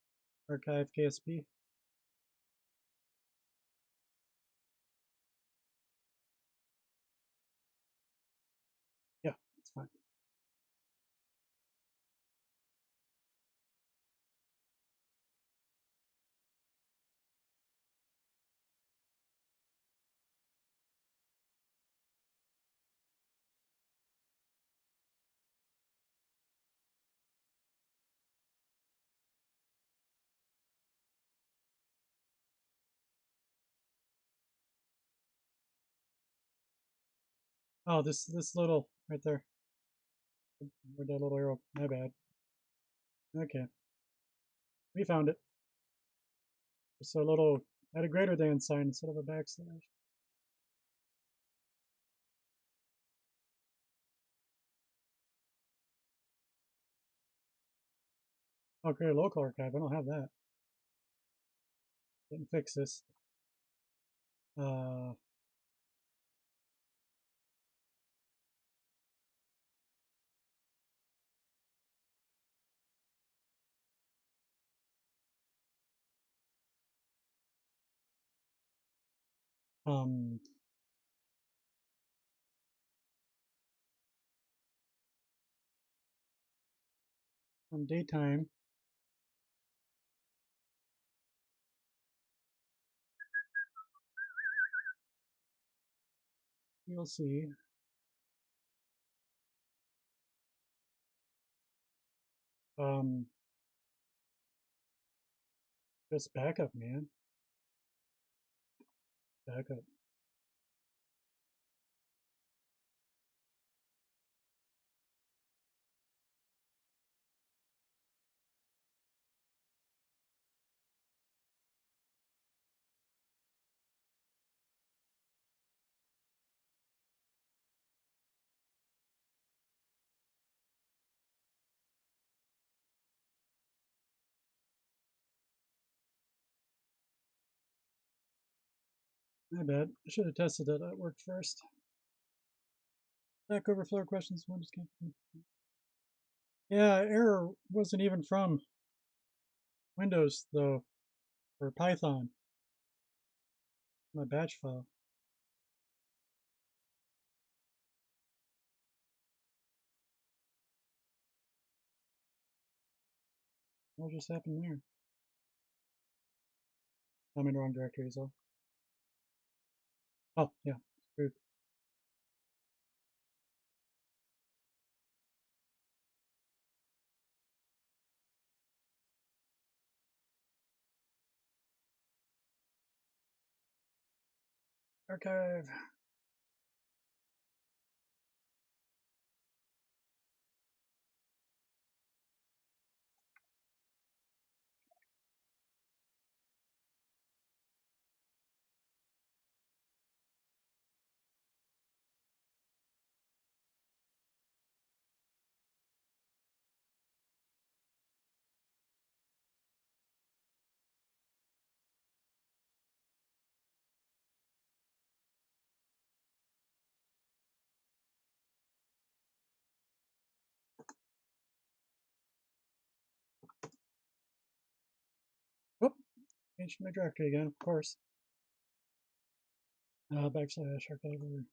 Archive KSP. Yeah, it's fine. Oh, this little right there. Where'd that little arrow? My bad. Okay. We found it. It's a little, add a greater than sign instead of a backslash. Oh, create a local archive. I don't have that. Didn't fix this. Uh, um, on daytime, you'll see. Um, just backup, man. Backup. My bad. I should have tested that. That worked first. Stack Overflow questions. One just came. Yeah, error wasn't even from Windows though, or Python. My batch file. What just happened there? I'm in the wrong directory as well. Oh, yeah. Screwed. Archive. Change my directory again, of course. Backslash archiver.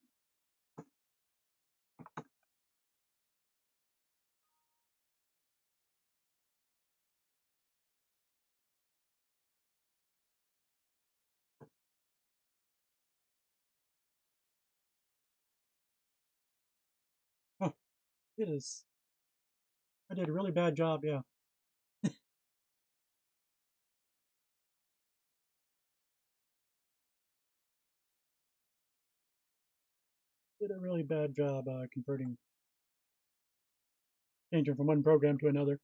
Oh, it is. I did a really bad job, yeah. Did a really bad job converting, changing from one program to another.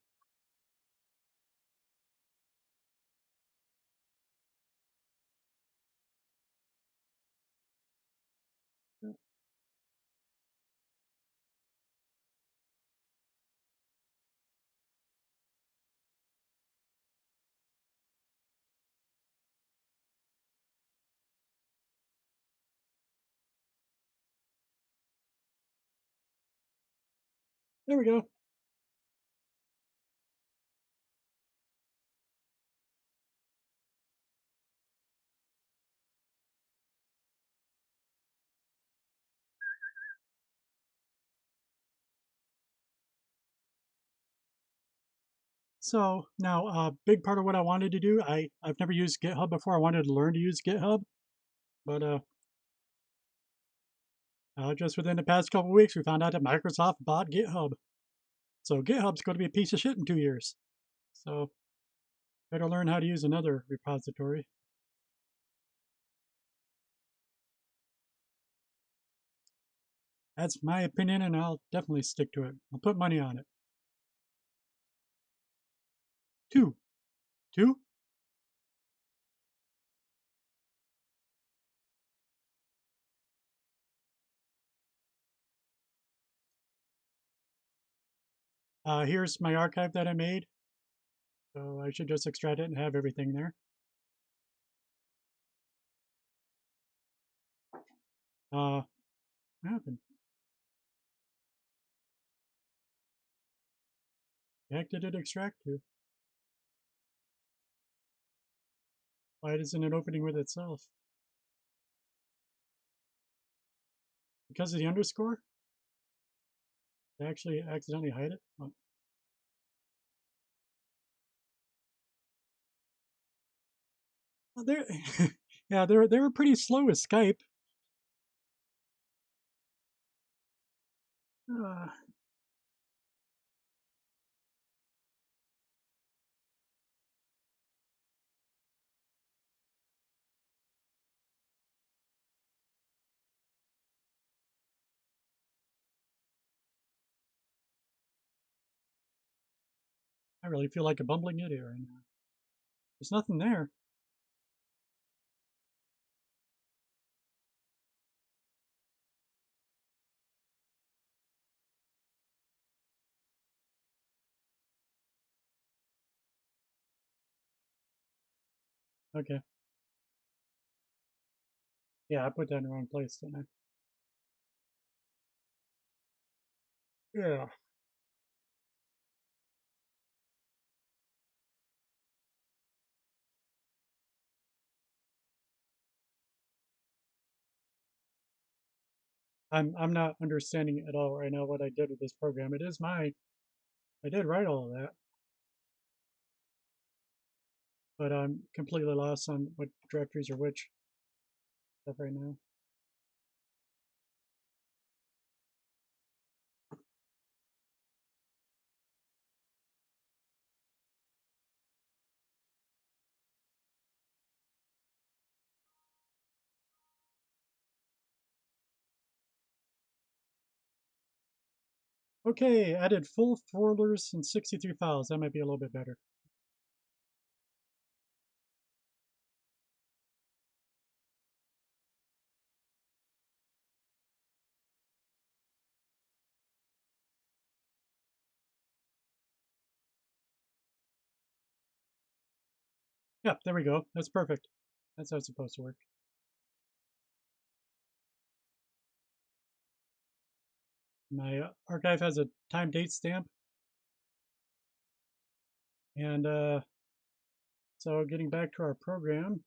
There we go. So now a big part of what I wanted to do, I've never used GitHub before. I wanted to learn to use GitHub, but just within the past couple of weeks, we found out that Microsoft bought GitHub. So GitHub's going to be a piece of shit in 2 years. So better learn how to use another repository. That's my opinion, and I'll definitely stick to it. I'll put money on it. 2. 2? Here's my archive that I made. So I should just extract it and have everything there. What happened? The heck did it extract to? Why isn't it opening with itself? Because of the underscore? Did I actually accidentally hide it? Oh. Well, yeah, they were pretty slow with Skype. Uh, I really feel like a bumbling idiot right now. There's nothing there. Okay. Yeah, I put that in the wrong place, didn't I? Yeah. I'm not understanding at all right now what I did with this program. It is mine. I did write all of that, but I'm completely lost on what directories are which stuff right now. Okay, added full folders and 63 files. That might be a little bit better. Yeah, there we go. That's perfect. That's how it's supposed to work. My archive has a time date stamp. And So getting back to our program,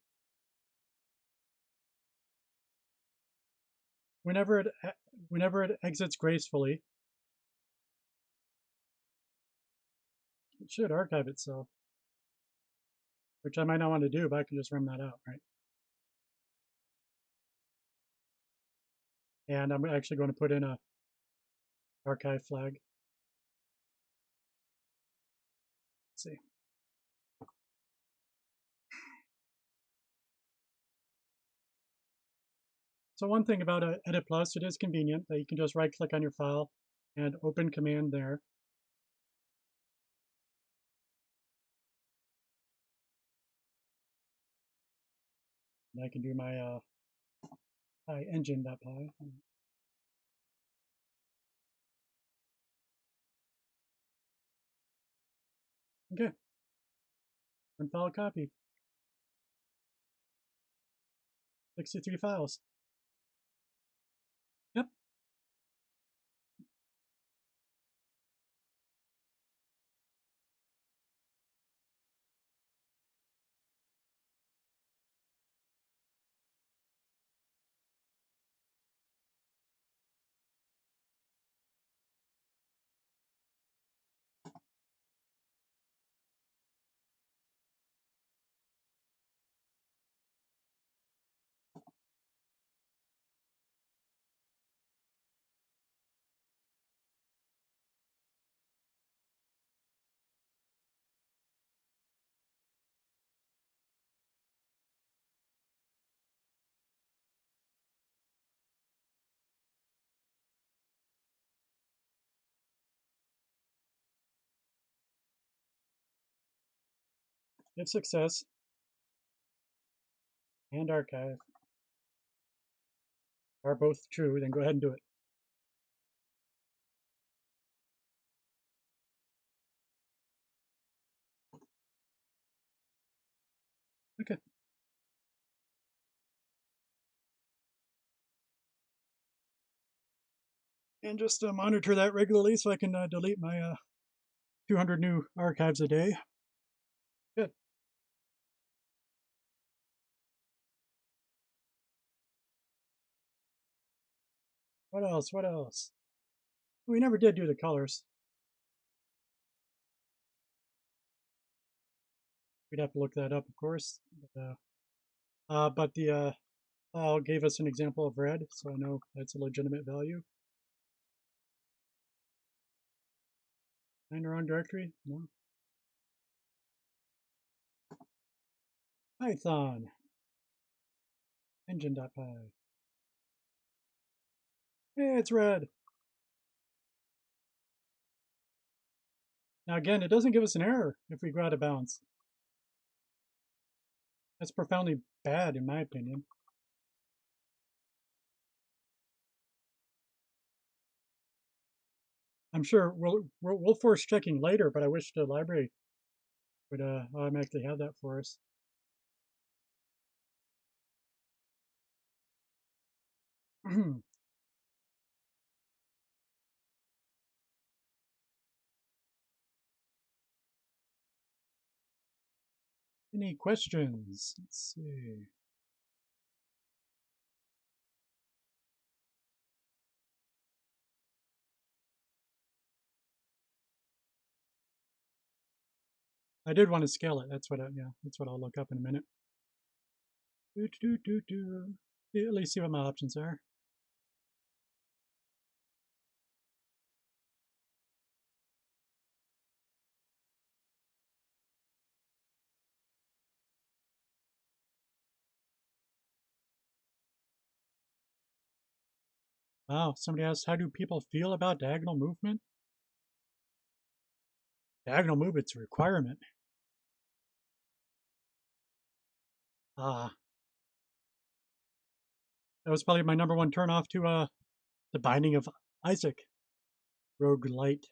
whenever it exits gracefully, it should archive itself, which I might not want to do, but I can just run that out, right? And I'm actually going to put in a archive flag. Let's see. So one thing about Edit Plus, it is convenient that you can just right-click on your file and open command there. And I can do my engine.py. Okay. One file copy. 63 files. Yep. If success and archive are both true, then go ahead and do it. Okay. And just monitor that regularly so I can delete my 200 new archives a day. Good. What else? What else? We never did do the colors. We'd have to look that up, of course. But the file gave us an example of red, so I know that's a legitimate value. Find the wrong directory? No. Python. Engine.py. Hey, it's red. Now again, it doesn't give us an error if we go out of bounds. That's profoundly bad, in my opinion. I'm sure we'll force checking later, but I wish the library would automatically have that for us. Any questions? Let's see. I did want to scale it. That's what I'll look up in a minute. At least see what my options are. Wow, somebody asked, how do people feel about diagonal movement? Diagonal movement's a requirement. That was probably my number one turnoff to the Binding of Isaac, Roguelike.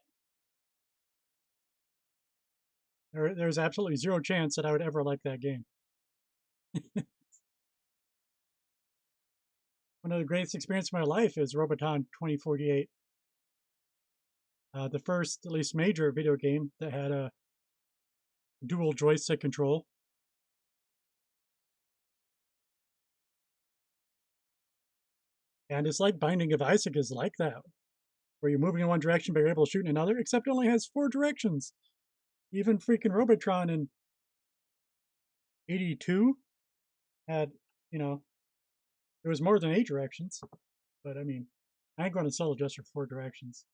There's absolutely zero chance that I would ever like that game. One of the greatest experiences of my life is Roboton 2048. The first, at least major video game that had a dual joystick control. And it's like Binding of Isaac is like that, where you're moving in one direction but you're able to shoot in another, except it only has 4 directions. Even freaking Robotron in 82 had, there was more than 8 directions. But I mean, I ain't going to sell just for 4 directions.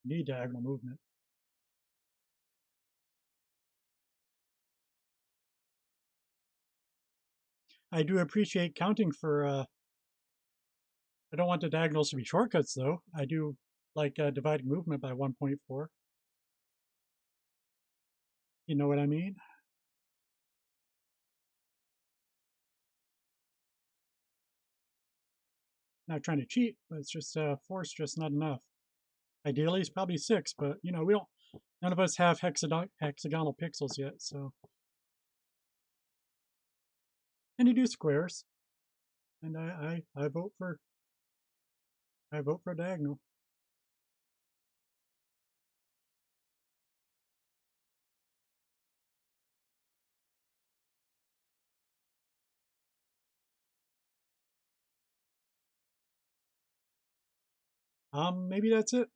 You need diagonal movement. I do appreciate counting for, I don't want the diagonals to be shortcuts though. I do like dividing movement by 1.4. You know what I mean? Not trying to cheat, but it's just 4's just not enough. Ideally, it's probably 6, but we don't. None of us have hexagonal pixels yet, so. And you do squares, and I vote for diagonal. Maybe that's it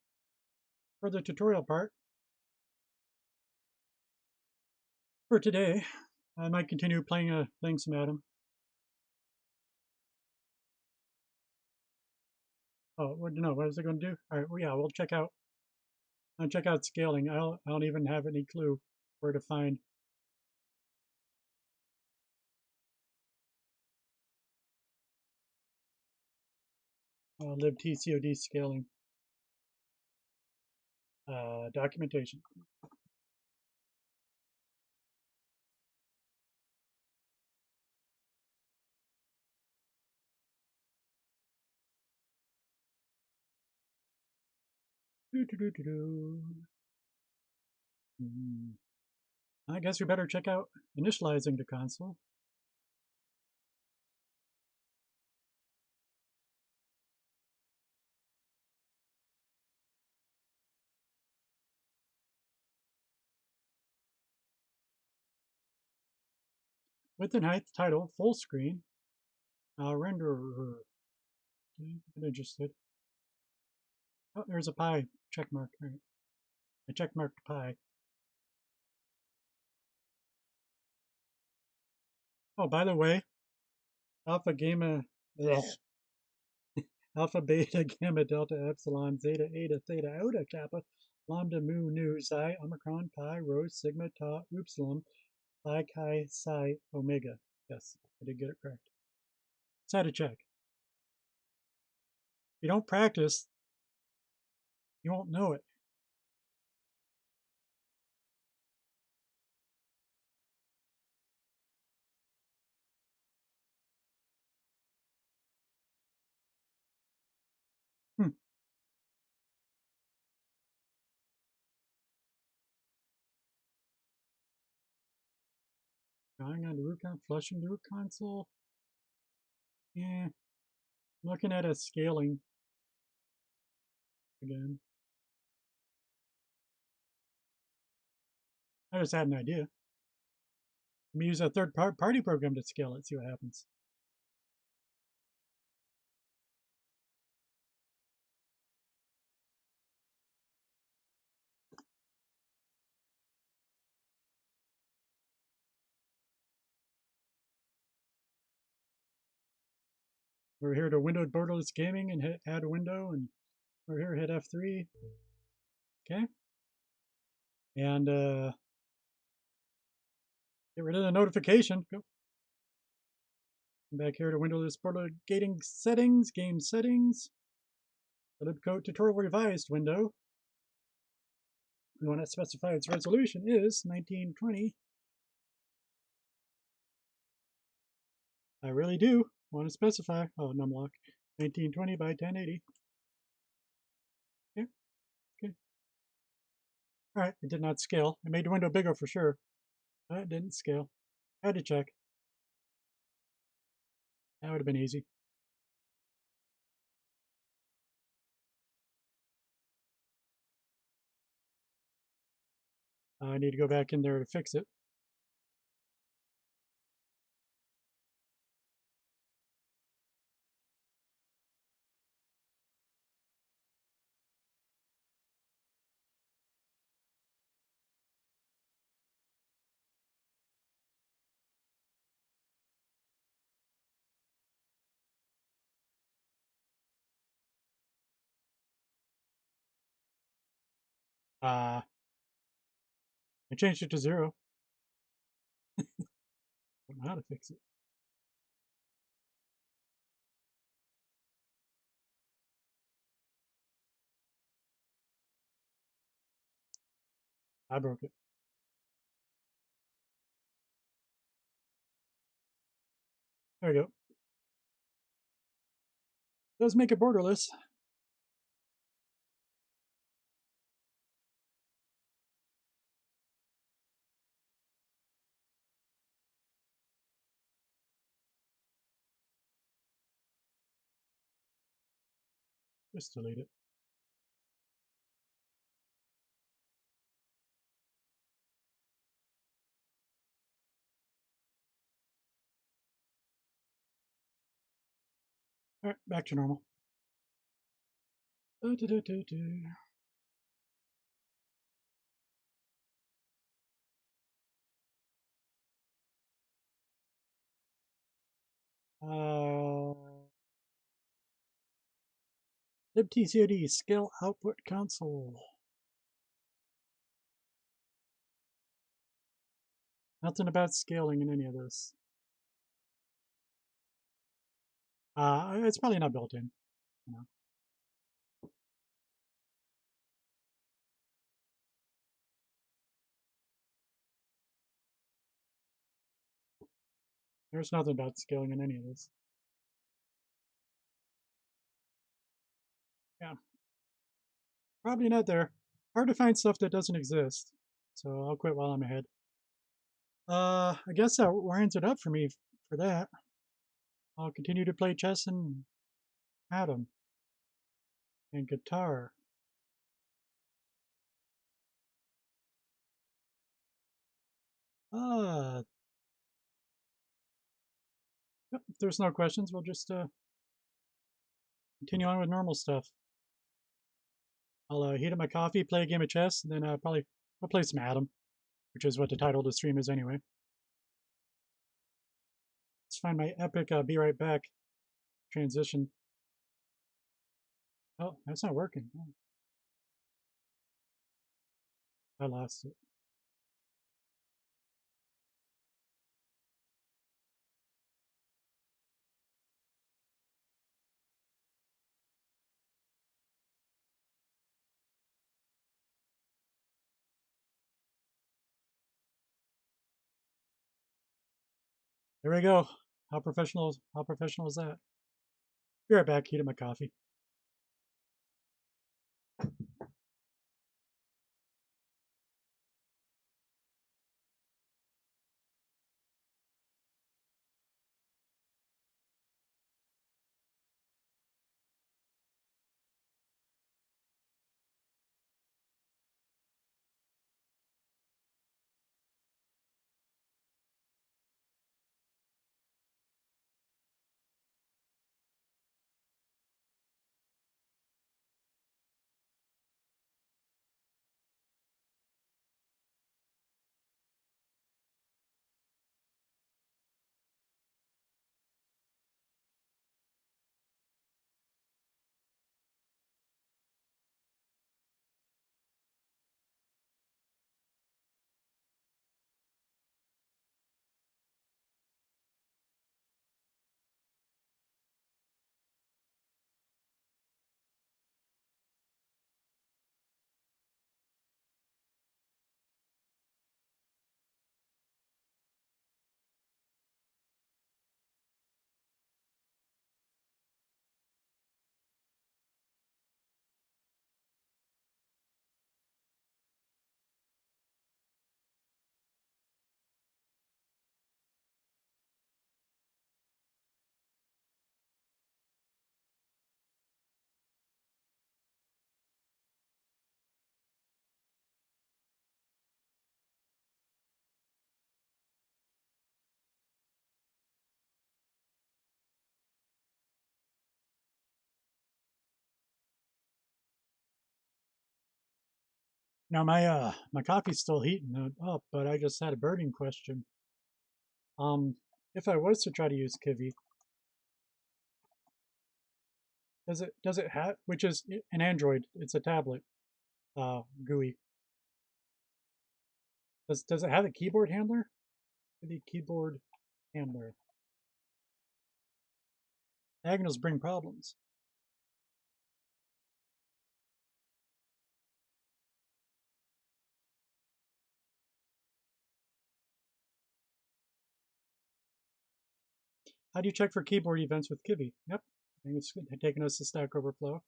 for the tutorial part for today. I might continue playing some Atom. Oh, no, what is it going to do? All right, well, yeah, we'll check out. I'll check out scaling. I don't even have any clue where to find. LibTCOD scaling documentation. I guess we better check out initializing the console. Width and height, title, full screen, renderer. I'm interested. Oh, there's a pi check mark. All right. I check marked pi. Oh, by the way, alpha, gamma, ugh, alpha, beta, gamma, delta, epsilon, zeta, eta, theta, iota, kappa, lambda, mu, nu, xi, omicron, pi, rho, sigma, tau, upsilon, pi, chi, psi, omega. Yes, I did get it correct. Let's add a check. If you don't practice, you won't know it. Drawing on the root console, flushing the root console. Yeah, looking at a scaling again. I just had an idea. Let me use a third-party program to scale it, see what happens. We're here to windowed borderless gaming and hit add a window, and we're here hit F3. Okay. And get rid of the notification. Go. Come back here to windowless border gating settings, game settings. The LibTCOD tutorial revised window. We want to specify its resolution is 1920. I really do want to specify, numlock, 1920 by 1080. Okay, okay. All right, it did not scale. I made the window bigger for sure. It didn't scale. I had to check. That would have been easy. I need to go back in there to fix it. I changed it to 0. Don't know how to fix it. I broke it. There we go. Does make it borderless. Just delete it. All right, back to normal. LibTCOD scale output console. Nothing about scaling in any of this. It's probably not built in. You know. There's nothing about scaling in any of this. Yeah. Probably not there. Hard to find stuff that doesn't exist. So I'll quit while I'm ahead. I guess that winds it up for me for that. I'll continue to play chess and Atom and guitar. If there's no questions, we'll just continue on with normal stuff. I'll heat up my coffee, play a game of chess, and then probably I'll play some Atom, which is what the title of the stream is anyway. Let's find my epic be right back transition. Oh, that's not working. Oh. I lost it. There we go. How professional is that? Be right back, heat up my coffee. Now my coffee's still heating up, but I just had a burning question. If I was to try to use Kiwi, does it have, which is an Android? It's a tablet GUI. Does it have a keyboard handler? The keyboard handler. Diagonals bring problems. How do you check for keyboard events with Kivy? Yep, I think it's taking us to Stack Overflow.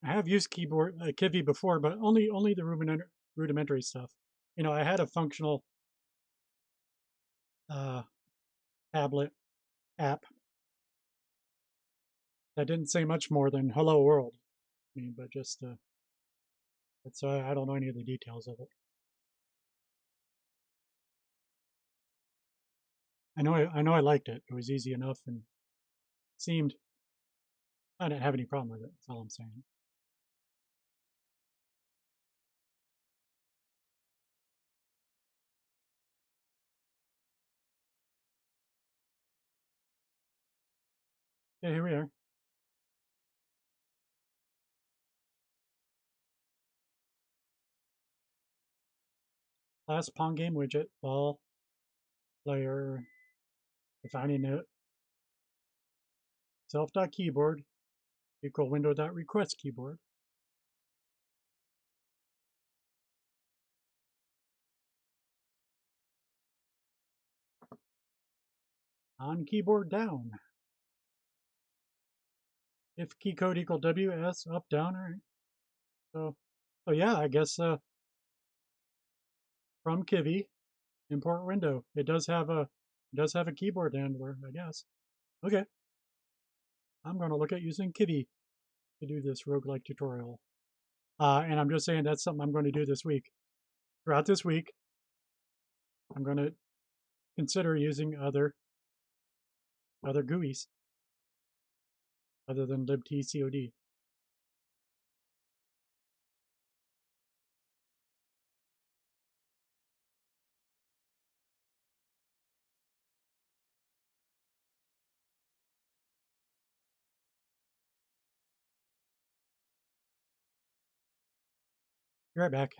I have used keyboard Kivy before, but only the rudimentary stuff. You know, I had a functional tablet app that didn't say much more than "Hello World." I mean, but just it's I don't know any of the details of it. I know I liked it. It was easy enough and seemed I didn't have any problem with it. That's all I'm saying. Yeah, here we are. Class Pong game widget, ball, player, defining it, self.keyboard equal window.request keyboard. On keyboard down. If key code equal WS up down, all right. So yeah, I guess from Kivy, import window. It does have a keyboard handler, I guess. Okay. I'm gonna look at using Kivy to do this roguelike tutorial. And I'm just saying that's something I'm going to do this week. Throughout this week, I'm going to consider using other GUIs other than libtcod. Be right back.